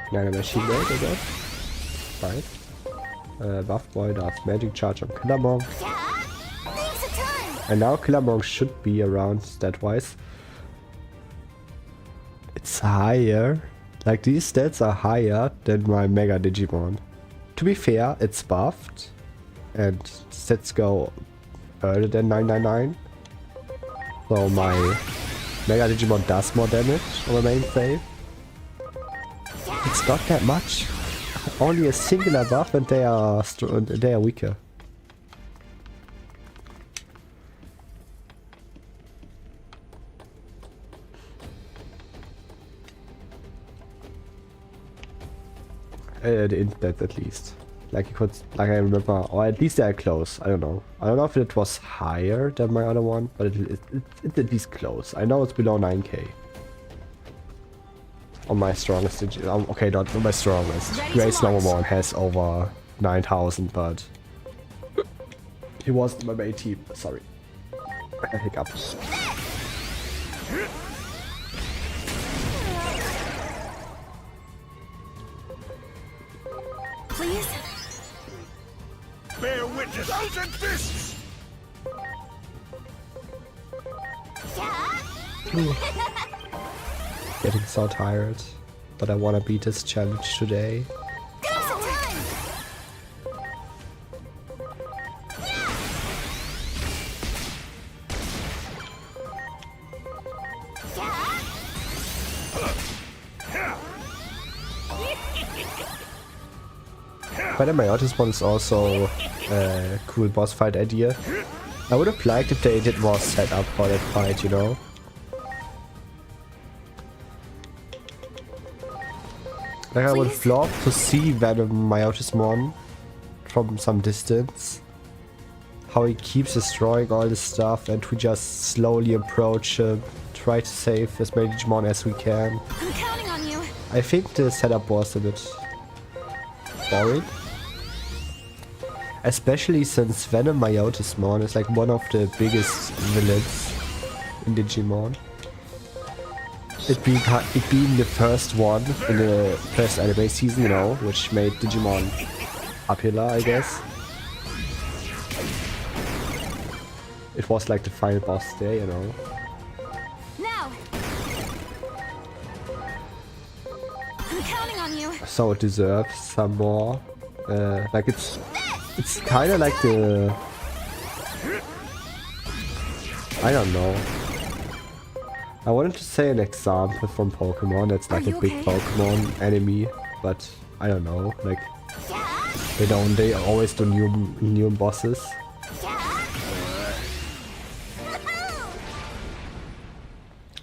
Kleiner Machine Raid, I guess. Right. Buff Boy does Magic Charge on Killermong. Yeah? Thanks a ton. And now Killermong should be around stat-wise. It's higher. Like, these stats are higher than my Mega Digimon. To be fair, it's buffed. And stats go further than 999. So my Mega Digimon does more damage on the main save. It's not that much. Only a singular buff and they are weaker. The internet at least. Like you could, like I remember, or at least they are close. I don't know. I don't know if it was higher than my other one, but it's at least close. I know it's below 9k. On my strongest, okay, not my strongest. Great Snowmon has over 9,000, but he wasn't my main team. Sorry, I had hiccup. Please? Bear witness. Thousand fists. Yeah? Getting so tired, but I wanna beat this challenge today. Thanks a ton. But my Otis one is also a cool boss fight idea. I would have liked if they did more setup for that fight, you know? Like I would love to see Venom Myotismon from some distance. How he keeps destroying all this stuff and we just slowly approach him, try to save as many Digimon as we can. I'm counting on you. I think the setup was a bit boring. Especially since Venom Myotismon is like one of the biggest villains in Digimon. It being the first one in the first anime season, you know, which made Digimon popular, I guess. It was like the final boss there, you know. Now. I'm counting on you. So it deserves some more. Like it's kind of like the, I don't know. I wanted to say an example from Pokemon that's like a big Pokemon enemy, but I don't know. Like they always do new bosses.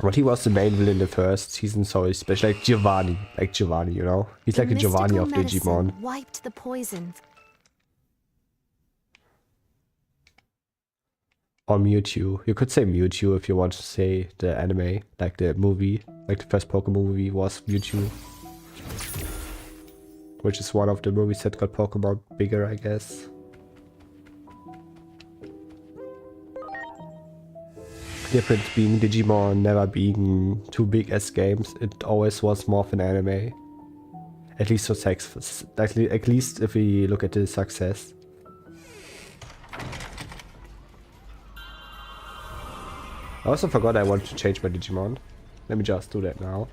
But he was the main villain in the first season, so he's special, like Giovanni, you know? He's like a Giovanni of Digimon. Wiped the poison. Or Mewtwo. You could say Mewtwo if you want to say the anime, like the movie. Like the first Pokemon movie was Mewtwo. Which is one of the movies that got Pokemon bigger, I guess. Difference being Digimon never being too big as games, it always was more of an anime. At least for sex, at least if we look at the success. I also forgot I wanted to change my Digimon. Let me just do that now.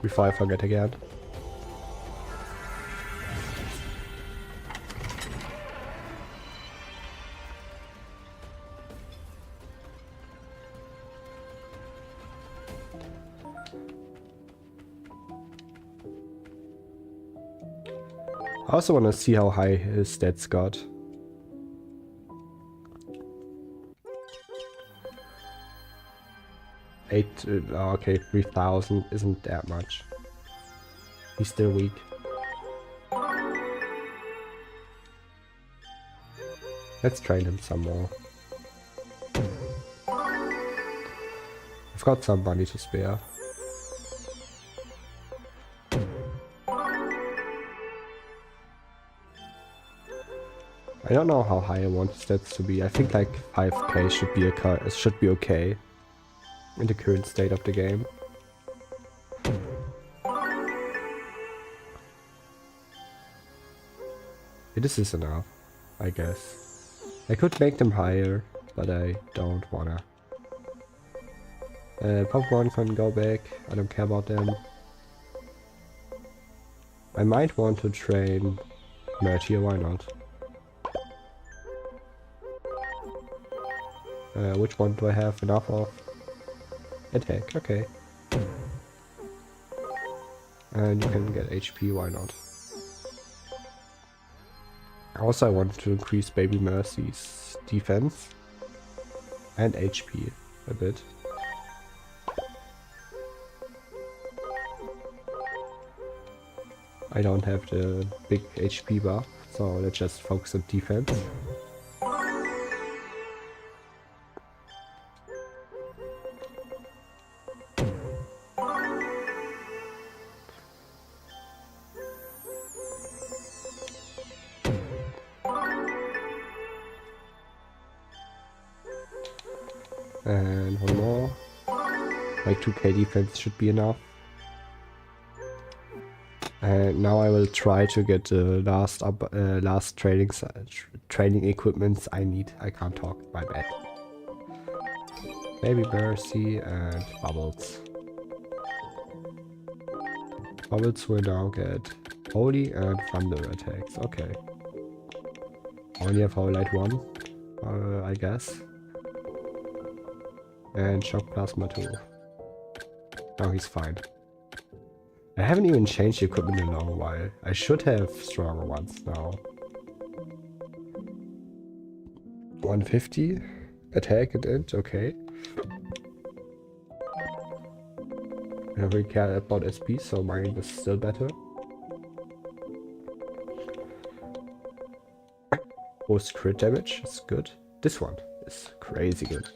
Before I forget again. I also want to see how high his stats got. Okay, 3,000 isn't that much. He's still weak. Let's train him some more. I've got some money to spare. I don't know how high I want stats to be. I think like 5k should be okay in the current state of the game. This is enough, I guess. I could make them higher, but I don't wanna. Pabumon can go back, I don't care about them. I might want to train Mertier, why not? Which one do I have enough of? Attack, okay. And you can get HP, why not? Also I want to increase Baby Mercy's defense and HP a bit. I don't have the big HP buff, so let's just focus on defense. And one more. Like 2k defense should be enough. And now I will try to get the last training equipments I need. I can't talk, my bad. Baby Mercy and Bubbles. Bubbles will now get Holy and Thunder attacks. Okay. Only have Holy Light 1, I guess. And Shock Plasma 2. Now he's fine. I haven't even changed the equipment in a long while. I should have stronger ones now. 150 attack and int, okay. I don't really care about SP, so mine is still better. Most crit damage is good. This one is crazy good.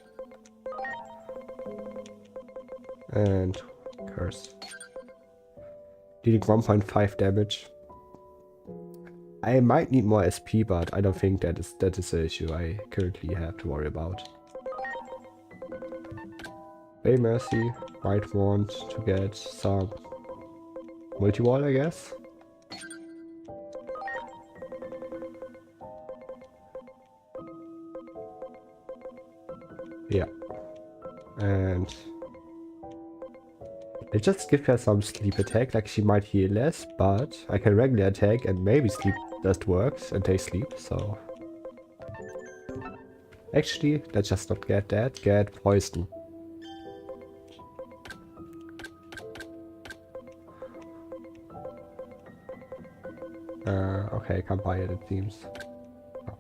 And curse. Dealing 1.5 damage. I might need more SP, but I don't think that is the issue I currently have to worry about. Bay Mercy might want to get some multi-wall, I guess. Yeah. And I just give her some sleep attack, like she might heal less, but I can regular attack and maybe sleep just works and they sleep, so... Actually, let's just not get that, get poison. Okay, I can't buy it, it seems. Oh.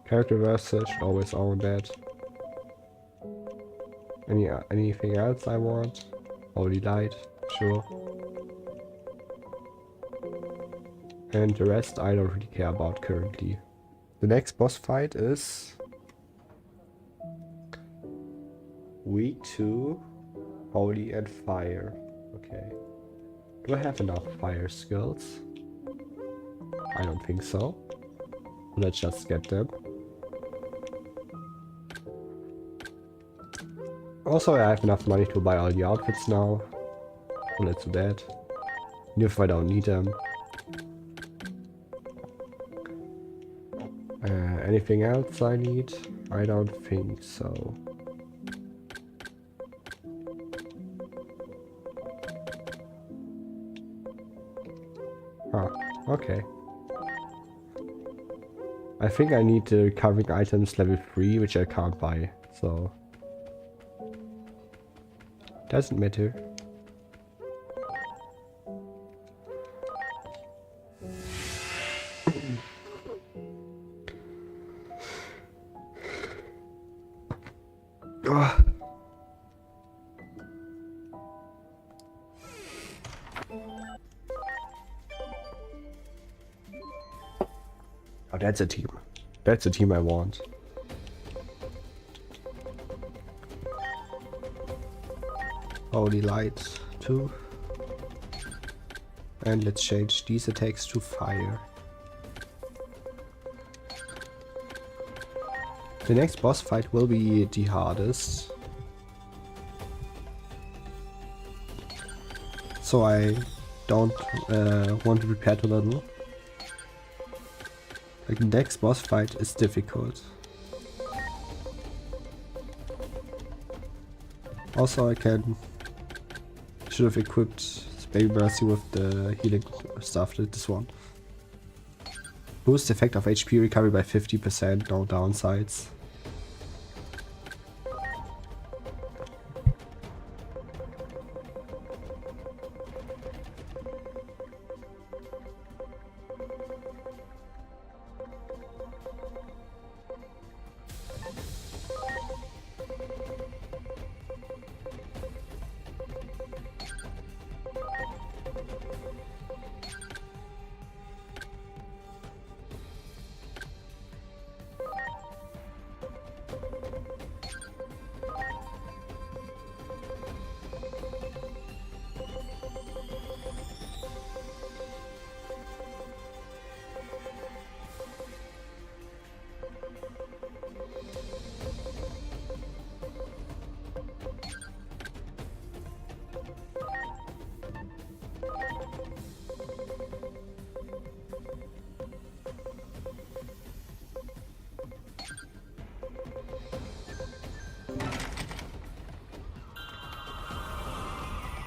Character versus, should always own that. Anything else I want? Holy Light, sure. And the rest I don't really care about currently. The next boss fight is weak to Holy and Fire. Okay. Do I have enough fire skills? I don't think so. Let's just get them. Also, I have enough money to buy all the outfits now. So let's do that. Even if I don't need them. Anything else I need? I don't think so. Ah, okay. I think I need the recovering items level 3, which I can't buy, so... Doesn't matter. Oh, that's a team. That's a team I want. Holy Light 2. And let's change these attacks to fire. The next boss fight will be the hardest. So I don't want to prepare too little. Like the next boss fight is difficult. Also, I should have equipped Baby Mercy with the healing stuff. This one. Boost effect of HP recovery by 50%. No downsides.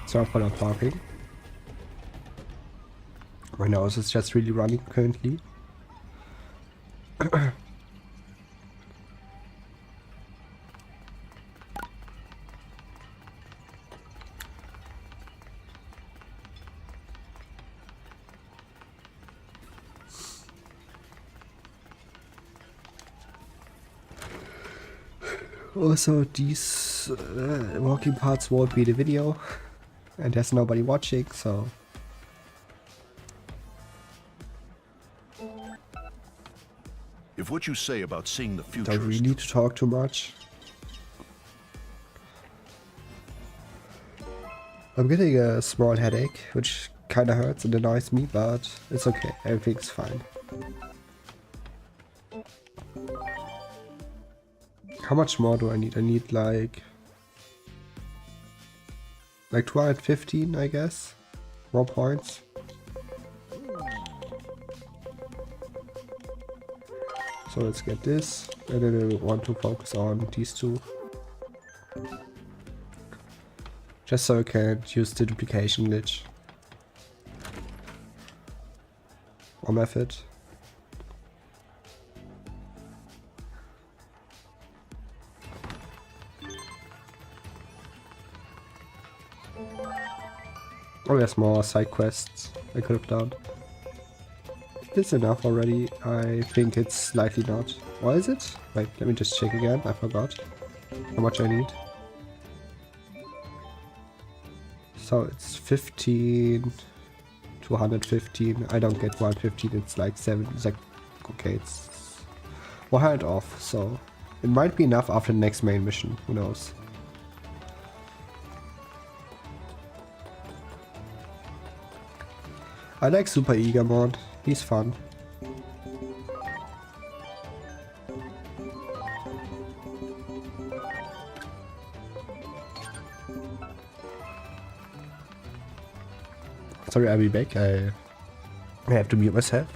Sorry for not talking. My nose is just really running currently. Also, these walking parts won't be the video, and there's nobody watching, so If what you say about seeing the future don't really is need to talk too much. I'm getting a small headache, which kinda hurts and annoys me, but it's okay, everything's fine. How much more do I need? I need like 215, I guess, more points. So let's get this, and then I want to focus on these two. Just so I can use the duplication glitch. Or method. Oh, there's more side quests I could have done. Is this enough already? I think it's slightly not. Or is it? Wait, let me just check again. I forgot how much I need. So it's 15 to 115. I don't get 115. It's like 7. It's like, okay, it's 100 off. So it might be enough after the next main mission. Who knows? I like Super Eagermon. He's fun. Sorry, I'll be back. I have to mute myself.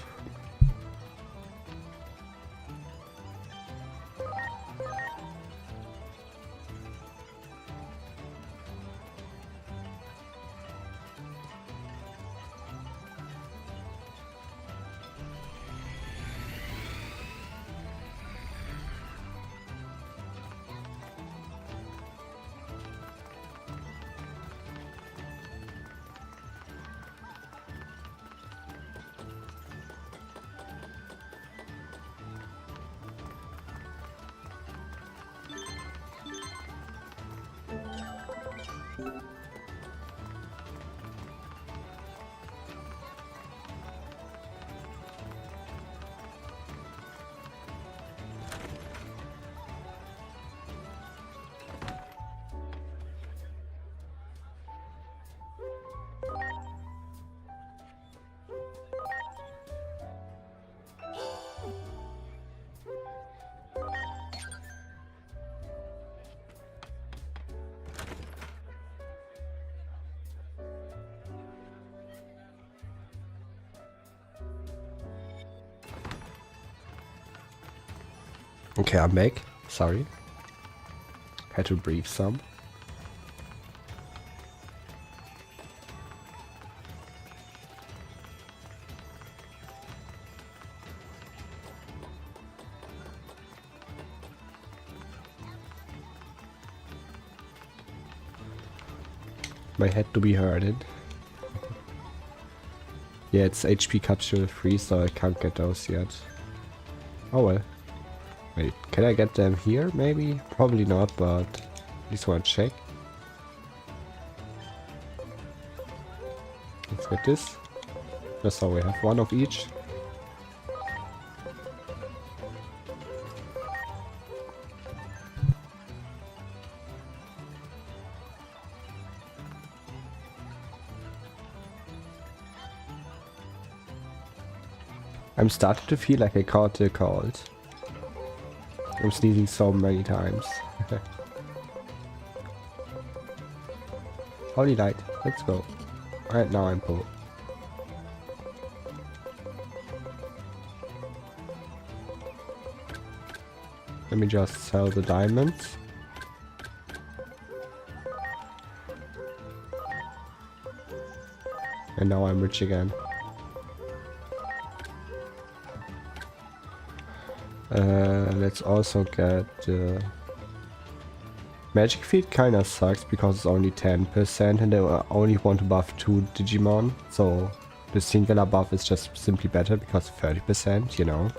Okay, I'm back. Sorry. Had to breathe some. My head to be hurted. Yeah, it's HP capsule free, so I can't get those yet. Oh well. Wait, can I get them here maybe? Probably not, but at least want to check. Let's get this. Just so we have one of each. I'm starting to feel like I caught a cold. I'm sneezing so many times. Holy light, let's go. Alright, now I'm full. Let me just sell the diamonds. And now I'm rich again. Let's also get Magic Feet kinda sucks because it's only 10% and they only want above 2 Digimon, so the singular buff is just simply better because 30%, you know.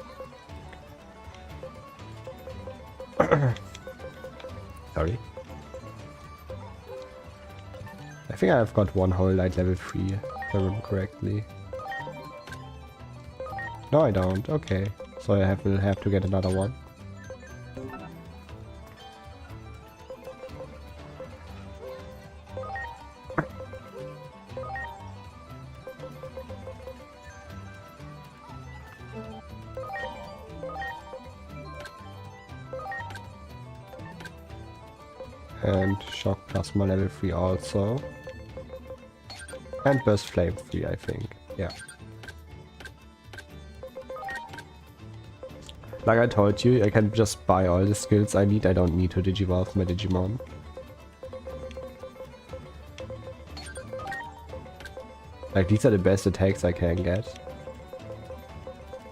Sorry. I think I've got one whole light level 3, if I remember correctly. No, I don't. Okay. So I will have to get another one. And Shock Plasma level 3 also. And Burst Flame 3, I think. Yeah. Like I told you, I can just buy all the skills I need. I don't need to digivolve my Digimon. Like, these are the best attacks I can get.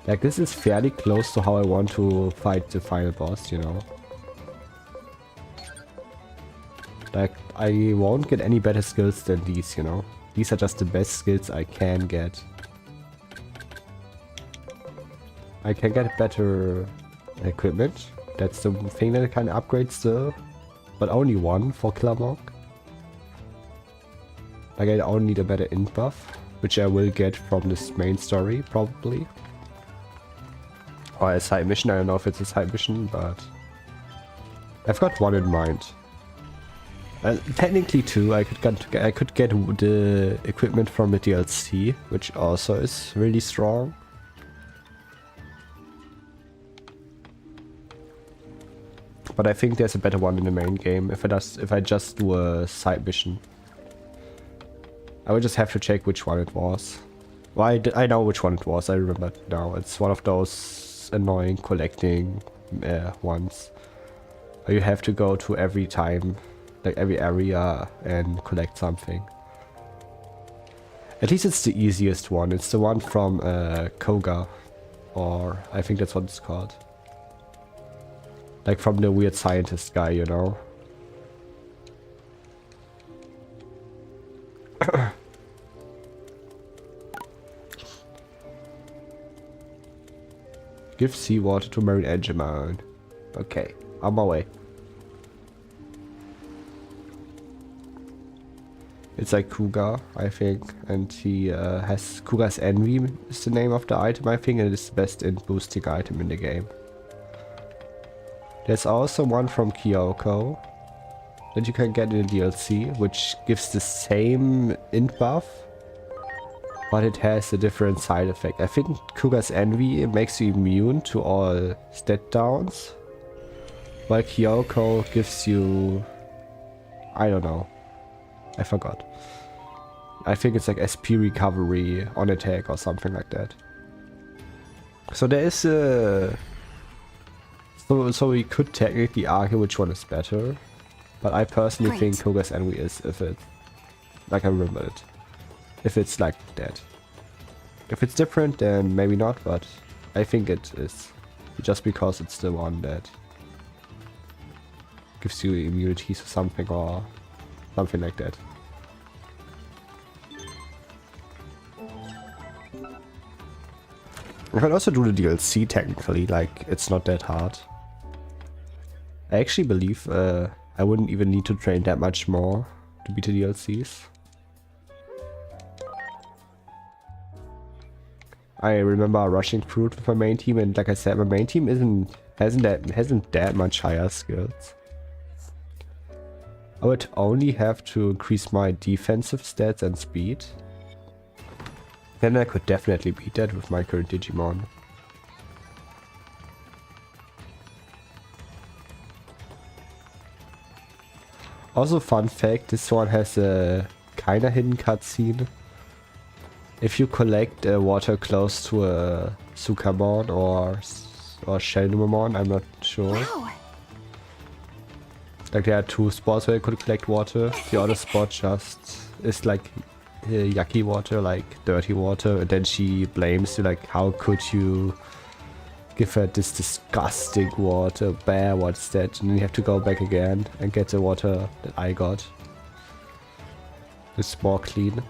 Like, this is fairly close to how I want to fight the final boss, you know. Like, I won't get any better skills than these, you know. These are just the best skills I can get. I can get better equipment. That's the thing that kind of upgrades the... But only one for Killer Monk. Like, I only need a better int buff, which I will get from this main story, probably. Or a side mission, I don't know if it's a side mission, but... I've got one in mind. Technically two, I could get the equipment from the DLC, which also is really strong. But I think there's a better one in the main game if I just do a side mission. I would just have to check which one it was. Well, I know which one it was, I remember it now. It's one of those annoying collecting ones. Where you have to go to every time, like every area and collect something. At least it's the easiest one. It's the one from Koga. Or I think that's what it's called. Like from the weird scientist guy, you know. Give seawater to Marine Digimon. Okay, on my way. It's like Kuga, I think, and he has Kuga's Envy is the name of the item, I think, and it is the best int boosting item in the game. There's also one from Kyoko that you can get in the DLC, which gives the same int buff, but it has a different side effect. I think Kuga's Envy makes you immune to all stat downs, while Kyoko gives you... I don't know. I forgot. I think it's like SP recovery on attack or something like that. So there is a So we could technically argue which one is better, but I personally think Koga's Envy is if it, like I remember it, if it's like that. If it's different, then maybe not, but I think it is, just because it's the one that gives you immunities or something like that. I can also do the DLC technically, like it's not that hard. I actually believe I wouldn't even need to train that much more to beat the DLCs. I remember rushing through it with my main team, and like I said, my main team hasn't that much higher skills. I would only have to increase my defensive stats and speed. Then I could definitely beat that with my current Digimon. Also, fun fact, this one has a kinda hidden cutscene. If you collect water close to a Sukamon or Shelnumamon, I'm not sure. Wow. Like there are two spots where you could collect water. The other spot just is like yucky water, like dirty water, and then she blames you, like, how could you give her this disgusting water, bear, what's that? And then you have to go back again and get the water that I got. It's more clean.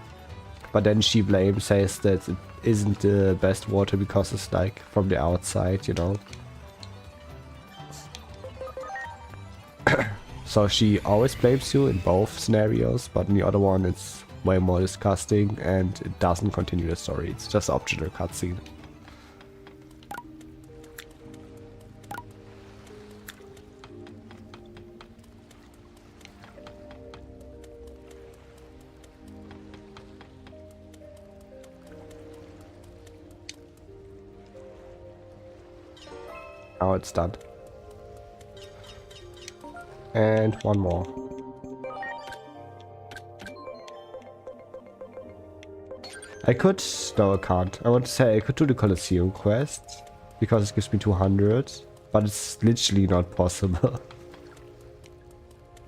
But then she says that it isn't the best water because it's like from the outside, you know. So she always blames you in both scenarios, but in the other one it's way more disgusting and it doesn't continue the story. It's just an optional cutscene. Now it's done. And one more. I could... no, I can't. I want to say I could do the Colosseum quest, because it gives me 200, but it's literally not possible.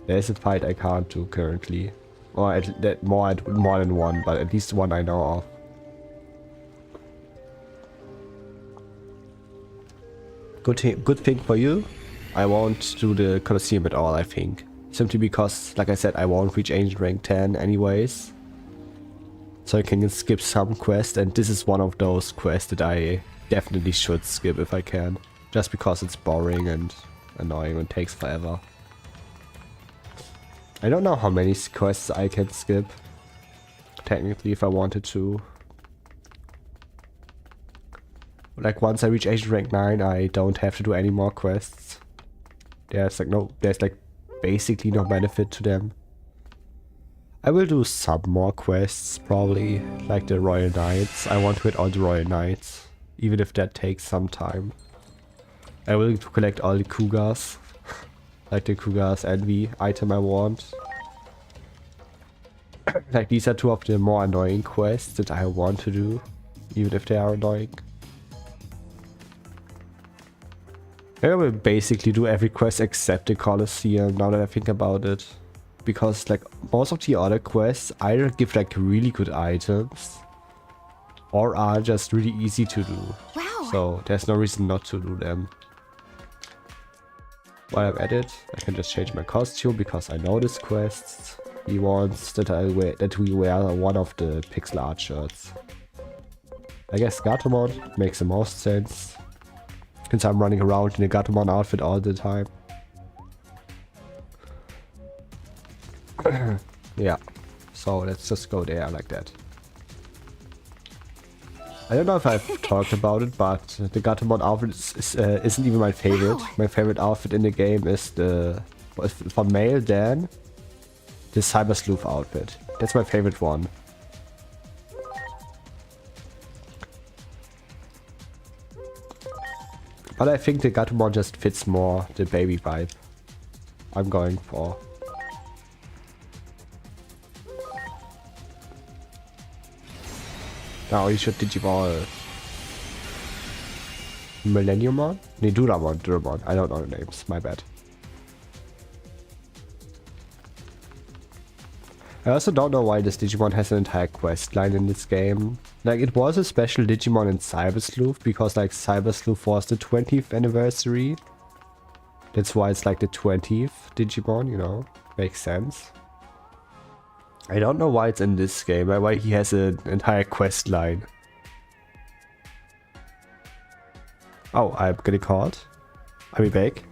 There's a fight I can't do currently. Or more than one, but at least one I know of. Good thing for you, I won't do the Colosseum at all, I think. Simply because, like I said, I won't reach Ancient Rank 10 anyways. So I can skip some quests, and this is one of those quests that I definitely should skip if I can. Just because it's boring and annoying and takes forever. I don't know how many quests I can skip, technically, if I wanted to. Like, once I reach Ancient Rank 9, I don't have to do any more quests. There's like basically no benefit to them. I will do some more quests, probably, like the Royal Knights. I want to hit all the Royal Knights, even if that takes some time. I will collect all the Kugas, like the Kugas Envy item I want. Like, these are two of the more annoying quests that I want to do, even if they are annoying. I will basically do every quest except the Colosseum, now that I think about it. Because, like, most of the other quests either give, like, really good items or are just really easy to do. Wow. So there's no reason not to do them. While I'm at it, I can just change my costume because I know this quest. He wants that we wear one of the pixel art shirts. I guess Gatomon makes the most sense, since I'm running around in a Gatomon outfit all the time. Yeah, so let's just go there like that. I don't know if I've talked about it, but the Gatomon outfit isn't even my favorite. Wow. My favorite outfit in the game is for male Dan, the Cyber Sleuth outfit. That's my favorite one. But I think the Gatomon just fits more the baby vibe I'm going for. Now you should Digivolve. Millenniumon? Nee, Duramon. I don't know the names, my bad. I also don't know why this Digimon has an entire quest line in this game. Like, it was a special Digimon in Cyber Sleuth, because like Cyber Sleuth was the 20th anniversary. That's why it's like the 20th Digimon, you know? Makes sense. I don't know why it's in this game, why he has an entire quest line. Oh, I'm getting caught. Are we back?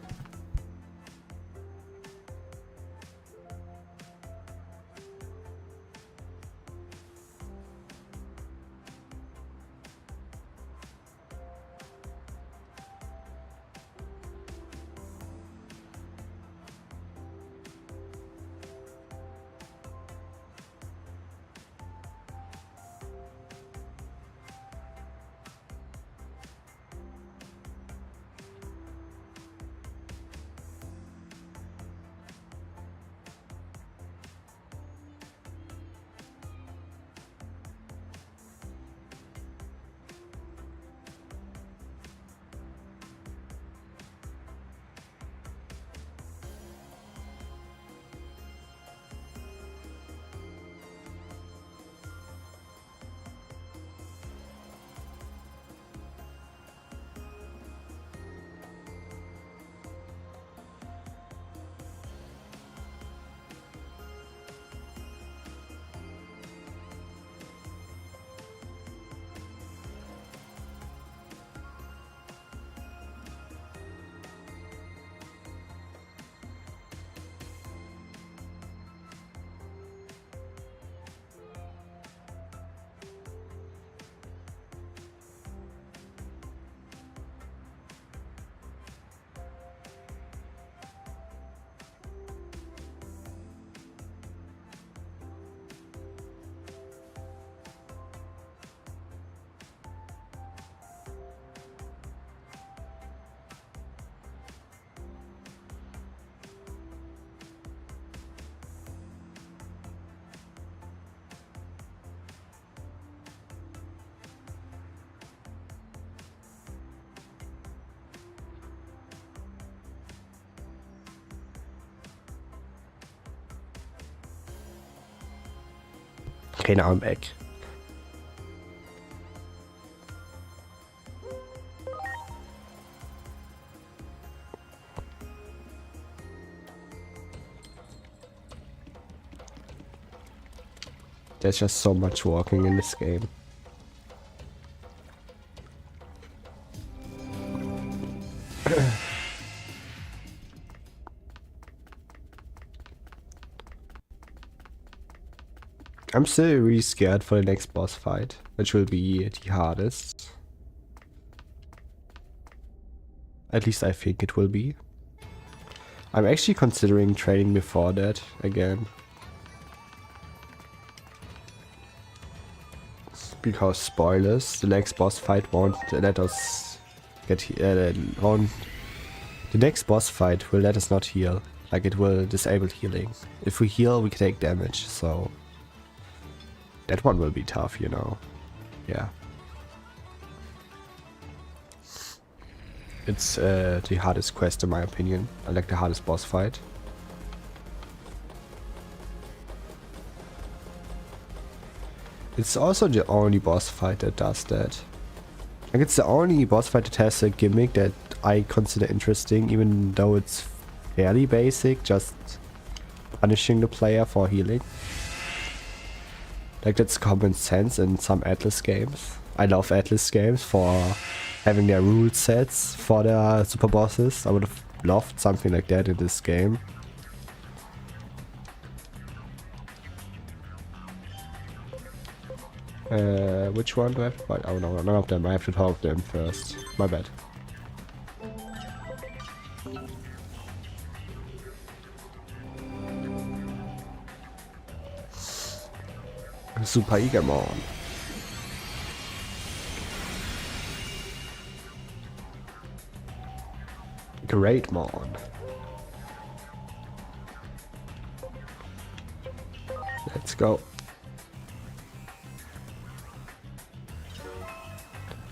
Okay, now I'm back. There's just so much walking in this game. I'm still really scared for the next boss fight, which will be the hardest. At least I think it will be. I'm actually considering training before that again. Because spoilers, the next boss fight won't let us get the next boss fight will let us not heal. Like, it will disable healing. If we heal, we can take damage, so that one will be tough, you know. Yeah. It's the hardest quest in my opinion. I like the hardest boss fight. It's also the only boss fight that does that. Like, it's the only boss fight that has a gimmick that I consider interesting, even though it's fairly basic, just punishing the player for healing. Like, that's common sense in some Atlas games. I love Atlas games for having their rule sets for their super bosses. I would have loved something like that in this game. Which one do I have to fight? Oh no, none of them. I have to talk to them first. My bad. Super Digimon. Great Mon. Let's go.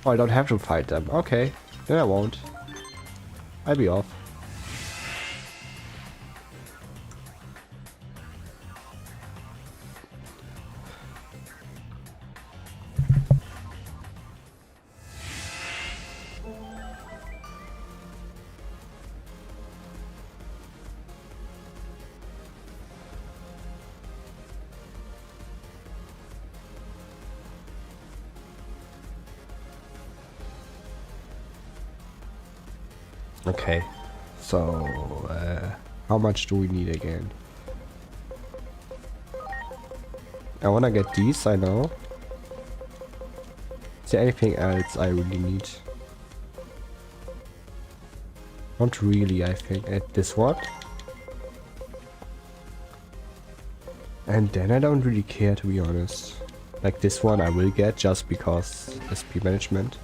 Oh, I don't have to fight them. Okay. Then I won't. I'll be off. Okay, so how much do we need again? I wanna get these, I know. Is there anything else I really need? Not really, I think. At this one. And then I don't really care, to be honest. Like this one I will get just because SP management.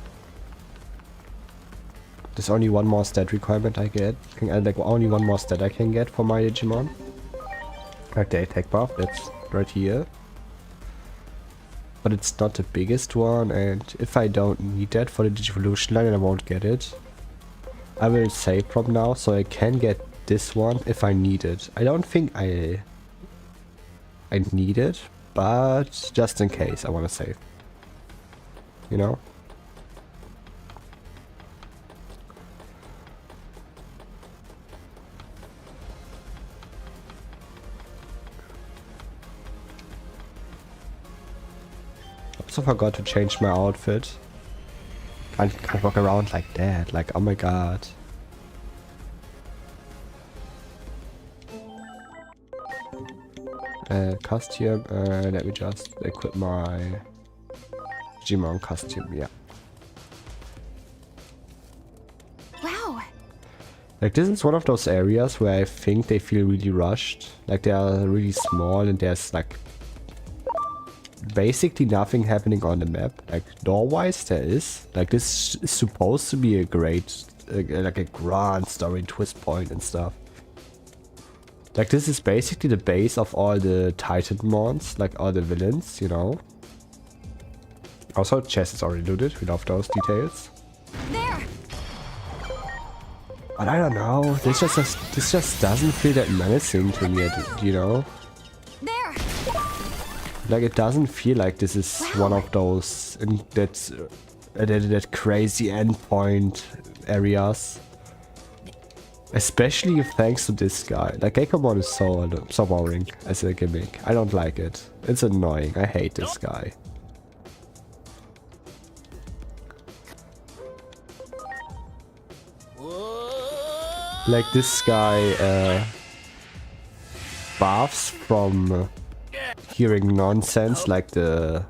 There's only one more stat requirement I get. Like only one more stat I can get for my Digimon. Like the attack buff, that's right here. But it's not the biggest one, and if I don't need that for the Digivolution line, then I won't get it. I will save from now so I can get this one if I need it. I don't think I need it, but just in case I want to save. You know? Also forgot to change my outfit. Can't walk around like that. Like, oh my god. Costume. Let me just equip my Digimon costume. Yeah. Wow. Like, this is one of those areas where I think they feel really rushed. Like, they are really small and there's like basically nothing happening on the map. Like door-wise there is. Like this is supposed to be a great, like a grand story twist point and stuff. Like this is basically the base of all the Titanmons, like all the villains, you know. Also chest is already looted, we love those details. There. But I don't know, this just doesn't feel that menacing to me, you know. There. Like it doesn't feel like this is one of those that crazy endpoint areas. Especially thanks to this guy. Like Pabumon is so boring as a gimmick. I don't like it. It's annoying. I hate this guy. Like this guy buffs from hearing nonsense, like the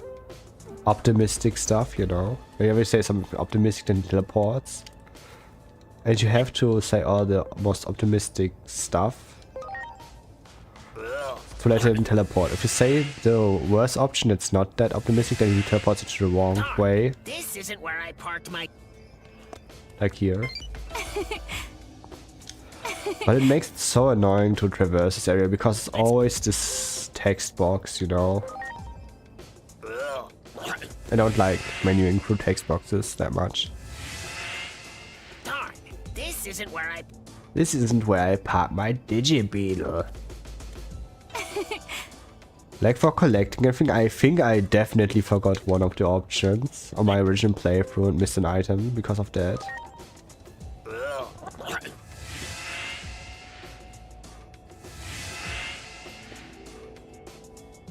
optimistic stuff, you know. Whenever you say something optimistic, then teleports. And you have to say all the most optimistic stuff to let him teleport. If you say the worst option, it's not that optimistic, then he teleports it to the wrong way. This isn't where I parked my... Like here. But it makes it so annoying to traverse this area because it's always this text box, you know. I don't like menuing through text boxes that much. Darn, this isn't where I... This isn't where I park my Digibeetle. Like for collecting everything, I think I definitely forgot one of the options on my original playthrough and missed an item because of that.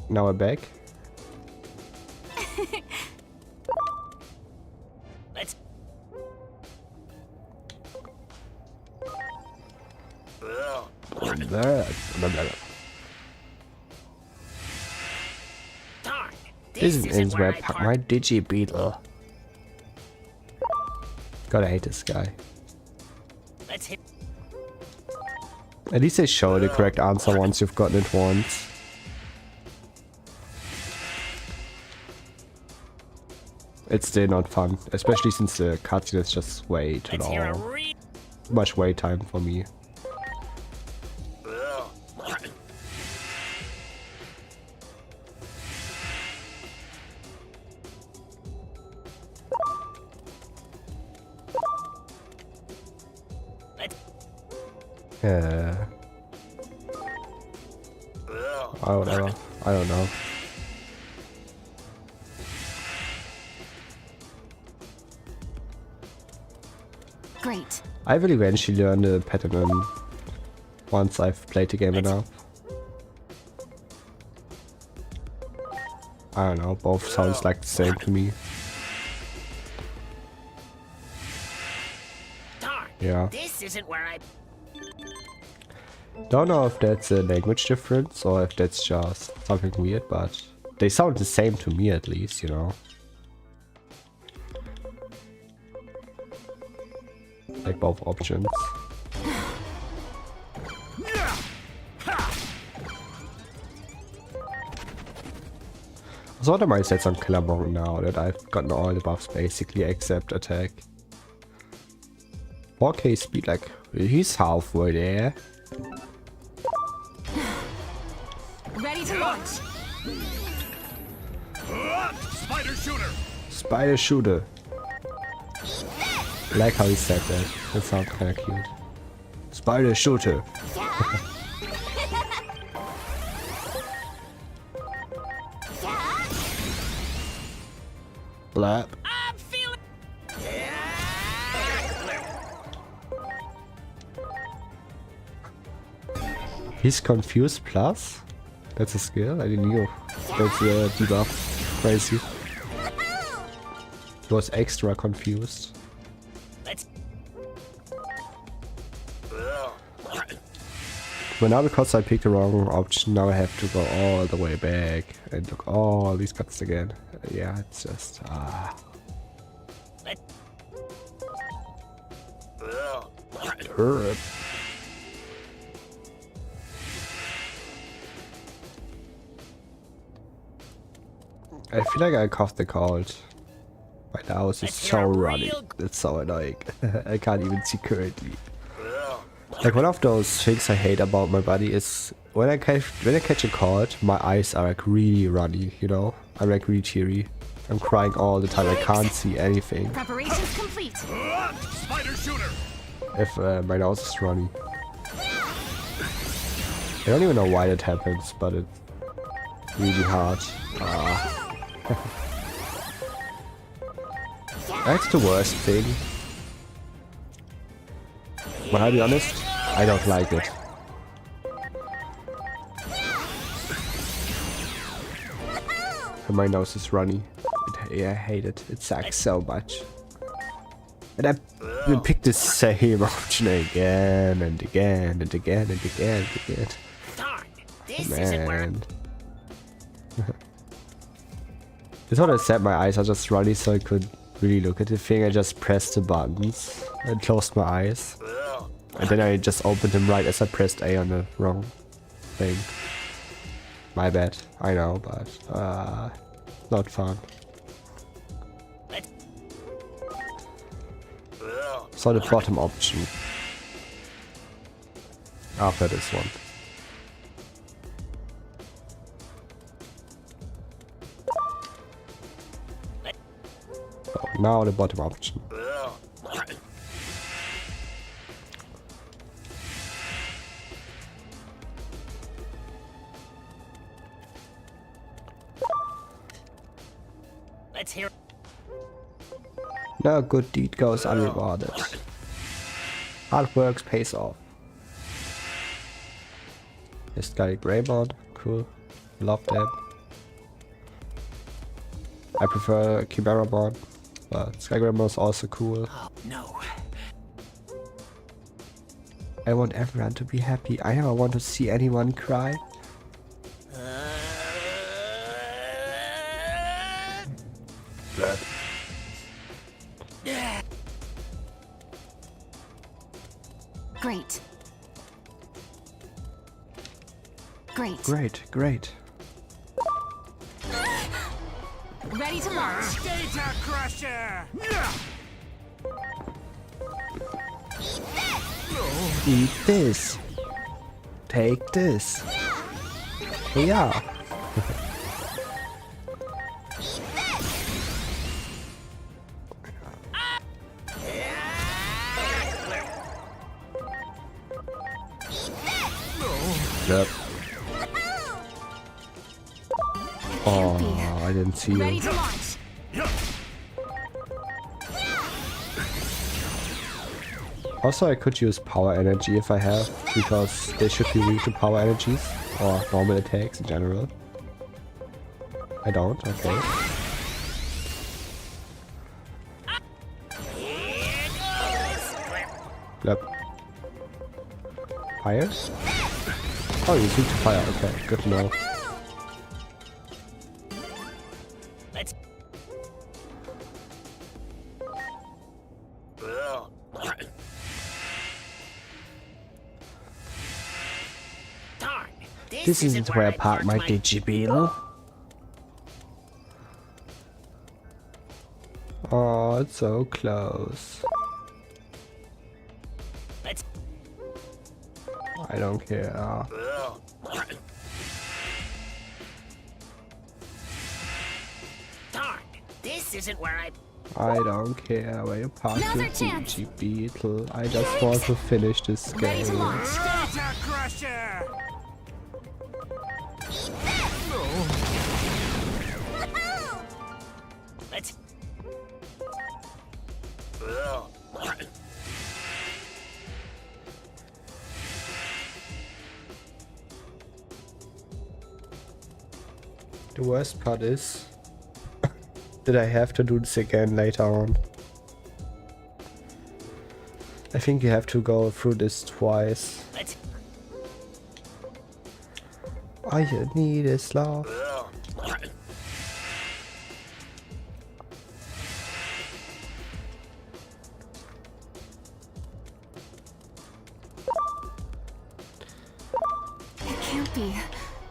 Now we're back. Let's... Darn, This is where I park my Digibeetle. God, I hate this guy. Let's hit... At least they show the correct answer once you've gotten it once. It's still not fun, especially since the cutscene is just way too Let's hear a long. re... Too much wait time for me. Yeah. Oh, whatever. I don't know. Great. I will eventually learn the pattern once I've played the game enough. I don't know, both sounds like the same to me. Darn. Yeah. This isn't where I. Don't know if that's a language difference or if that's just something weird, but they sound the same to me at least, you know. Like both options. So what am I set on Pabumon now that I've gotten all the buffs basically except attack? 4k speed, like he's halfway there. Ready to launch. Spider shooter. Spider shooter. I like how he said that. That sounds kinda cute. Spider shooter. Blap. I'm feeling. He's confused plus? That's a skill? I didn't know. That's a debuff. Crazy. He was extra confused. Let's. But now because I picked the wrong option, now I have to go all the way back and look all these cuts again. Yeah, it's just Hurry. I feel like I coughed the cold. My nose is so runny. It's so annoying. I can't even see currently. Like one of those things I hate about my body is when I catch a cold, my eyes are like really runny, you know? I'm like really teary. I'm crying all the time. I can't see anything Preparations complete. Spider shooter. if my nose is runny. I don't even know why that happens, but it's really hard. That's the worst thing. But I'll be honest, I don't like it. And my nose is runny. Yeah, I hate it. It sucks so much. And I picked the same option again and again and again and again and again. Darn. This isn't where. Man. That's what I said, my eyes are just runny so I could really look at the thing. I just pressed the buttons and closed my eyes. And then I just opened them right as I pressed A on the wrong thing. My bad, I know, but not fun. So the bottom option. After this one. So now the bottom option. Let's hear. No good deed goes unrewarded. Hard work pays off. Just got a Greymon, cool. Love them. I prefer Chimeramon, but Skygreymon is also cool. Oh no. I want everyone to be happy. I never want to see anyone cry. Great. Great. Great, great. Ready to launch. Data crusher. Eat this. Take this. Yeah. job. Oh, I didn't see Ready you. to launch. Also, I could use power energy if I have, because they should be weak to power energies or normal attacks in general. I don't, okay. Here goes. Yep. Fire? Oh, you're weak to fire, okay, good to know. Let's. Darn. This isn't where I park my Digibeetle. Oh, it's so close. Let's. I don't care. Darn. This isn't where I. I don't care where you park your Now's our chance. Digibeetle. I just want to finish this Ready to game. launch. Data Crusher! Let's. The worst part is that I have to do this again later on. I think you have to go through this twice. Let's. All you need is love. It can't be.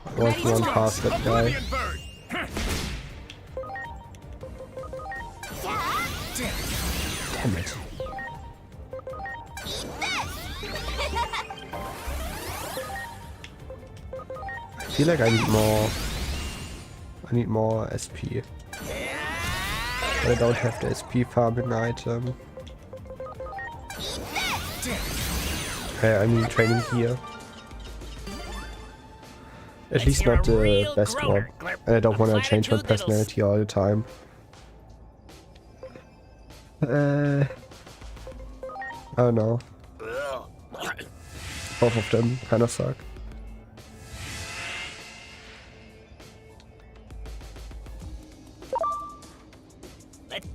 I want to run past that guy. Oblivion Bird! Damn it. I feel like I need more SP. But I don't have the SP farming item. I mean training gear. At least not the best one. And I don't want to change my personality all the time. I don't know. Both of them kind of suck. Let's.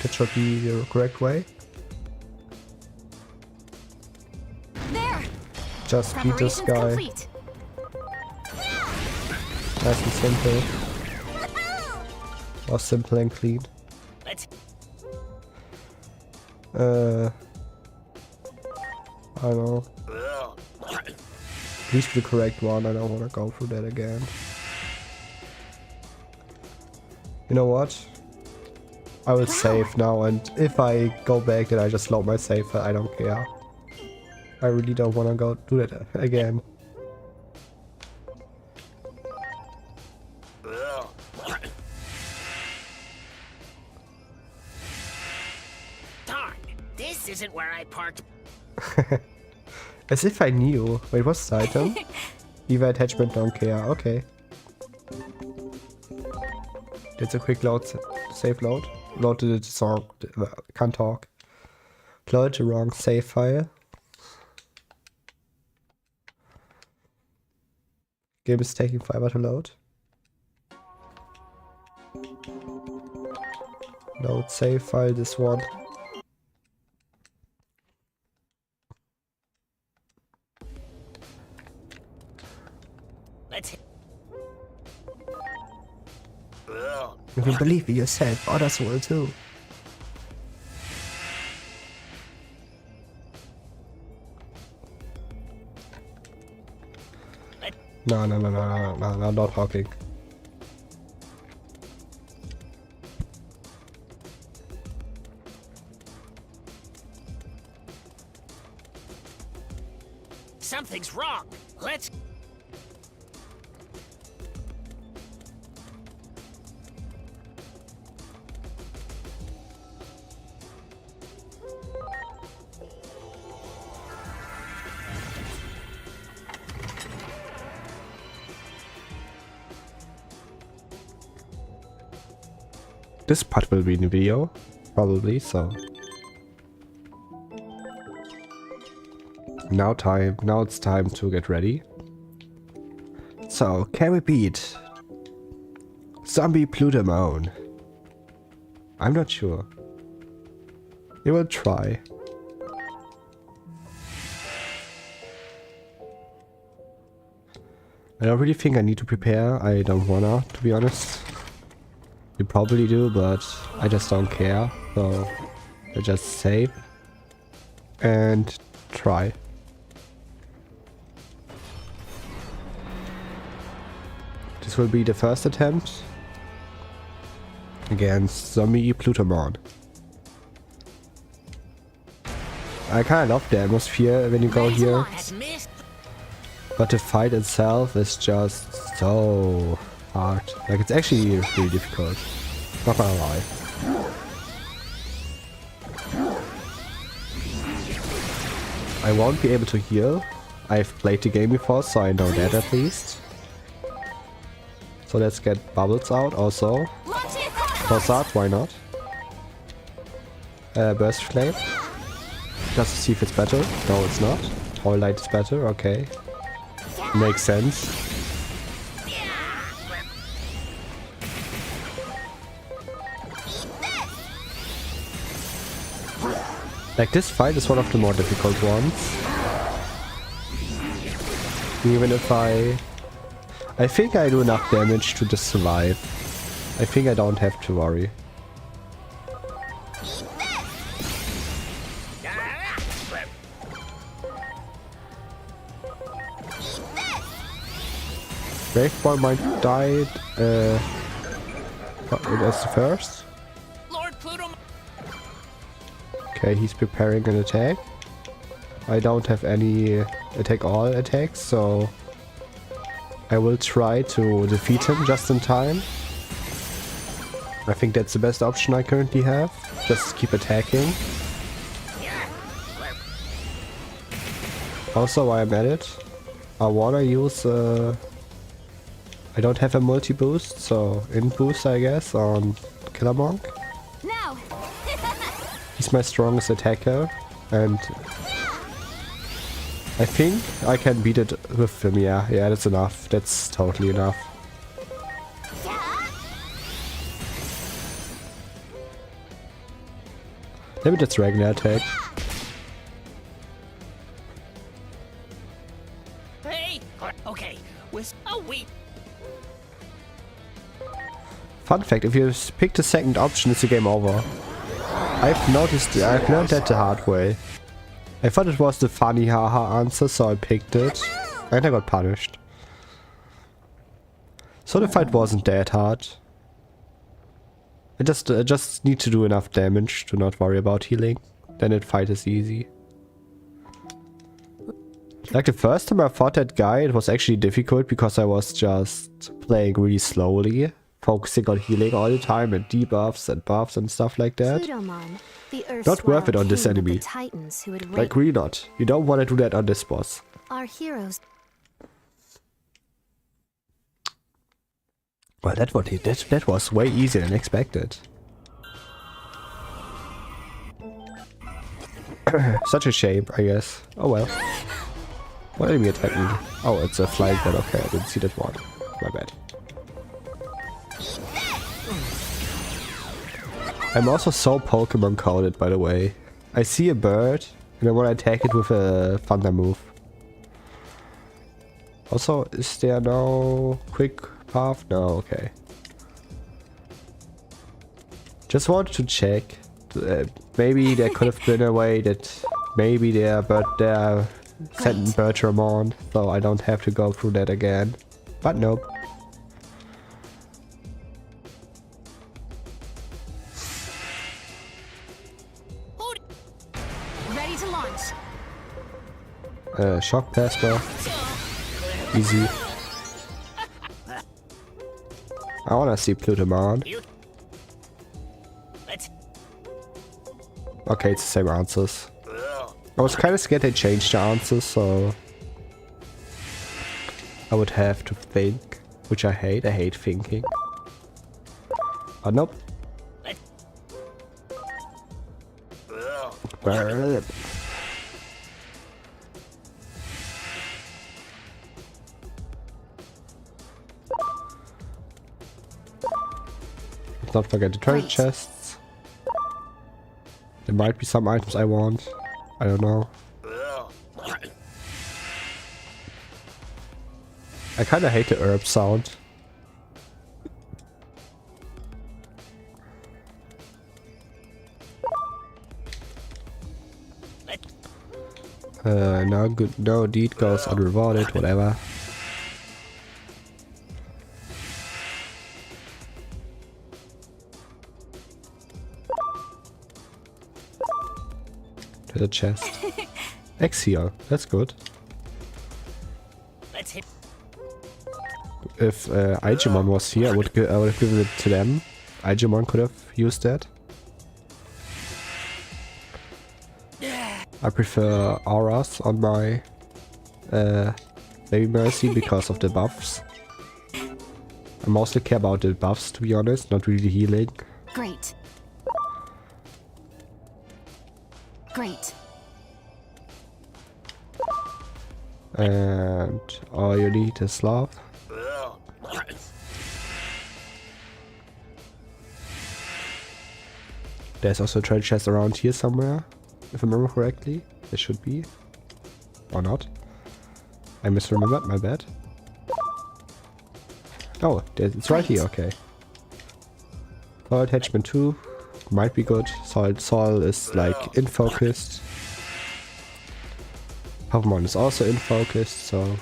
That should be the correct way. There. Just beat this Preparations guy. complete. Nice and simple. Or simple and clean. Let's. I don't know. At least the correct one. I don't want to go through that again. You know what? I will save now, and if I go back, then I just load my save. I don't care. I really don't want to go do that again. Darn. This isn't where I parked. As if I knew. Wait, what's the item? Eva attachment, don't care. Okay. It's a quick load, save load. Loaded the song, can't talk. Load the wrong save file. Game is taking forever to load. Load save file, this one. Let's. You can believe it yourself, others will too. No, not talking. Something's wrong. Let's. This part will be in the video, probably, so. Now it's time to get ready. So, can we beat Zombie Pabumon? I'm not sure. We will try. I don't really think I need to prepare. I don't wanna, to be honest. You probably do, but I just don't care. So I just save and try. This will be the first attempt against Zombie Pabumon. I kinda love the atmosphere when you go here, but the fight itself is just so hard. Like, it's actually really difficult, not gonna lie. I won't be able to heal. I've played the game before, so I know that at least. So let's get bubbles out also. Pulsar, why not? Burst Flame. Just to see if it's better. No, it's not. Whole Light is better, okay. Makes sense. Like, this fight is one of the more difficult ones. Even if I think I do enough damage to just survive. I think I don't have to worry. Brave Boy might died as the first. Okay, he's preparing an attack. I don't have any attack all attacks, so I will try to defeat him just in time. I think that's the best option I currently have. Just keep attacking. Also, while I'm at it, I wanna use I don't have a multi-boost, so in-boost I guess on Killer Monk. Now. He's my strongest attacker, and I think I can beat it with him. Yeah, that's enough. That's totally enough. Let me just regular attack. Hey, okay. Fun fact, if you pick the second option, it's a game over. I've learned that the hard way. I thought it was the funny haha answer, so I picked it. And I got punished. So the fight wasn't that hard. I just need to do enough damage to not worry about healing. Then the fight is easy. Like the first time I fought that guy, it was actually difficult because I was just playing really slowly. Focusing on healing all the time and debuffs and buffs and stuff like that. Pabumon, the Not worth it on this king of the enemy. Titans who would Like, really not. You don't want to do that on this boss. Our heroes. Well, that was way easier than expected. Such a shame, I guess. Oh well. What enemy attacked me? Oh, it's a flying bird. Okay, I didn't see that one. My bad. I'm also so Pokemon coded, by the way. I see a bird, and I want to attack it with a thunder move. Also, is there no quick path? No, okay. Just wanted to check. Maybe there could have been a way that maybe they're sending Bertramon, so I don't have to go through that again. But nope. Ready to launch. Shock Plasma. Easy. I wanna see Pabumon. Okay, it's the same answers. I was kind of scared they changed the answers, so I would have to think, which I hate. I hate thinking. Oh, nope. Let's not forget the treasure chests. There might be some items I want. I don't know. I kinda hate the herb sound. No good, no deed goes unrewarded, whatever. To the chest. Exia, that's good. Let's hit. If Digimon was here, I would have given it to them. Digimon could have used that. I prefer auras on my Baby Mercy because of the buffs. I mostly care about the buffs, to be honest, not really healing. Great. Great. And all you need is love. There's also a treasure chest around here somewhere, if I remember correctly. There should be. Or not. I misremembered, my bad. Oh, it's right here, okay. Soil attachment 2 might be good. Soil is like in-focused. Pabumon is also in-focused, so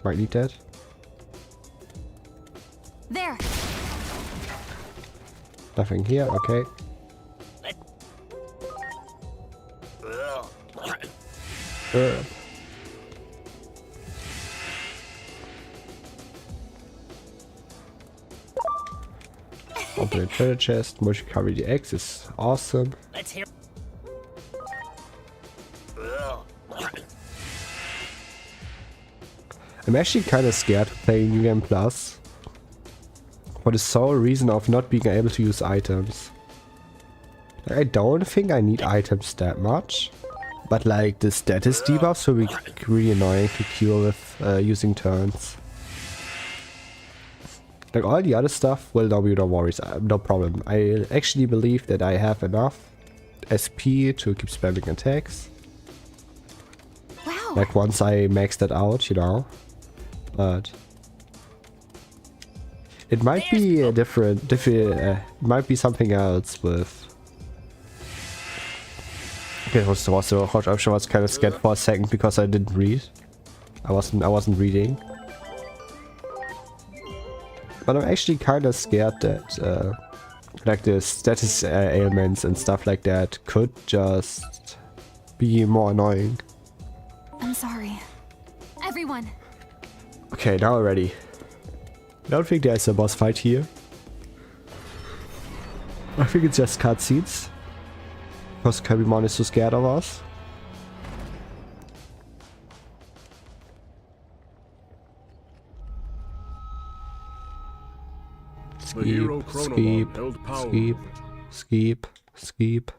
might need that. There. Nothing here, okay. Open the treasure chest, Moshikari the X is awesome. Let's hear. I'm actually kinda scared to play New Game Plus for the sole reason of not being able to use items. Like, I don't think I need items that much, but like the status debuffs will be really annoying to cure with using turns. Like all the other stuff will now be no worries, no problem. I actually believe that I have enough SP to keep spamming attacks. Wow. Like once I max that out, you know. But it might be a it might be something else with. Okay, I was kind of scared for a second because I didn't read. I wasn't reading. But I'm actually kind of scared that like the status ailments and stuff like that could just be more annoying. I'm sorry. Everyone. Okay, now we're ready. I don't think there's a boss fight here. I think it's just cutscenes. Because Pabumon is so scared of us. The hero Chronomon held power over it. Skeep. Skeep.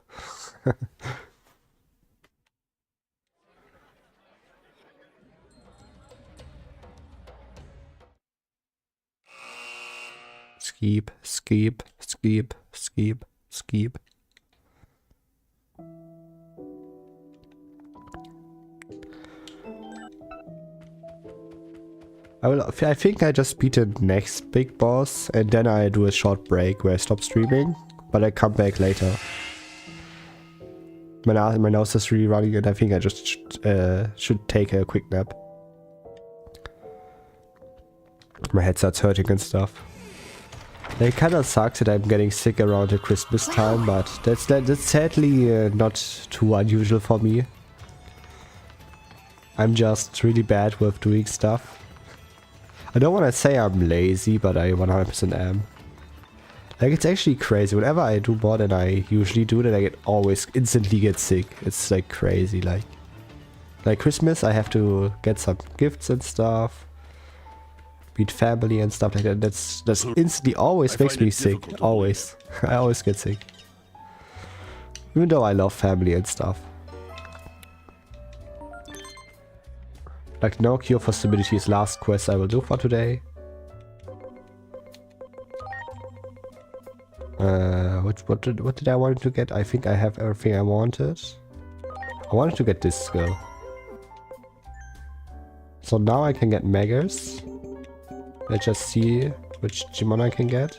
I think I just beat the next big boss and then I do a short break where I stop streaming, but I come back later. My nose is really running and I think I just should take a quick nap. My head starts hurting and stuff. It kind of sucks that I'm getting sick around the Christmas time, but that's sadly not too unusual for me. I'm just really bad with doing stuff. I don't want to say I'm lazy, but I 100% am. Like, it's actually crazy. Whenever I do more than I usually do, then I instantly get sick. It's like crazy. Like Christmas, I have to get some gifts and stuff. Meet family and stuff like that. That's instantly always makes me sick. Always. I always get sick. Even though I love family and stuff. Like, no cure for stability is last quest I will do for today. What did I want to get? I think I have everything I wanted. I wanted to get this skill. So now I can get Megas. Let's just see which Digimon I can get.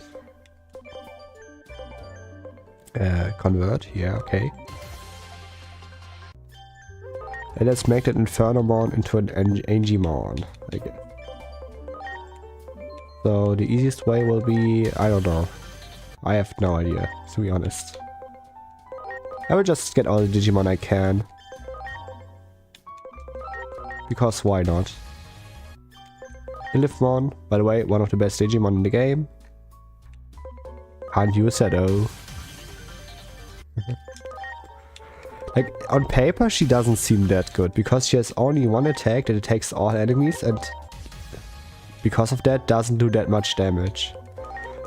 Convert, yeah, okay. And let's make that Infernomon into an Angimon. Okay. So the easiest way will be, I don't know. I have no idea, to be honest. I will just get all the Digimon I can. Because why not? Livemon, by the way, one of the best Digimon in the game. Can't use that though. Like, on paper she doesn't seem that good, because she has only one attack that attacks all enemies and because of that doesn't do that much damage.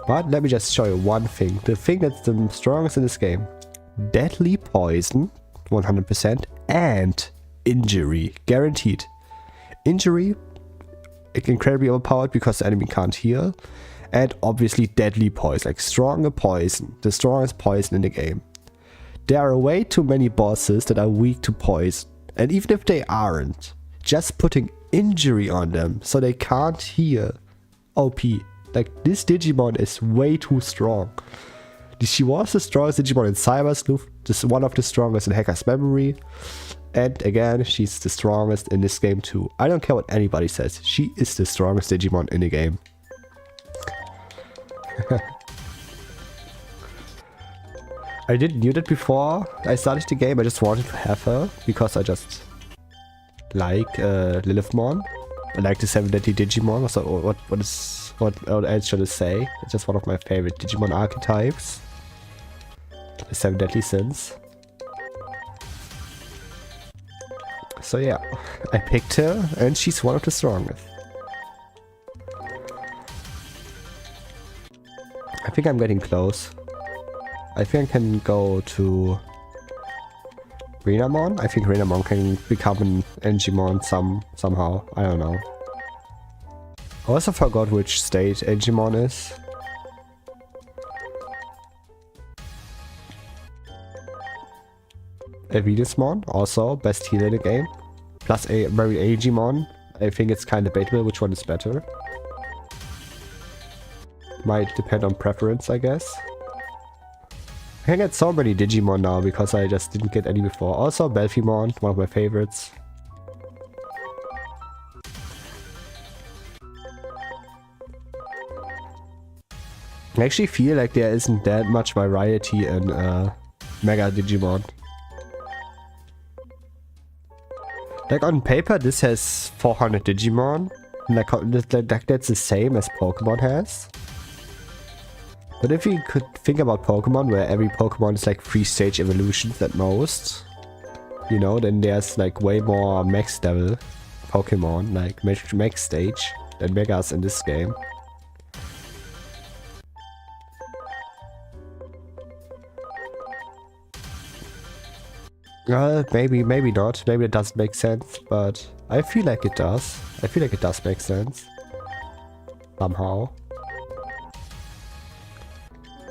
But let me just show you one thing. The thing that's the strongest in this game. Deadly poison, 100%, and injury, guaranteed. Injury, incredibly overpowered because the enemy can't heal. And obviously deadly poison, like stronger poison, the strongest poison in the game. There are way too many bosses that are weak to poison. And even if they aren't, just putting injury on them so they can't heal. OP. Like, this Digimon is way too strong. She was the strongest Digimon in Cyber Sleuth, just one of the strongest in Hacker's Memory. And again, she's the strongest in this game too. I don't care what anybody says, she is the strongest Digimon in the game. I didn't knew that before I started the game. I just wanted to have her because I just like Lilithmon. I like the 7 deadly Digimon. So what else should I say? It's just one of my favorite Digimon archetypes. The 7 deadly sins. So yeah, I picked her and she's one of the strongest. I think I'm getting close. I think I can go to Renamon. I think Renamon can become an Angimon somehow. I don't know. I also forgot which state Angimon is. A Venusmon, also best healer in the game. Plus a very Angimon. I think it's kind of debatable which one is better. Might depend on preference, I guess. I can get so many Digimon now because I just didn't get any before. Also Belphimon, one of my favorites. I actually feel like there isn't that much variety in Mega Digimon. Like, on paper this has 400 Digimon. Like that's the same as Pokemon has. But if you could think about Pokemon, where every Pokemon is like 3-stage evolutions at most, you know, then there's like way more max level Pokemon, like max stage, than Megas in this game. Maybe not. Maybe it doesn't make sense, but I feel like it does. I feel like it does make sense. Somehow.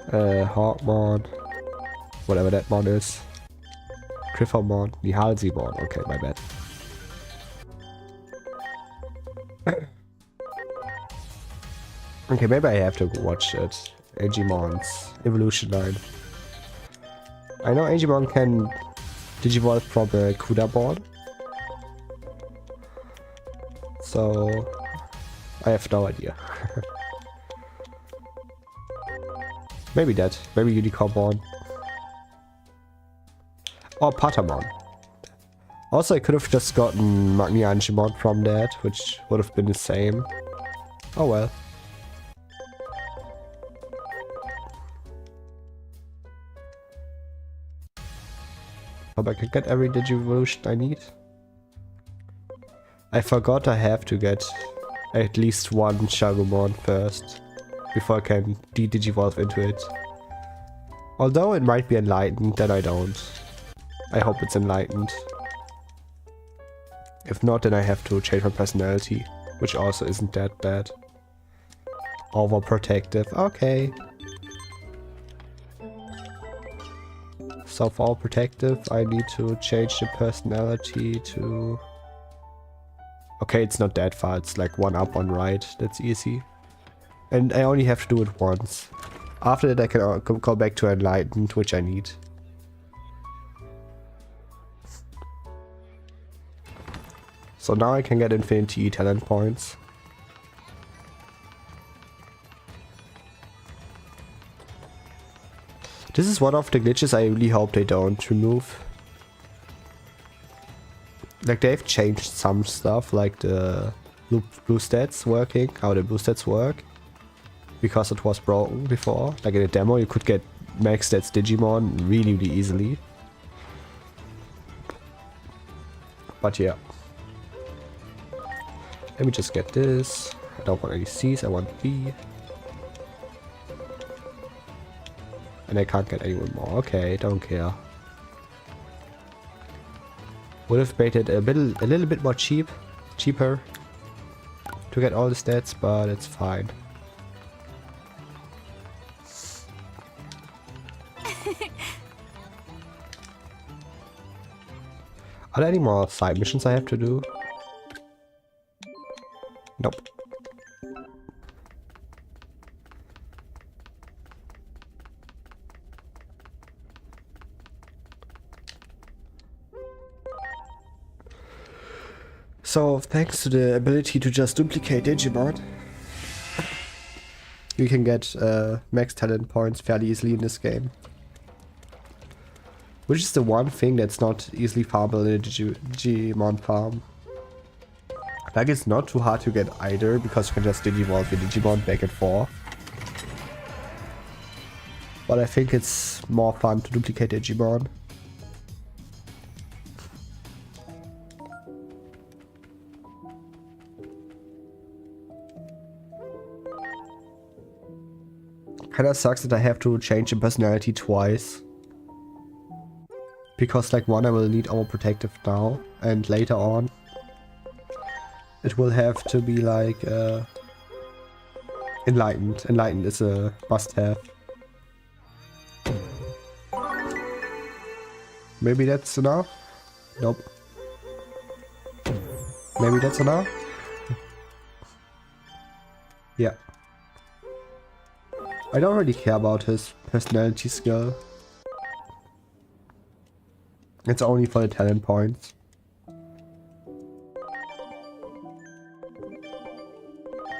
Hawkmon. Whatever that mon is. Griffomon. Nihalsimon. Okay, my bad. Okay, maybe I have to watch it. Angimon's evolution line. I know Angimon can digivolve from a Kudamon. So I have no idea. Maybe that. Maybe Unicornmon. Or Patamon. Also, I could have just gotten Magniangemon from that, which would have been the same. Oh well. Hope I can get every Digivolution I need. I forgot I have to get at least one Pabumon first before I can de-digivolve into it. Although it might be enlightened, then I don't. I hope it's enlightened. If not, then I have to change my personality, which also isn't that bad. Overprotective, okay. So for overprotective, I need to change the personality to... Okay, it's not that far, it's like 1 up, 1 right, that's easy. And I only have to do it once. After that I can go back to enlightened, which I need. So now I can get infinity talent points. This is one of the glitches I really hope they don't remove. Like they've changed some stuff, like the blue stats working, how the blue stats work. Because it was broken before. Like in a demo you could get max stats Digimon really easily. But yeah. Let me just get this. I don't want any C's, I want B. And I can't get anyone more. Okay, don't care. Would have made it a little bit more cheaper to get all the stats, but it's fine. Are there any more side missions I have to do? Nope. So, thanks to the ability to just duplicate Digimon, you can get max talent points fairly easily in this game. Which is the one thing that's not easily farmable in a Digimon farm. Like it's not too hard to get either, because you can just Digivolve your Digimon back and forth. But I think it's more fun to duplicate Digimon. Kinda sucks that I have to change the personality twice. Because like one I will need overprotective now, and later on it will have to be like enlightened. Enlightened is a must-have. Maybe that's enough? Nope. Maybe that's enough? Yeah. I don't really care about his personality skill. It's only for the talent points.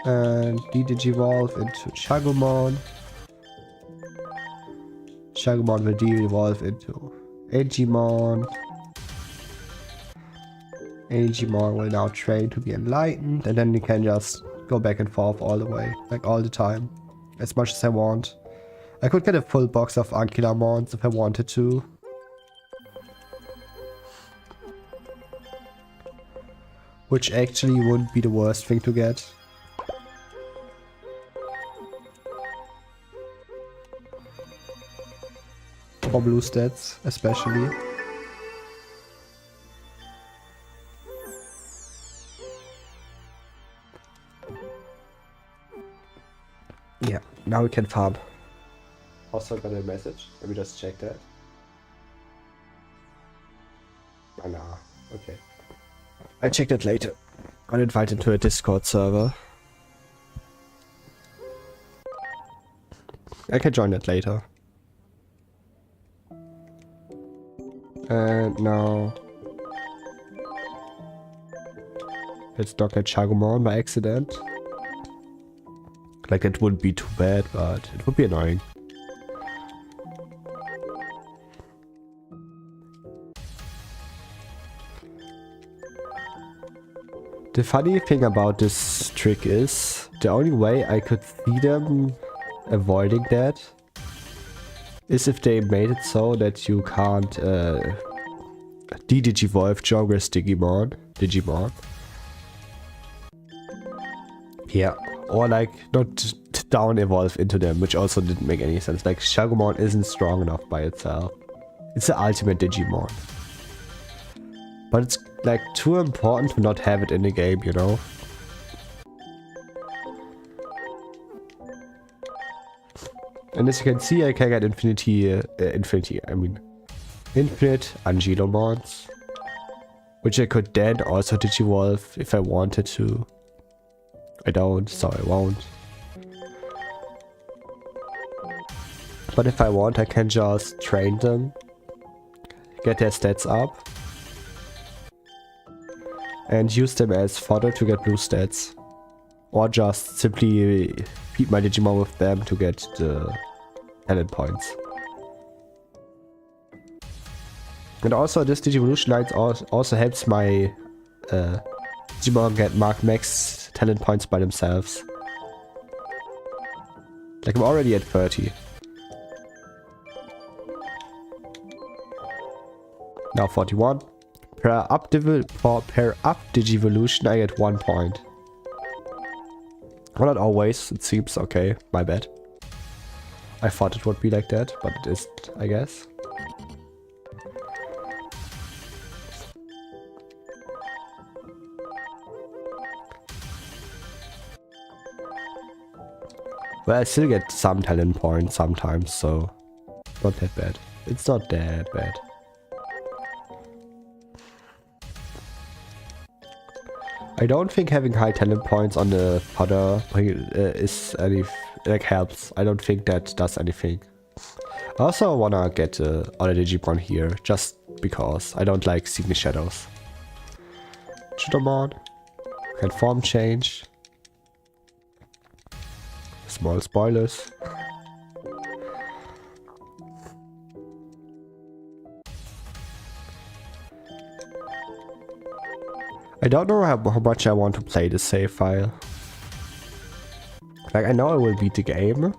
And de-digivolve into Pabumon. Pabumon will de-evolve into Digimon. Digimon will now train to be enlightened, and then you can just go back and forth all the way, like all the time, as much as I want. I could get a full box of Ankylamons if I wanted to. Which actually wouldn't be the worst thing to get. For blue stats, especially. Yeah, now we can farm. Also got a message. Let me just check that. Oh, nah, okay. I check that later. Got invited to a Discord server. I can join that later. And now let's not get Pabumon by accident. Like that wouldn't be too bad, but it would be annoying. The funny thing about this trick is, the only way I could see them avoiding that is if they made it so that you can't de-digivolve Jogger's Digimon. Yeah, or like not down evolve into them, which also didn't make any sense. Like, Shagomon isn't strong enough by itself. It's the ultimate Digimon. But it's like too important to not have it in the game, you know? And as you can see, I can get infinite Angilomons. Which I could then also Digivolve if I wanted to. I don't, so I won't. But if I want, I can just train them, get their stats up, and use them as fodder to get blue stats. Or just simply feed my Digimon with them to get the talent points. And also this Digivolution Lines also helps my Digimon get max talent points by themselves. Like I'm already at 30. Now 41. Per up Digivolution I get 1 point. Well, not always, it seems. Okay, my bad. I thought it would be like that, but it isn't, I guess. Well, I still get some talent points sometimes, so not that bad. It's not that bad. I don't think having high talent points on the fodder is any helps. I don't think that does anything. I also wanna get other Digimon here just because I don't like seeing the shadows. Shadowmon can form change. Small spoilers. I don't know how much I want to play this save file. Like, I know I will beat the game,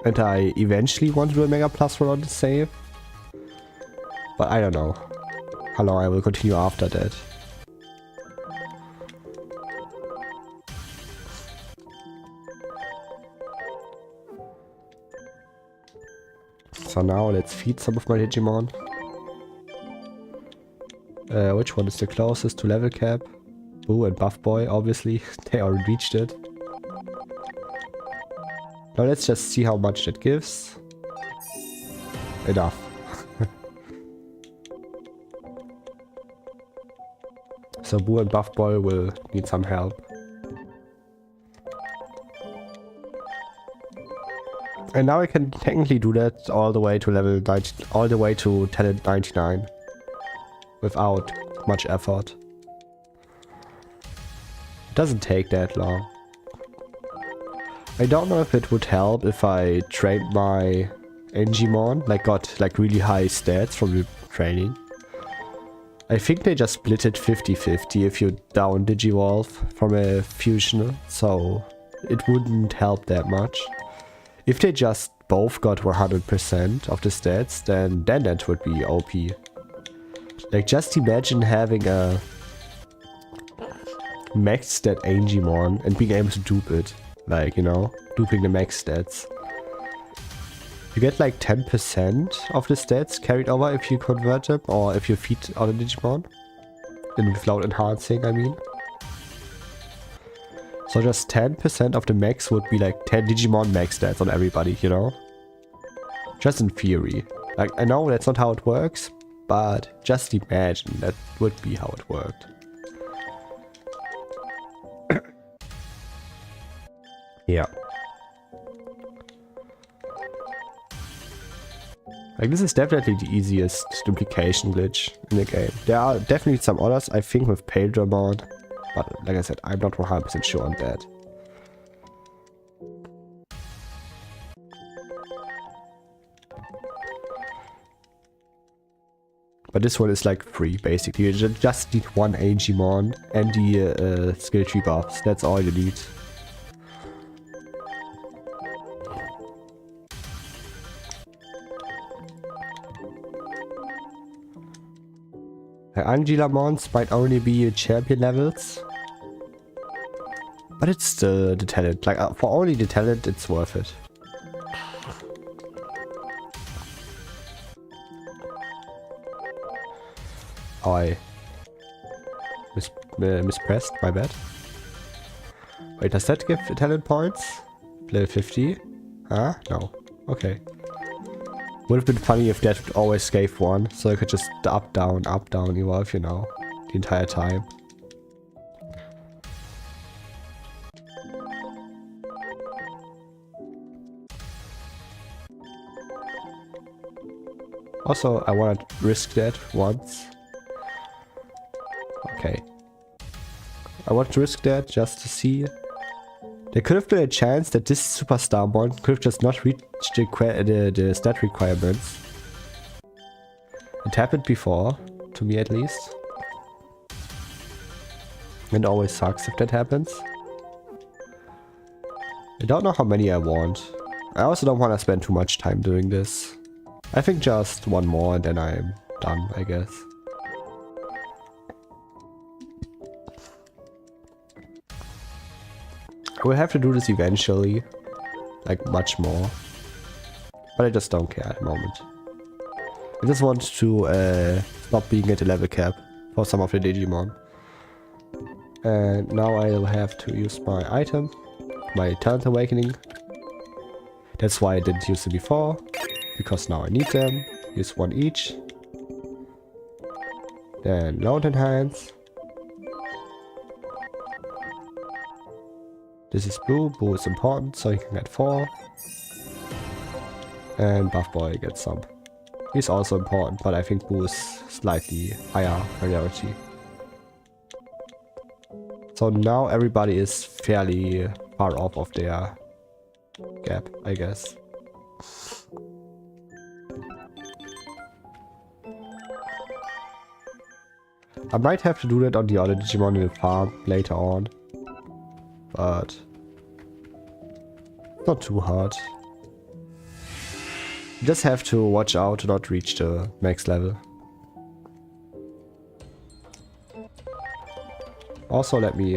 and I eventually want to do a Mega Plus run on the save. But I don't know how long I will continue after that. So now let's feed some of my Digimon. Which one is the closest to level cap? Boo and Buff Boy, obviously. They already reached it. Now let's just see how much that gives. Enough. So Boo and Buff Boy will need some help. And now I can technically do that all the way to level 90, all the way to talent 99 without much effort. It doesn't take that long. I don't know if it would help if I trained my Angimon, like got like really high stats from the training. I think they just split it 50-50 if you down Digivolve from a fusion, so it wouldn't help that much. If they just both got 100% of the stats, then that would be OP. Like, just imagine having a max stat Angimon and being able to dupe it. Like, you know, duping the max stats. You get like 10% of the stats carried over if you convert them, or if you feed other Digimon. Without enhancing, I mean. So just 10% of the max would be like 10 Digimon max stats on everybody, you know? Just in theory. Like, I know that's not how it works, but just imagine that would be how it worked. Yeah. Like, this is definitely the easiest duplication glitch in the game. There are definitely some others, I think, with Pabumon. But like I said, I'm not 100% sure on that. But this one is like free, basically. You just need one Angimon and the skill tree buffs. That's all you need. The Angilamons might only be champion levels. But it's still the talent. Like, for only the talent, it's worth it. Oh, I mispressed, my bad. Wait, does that give talent points? Level 50? Huh? No. Okay. Would have been funny if that always gave one, so I could just up, down, evolve, you know, the entire time. Also, I want to risk that once. Okay. I want to risk that just to see. There could have been a chance that this superstar mon could have just not reached the stat requirements. It happened before, to me at least. It always sucks if that happens. I don't know how many I want. I also don't want to spend too much time doing this. I think just one more and then I'm done, I guess. I will have to do this eventually, like much more, but I just don't care at the moment. I just want to stop being at the level cap for some of the Digimon. And now I'll have to use my item, my Talent Awakening. That's why I didn't use them before, because now I need them. Use one each. Then Load Enhance. This is Boo. Boo is important, so he can get 4. And Buff Boy gets some. He's also important, but I think Boo is slightly higher priority. So now everybody is fairly far off of their gap, I guess. I might have to do that on the other Digimon in the farm later on. But not too hard. You just have to watch out to not reach the max level. Also, let me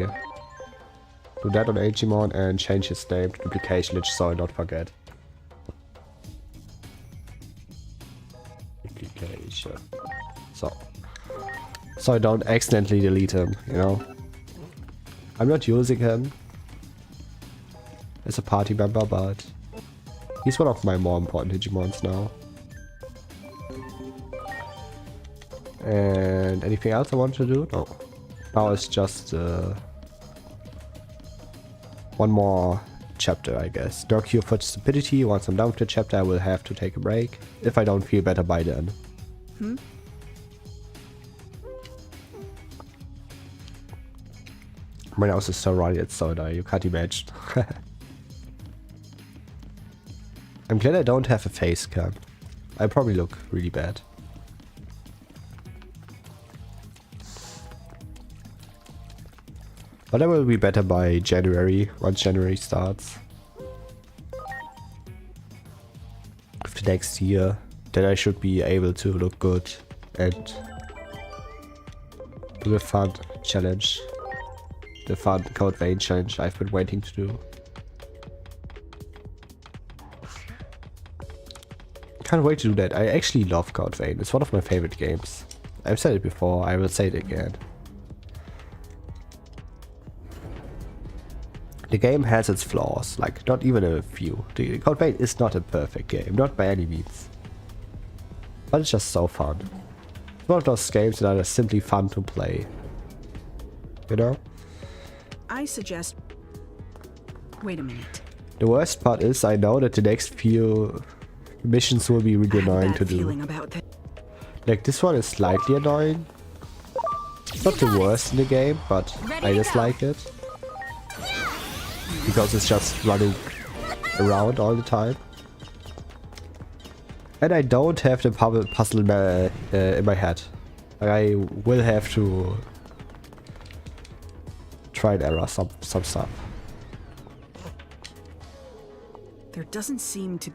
do that on Digimon and change his name to Duplication Lich so I don't forget. Duplication. So I don't accidentally delete him, you know? I'm not using him as a party member, but he's one of my more important Digimons now. And anything else I want to do? No. Now it's just one more chapter, I guess. No cure for stupidity. Once I'm done with the chapter, I will have to take a break if I don't feel better by then. My nose is so runny, it's so annoying, you can't imagine. I'm glad I don't have a face cam. I probably look really bad. But I will be better by January, once January starts. Of the next year, then I should be able to look good and do the fun challenge. The fun Code Vein challenge I've been waiting to do. Can't wait to do that. I actually love Code Vein. It's one of my favorite games. I've said it before, I will say it again. The game has its flaws, like not even a few. The Code Vein is not a perfect game, not by any means. But it's just so fun. It's one of those games that are just simply fun to play. You know? I suggest... Wait a minute. The worst part is I know that the next few missions will be really annoying to do. About that. Like this one is slightly annoying. It's not the worst in the game, but I just like it. Because it's just running around all the time. And I don't have the puzzle in my head. I will have to try and error some stuff. There doesn't seem to...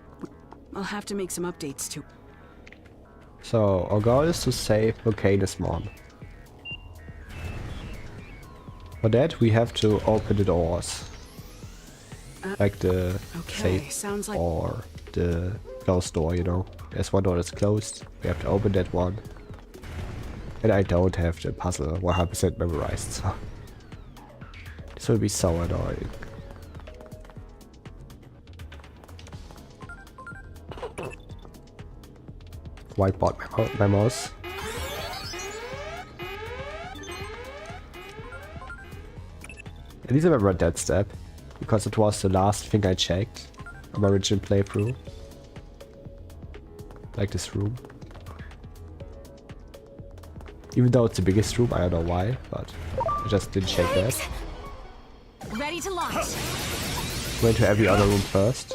I'll have to make some updates to... So, our goal is to save Volcanismon. For that, we have to open the doors. Like the Okay, safe sounds like or the closed door, you know. There's one door that's closed. We have to open that one. And I don't have the puzzle 100% memorized, so this will be so annoying. Whiteboard my mouse. At least I remember that step, because it was the last thing I checked on my original playthrough. Like this room. Even though it's the biggest room, I don't know why, but I just didn't check that. Ready to launch. Went to every other room first.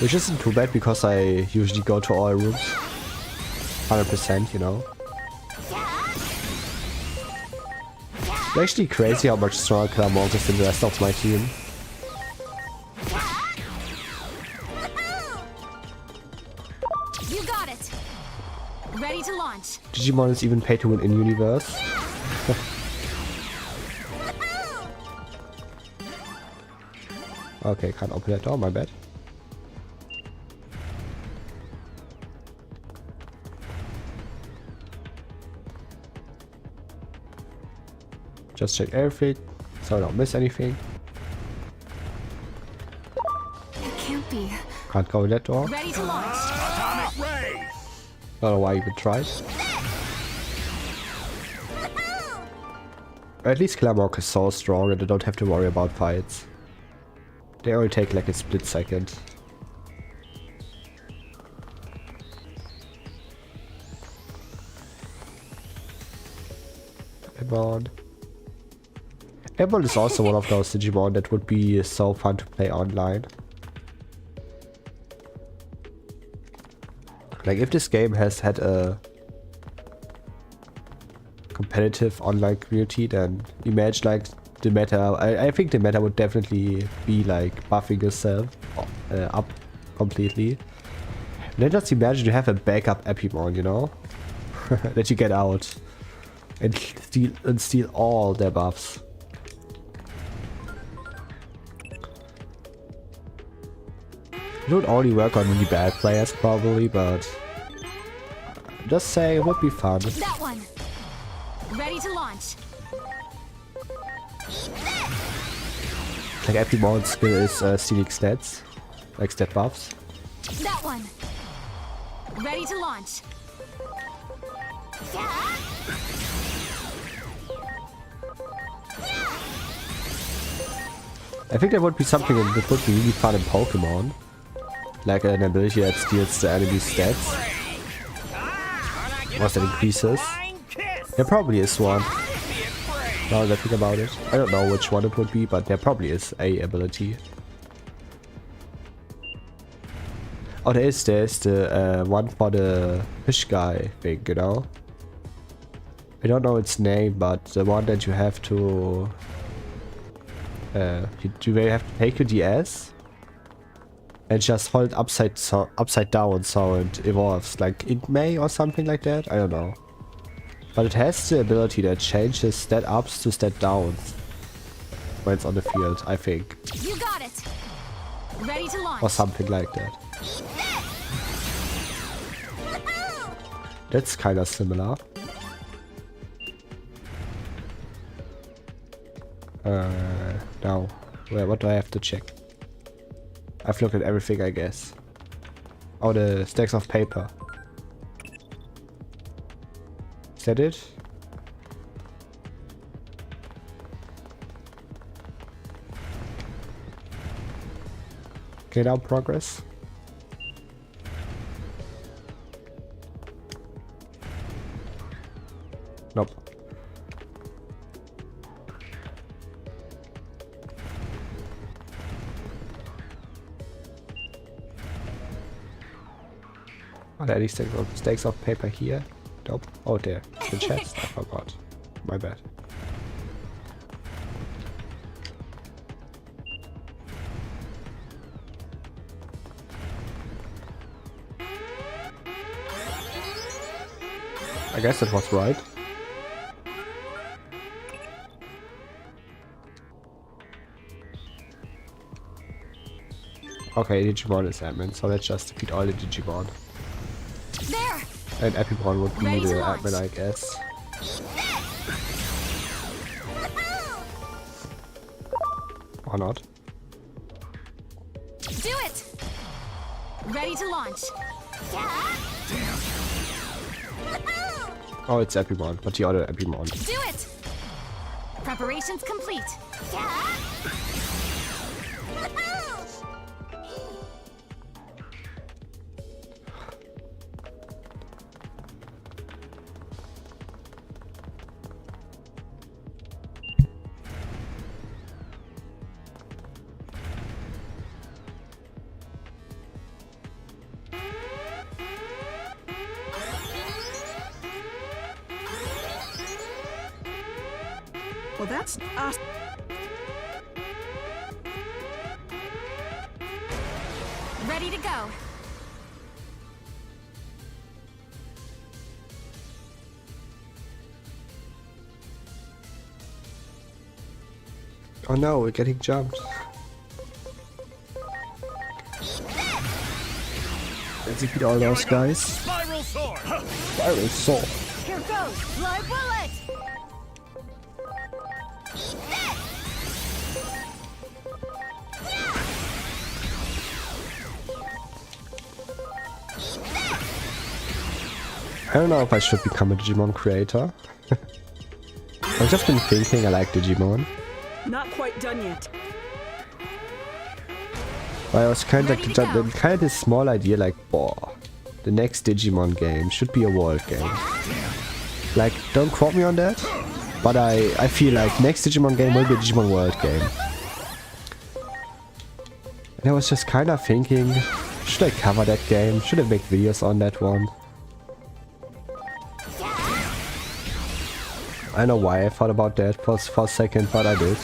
Which isn't too bad because I usually go to all rooms. 100%, you know. It's actually crazy how much stronger Pabumons is than the rest of my team. You got it. Ready to launch. Digimon is even pay to win in universe. Okay, can't open that door, my bad. Just check everything, so I don't miss anything. It can't be. Can't go in that door. Ready to launch. Atomic ray! Don't know why I even tried. At least Clamrock is so strong that I don't have to worry about fights. They only take like a split second. Pabumon. Pabumon is also one of those Digimon that would be so fun to play online. Like if this game has had a competitive online community, then imagine like the meta. I think the meta would definitely be like buffing yourself up completely. And then just imagine you have a backup Pabumon, you know, that you get out and steal all their buffs. It would only work on really bad players probably, but just say it would be fun. That one. Ready to launch. Like Pabumon's skill is stealing stats, like stat buffs. That one. Ready to launch. I think that would be something that would be really fun in Pokemon. Like an ability that steals the enemy's stats. Once that increases. There probably is one. Now that I think about it. I don't know which one it would be, but there probably is a ability. Oh, there's the one for the fish guy thing, you know? I don't know its name, but the one that you have to... you have to take your DS and just hold upside down so it evolves, like it may or something like that, I don't know. But it has the ability that changes stat ups to stat downs when it's on the field, I think. You got it. Ready to launch. Or something like that. That's kinda similar. Now, what do I have to check? I've looked at everything, I guess. Oh, the stacks of paper. Is that it? Okay, now progress. Nope. Are there any stacks of paper here? Nope. Oh, there. The chest. I forgot. My bad. I guess that was right. Okay, Digimon is admin, so let's just defeat all the Digimon. There! And Epimon would be Ready to the launch. admin, I guess. Or not. Do it! Ready to launch. Oh, it's Epimon, but the other Epimon. Do it! Preparations complete. Well, that's us. Ready to go. Oh no, we're getting jumped. Let's defeat all those guys. Spiral sword. Spiral Sword. Here goes. Fly bullet! I don't know if I should become a Digimon creator. I've just been thinking I like Digimon. Not quite done yet. But I was kind of Ready to go. kind of this small idea like, boah, the next Digimon game should be a world game. Like, don't quote me on that, but I feel like next Digimon game will be a Digimon world game. And I was just kind of thinking, should I cover that game? Should I make videos on that one? I don't know why I thought about that for a second, but I did.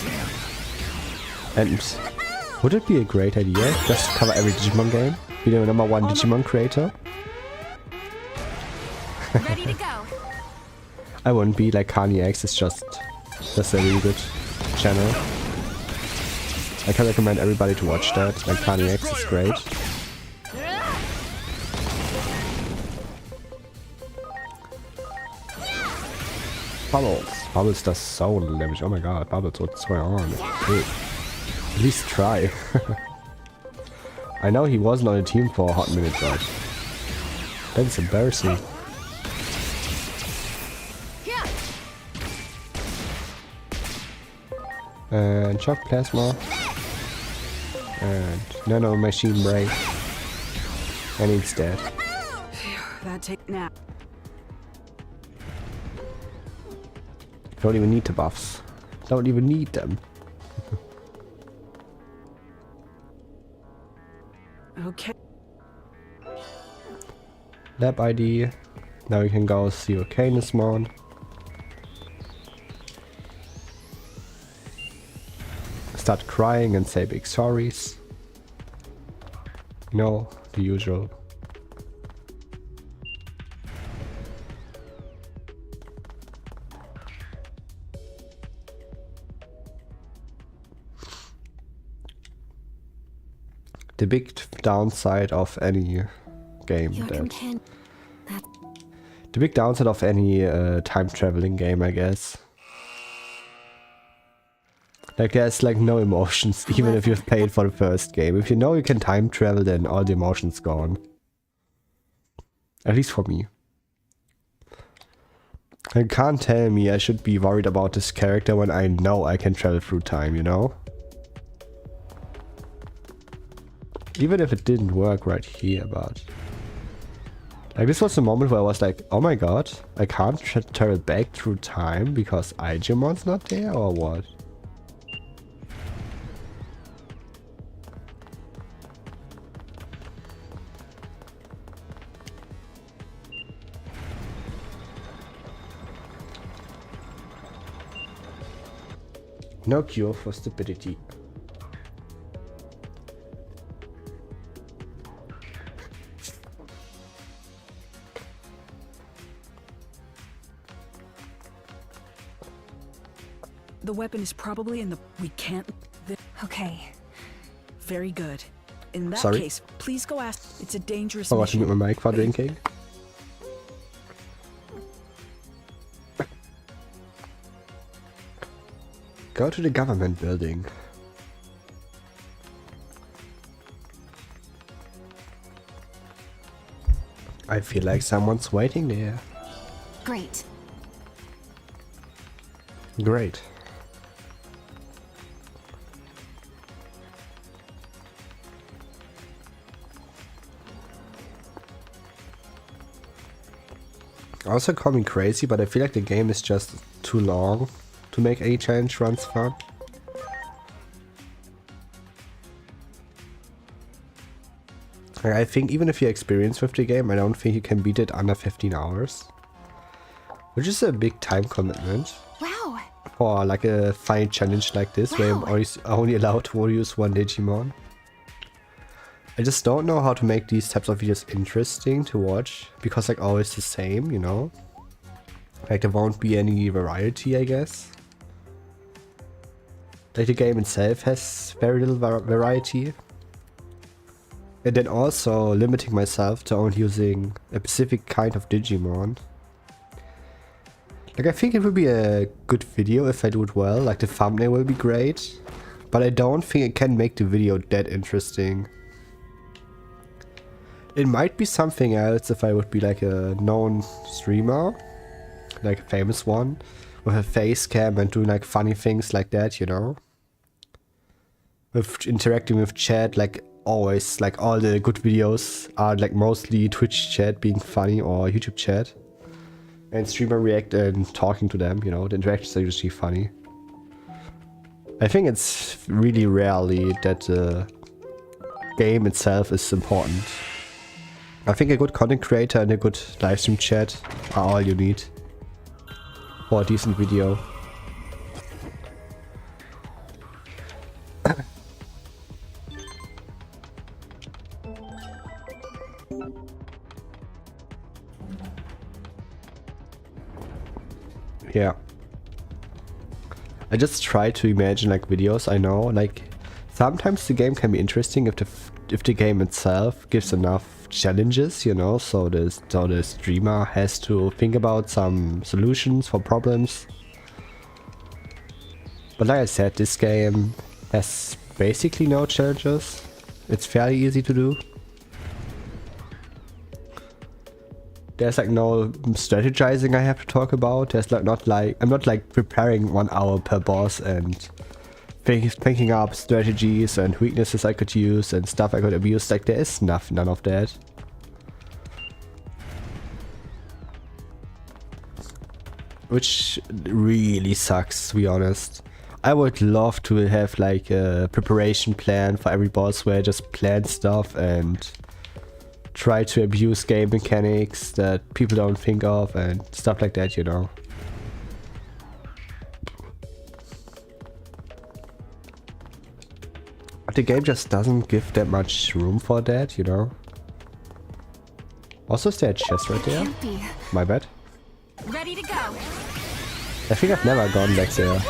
And would it be a great idea just to cover every Digimon game? Be the #1 Digimon creator? Ready to go. I wouldn't be like Kanye X, it's just a really good channel. I can recommend everybody to watch that, and Kanye X is great. Bubbles. Bubbles does so little damage. Oh my god, Bubbles, what's going on? Dude, at least try. I know he wasn't on a team for a hot minute, but that's embarrassing. Yeah. And Shock Plasma. And Nano Machine Break. And he's dead. That take nap. Don't even need the buffs. Don't even need them. Okay. Lab ID. Now we can go see Canismon. Start crying and say big sorries. You know, the usual. The big downside of any game the big downside of any time traveling game, I guess. Like there's like no emotions, even if you've paid for the first game. If you know you can time travel, then all the emotions gone. At least for me. You can't tell me I should be worried about this character when I know I can travel through time, you know? Even if it didn't work right here, but... Like this was the moment where I was like, oh my god, I can't travel back through time because Igemon's not there, or what? No cure for stupidity. The weapon is probably in the... We can't... Okay. Very good. In that Sorry. case, please go ask. It's a dangerous Forgot to mission. mute my mic for drinking. Go to the government building. I feel like someone's waiting there. Great. Great. Also call me crazy, but I feel like the game is just too long to make any challenge runs fun. I think even if you're experienced with the game, I don't think you can beat it under 15 hours. Which is a big time commitment Wow. for like a fine challenge like this, where I'm Wow. only allowed to use one Digimon. I just don't know how to make these types of videos interesting to watch, because like always the same, you know? Like there won't be any variety, I guess. Like the game itself has very little variety. And then also limiting myself to only using a specific kind of Digimon. Like I think it would be a good video if I do it well, like the thumbnail will be great. But I don't think it can make the video that interesting. It might be something else if I would be like a known streamer, like a famous one, with a face cam and doing like funny things like that, you know? With interacting with chat, like always, like all the good videos are like mostly Twitch chat being funny or YouTube chat. And streamer react and talking to them, you know, the interactions are usually funny. I think it's really rarely that the game itself is important. I think a good content creator and a good livestream chat are all you need for a decent video. Yeah. I just try to imagine like videos, I know, like sometimes the game can be interesting if the game itself gives enough challenges, you know, so the streamer has to think about some solutions for problems. But like I said, this game has basically no challenges. It's fairly easy to do. There's like no strategizing I have to talk about. There's like I'm not like preparing 1 hour per boss and thinking up strategies and weaknesses I could use and stuff I could abuse. Like there is none of that. Which really sucks, to be honest. I would love to have like a preparation plan for every boss where I just plan stuff and try to abuse game mechanics that people don't think of and stuff like that, you know. But the game just doesn't give that much room for that, you know. Also, is there a chest right there? Can't be. My bad. Ready to go. I think I've never gone back there.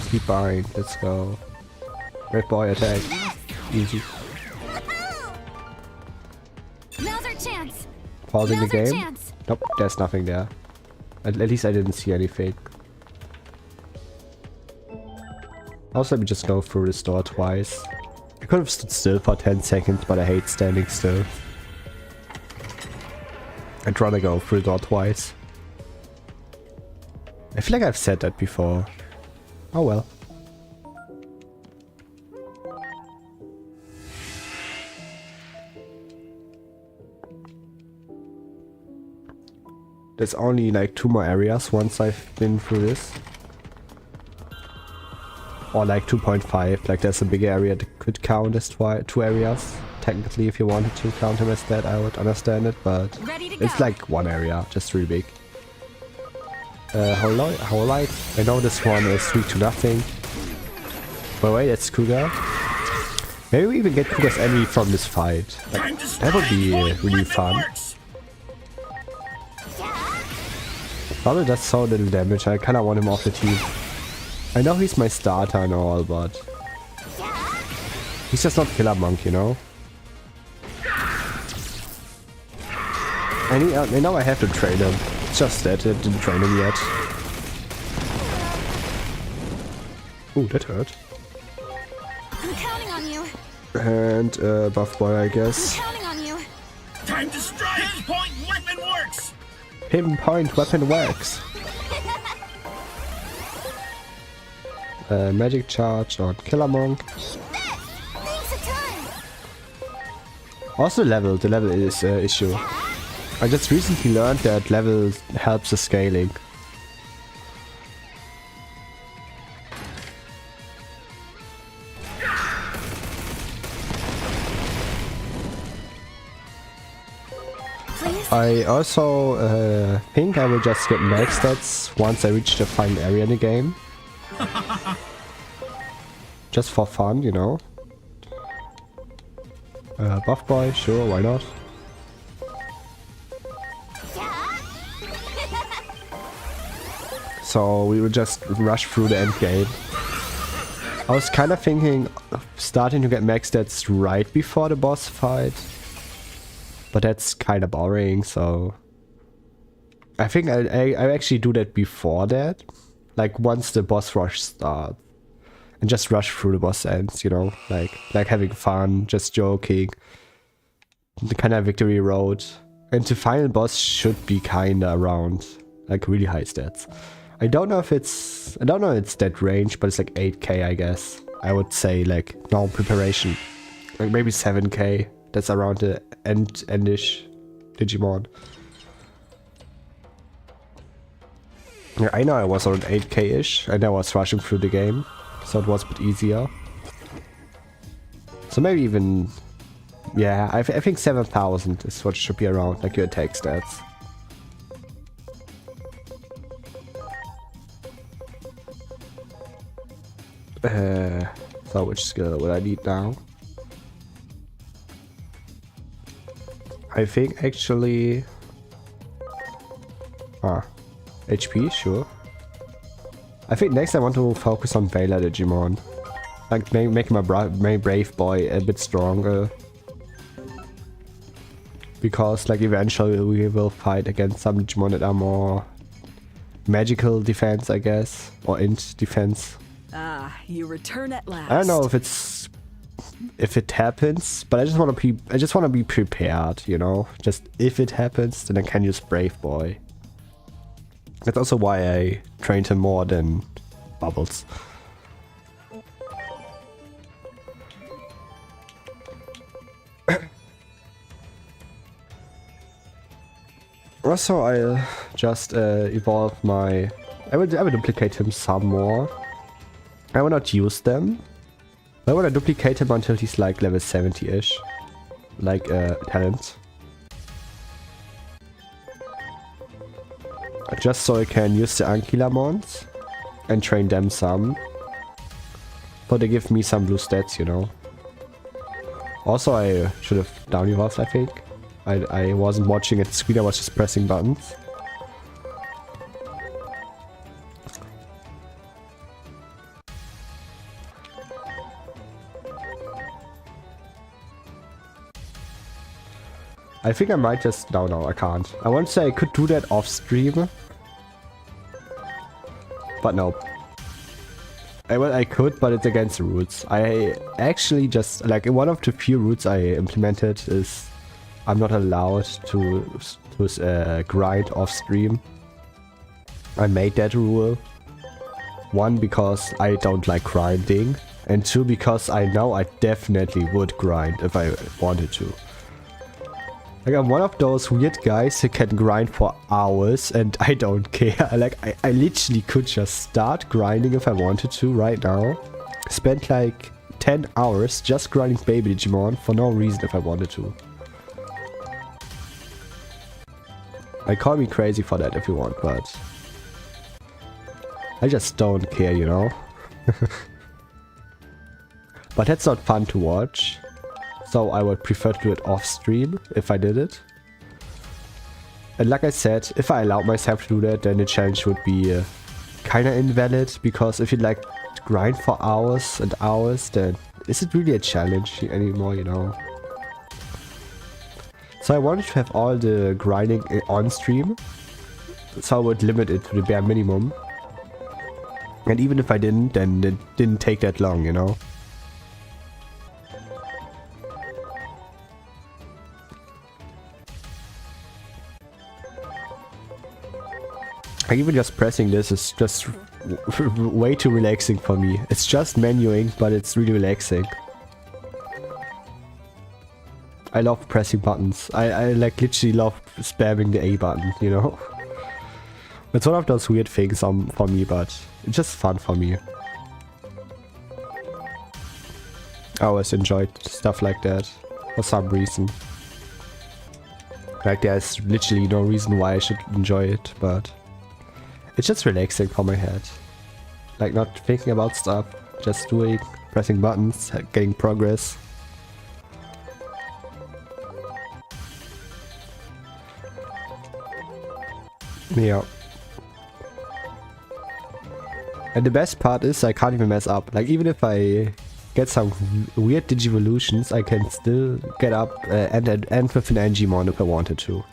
Keep buying, let's go. Red boy attack. Easy. Now's our chance. Pausing the Now's our game. chance. Nope, there's nothing there. At least I didn't see anything. Also, let me just go through this door twice. I could have stood still for 10 seconds, but I hate standing still. I'd rather go through the door twice. I feel like I've said that before. Oh well. There's only like 2 more areas once I've been through this. Or like 2.5, like there's a bigger area that could count as 2 areas. Technically, if you wanted to count them as that, I would understand it, but Ready to it's go. like 1 area, just really big. Whole light. I know this one is 3-0. But wait, that's Cougar. Maybe we even get Cougar's enemy from this fight. Like, that would be really fun. Probably does so little damage. I kinda want him off the team. I know he's my starter and all, but he's just not Killer Monk, you know? I know I have to train him. It's just that I didn't train him yet. Ooh, that hurt. I'm counting on you. And buff boy, I guess. Counting on you. Time to strike! Pinpoint weapon works! Pinpoint weapon works. Magic charge on Killer Monk. Thanks a ton. Also the level is issue. I just recently learned that level helps the scaling. Please. I also think I will just get max stats once I reach the final area in the game. Just for fun, you know. Buff boy, sure, why not? So we will just rush through the end game. I was kind of thinking of starting to get max stats right before the boss fight. But that's kind of boring, so... I think I actually do that before that. Like once the boss rush starts. And just rush through the boss ends, you know? Like having fun, just joking. The kind of victory road. And the final boss should be kinda around like really high stats. I don't know if it's that range, but it's like 8k I guess. I would say like no preparation. Like maybe 7k. That's around the endish Digimon. Yeah, I know I was around 8k-ish and I was rushing through the game. So it was a bit easier. So maybe even... Yeah, I think 7,000 is what should be around, like your attack stats. So which skill would I need now? I think actually... HP, sure. I think next I want to focus on Vela Digimon. Like make my brave boy a bit stronger. Because like eventually we will fight against some Digimon that are more magical defense, I guess. Or int defense. Ah, you return at last. I don't know if it happens, but I just want to be prepared, you know? Just if it happens, then I can use Brave Boy. That's also why I trained him more than Bubbles. Also, I'll just evolve my... I will duplicate him some more. I will not use them. I want to duplicate him until he's like level 70-ish. Like talent. Just so I can use the Ankylamons and train them some. But they give me some blue stats, you know. Also, I should have down evolved, I think. I wasn't watching at the screen, I was just pressing buttons. I think I might just... No, I can't. I want to say I could do that off stream. But no. Well, I could, but it's against the rules. I actually just... Like, one of the few rules I implemented is... I'm not allowed to grind off stream. I made that rule. One, because I don't like grinding. And two, because I know I definitely would grind if I wanted to. Like, I'm one of those weird guys who can grind for hours and I don't care. Like, I literally could just start grinding if I wanted to right now. Spend like 10 hours just grinding baby Digimon for no reason if I wanted to. Like, call me crazy for that if you want, but... I just don't care, you know? But that's not fun to watch. So I would prefer to do it off stream if I did it. And like I said, if I allowed myself to do that, then the challenge would be kinda invalid, because if you like grind for hours and hours, then is it really a challenge anymore, you know? So I wanted to have all the grinding on stream, so I would limit it to the bare minimum. And even if I didn't, then it didn't take that long, you know? Like even just pressing this is just way too relaxing for me. It's just menuing, but it's really relaxing. I love pressing buttons. I like literally love spamming the A button, you know? It's one of those weird things for me, but it's just fun for me. I always enjoyed stuff like that, for some reason. Like there's literally no reason why I should enjoy it, but it's just relaxing for my head. Like not thinking about stuff, just doing, pressing buttons, getting progress. Yeah. And the best part is I can't even mess up. Like even if I get some weird Digivolutions, I can still get up and end with an Digimon if I wanted to.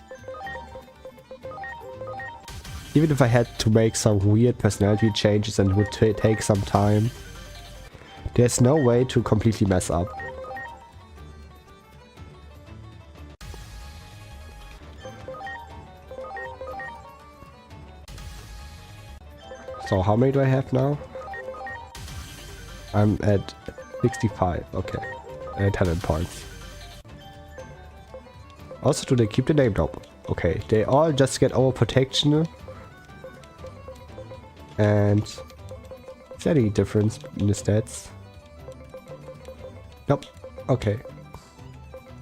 Even if I had to make some weird personality changes and it would take some time, there's no way to completely mess up. So how many do I have now? I'm at 65, okay. Talent points. Also, do they keep the name? Nope. Okay, they all just get overprotection. And is there any difference in the stats? Nope. Okay.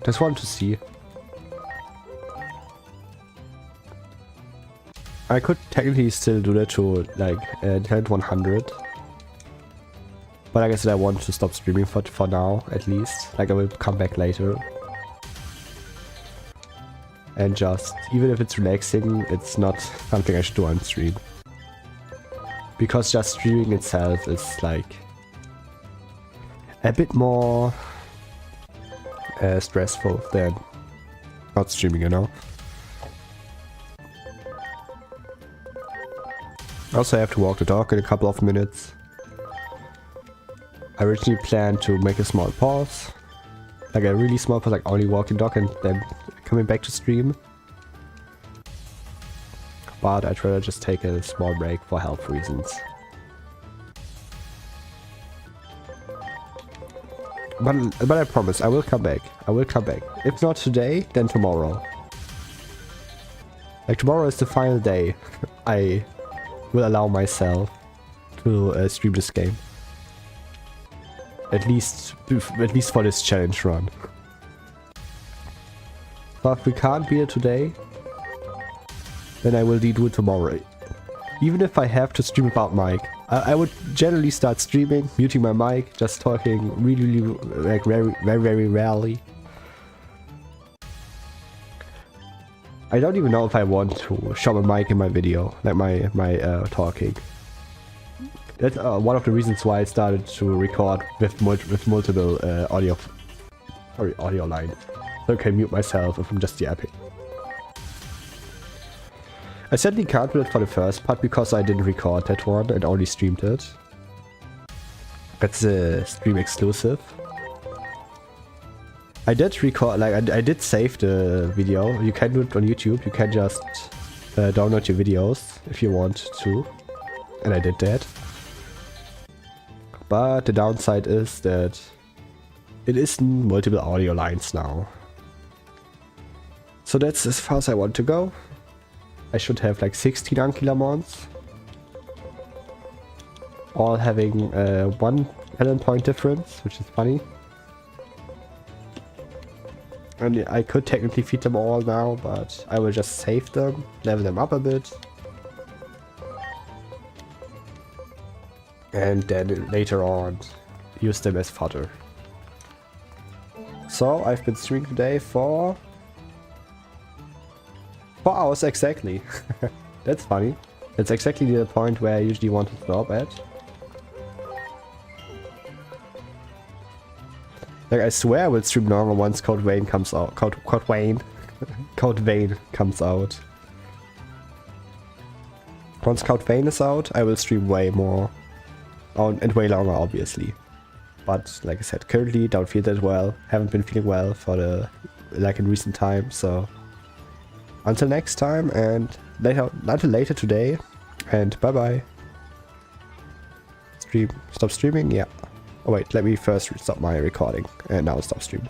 Just want to see. I could technically still do that to like talent 100. But like I said, I want to stop streaming for now, at least. Like I will come back later. And just, even if it's relaxing, it's not something I should do on stream. Because just streaming itself is like a bit more stressful than not streaming, you know? I also have to walk the dog in a couple of minutes. I originally planned to make a small pause. Like a really small pause, like only walking dog and then coming back to stream. But I'd rather just take a small break for health reasons. But I promise, I will come back. I will come back. If not today, then tomorrow. Like tomorrow is the final day. I will allow myself to stream this game. At least for this challenge run. But if we can't be here today, then I will do it tomorrow. Even if I have to stream without mic. I would generally start streaming, muting my mic, just talking really like very rarely. I don't even know if I want to show my mic in my video, like my talking. That's one of the reasons why I started to record with multiple audio lines. So I can mute myself if I'm just yapping. I certainly can't do it for the first part because I didn't record that one and only streamed it. That's a stream exclusive. I did record, like I did save the video. You can do it on YouTube. You can just download your videos if you want to. And I did that. But the downside is that it is multiple audio lines now. So that's as far as I want to go. I should have like 16 Ankylomons. All having 1 talent point difference, which is funny. And I could technically feed them all now, but I will just save them, level them up a bit. And then later on use them as fodder. So I've been streaming today for 4 hours exactly. That's funny. That's exactly the point where I usually want to stop at. Like, I swear I will stream longer once Code Vein comes out. Code Vein. Code Vein comes out. Once Code Vein is out, I will stream way more. Oh, and way longer, obviously. But, like I said, currently don't feel that well. Haven't been feeling well for in recent times, so... Until next time, and until later today, and bye-bye. Stop streaming? Yeah. Oh wait, let me first stop my recording, and now stop streaming.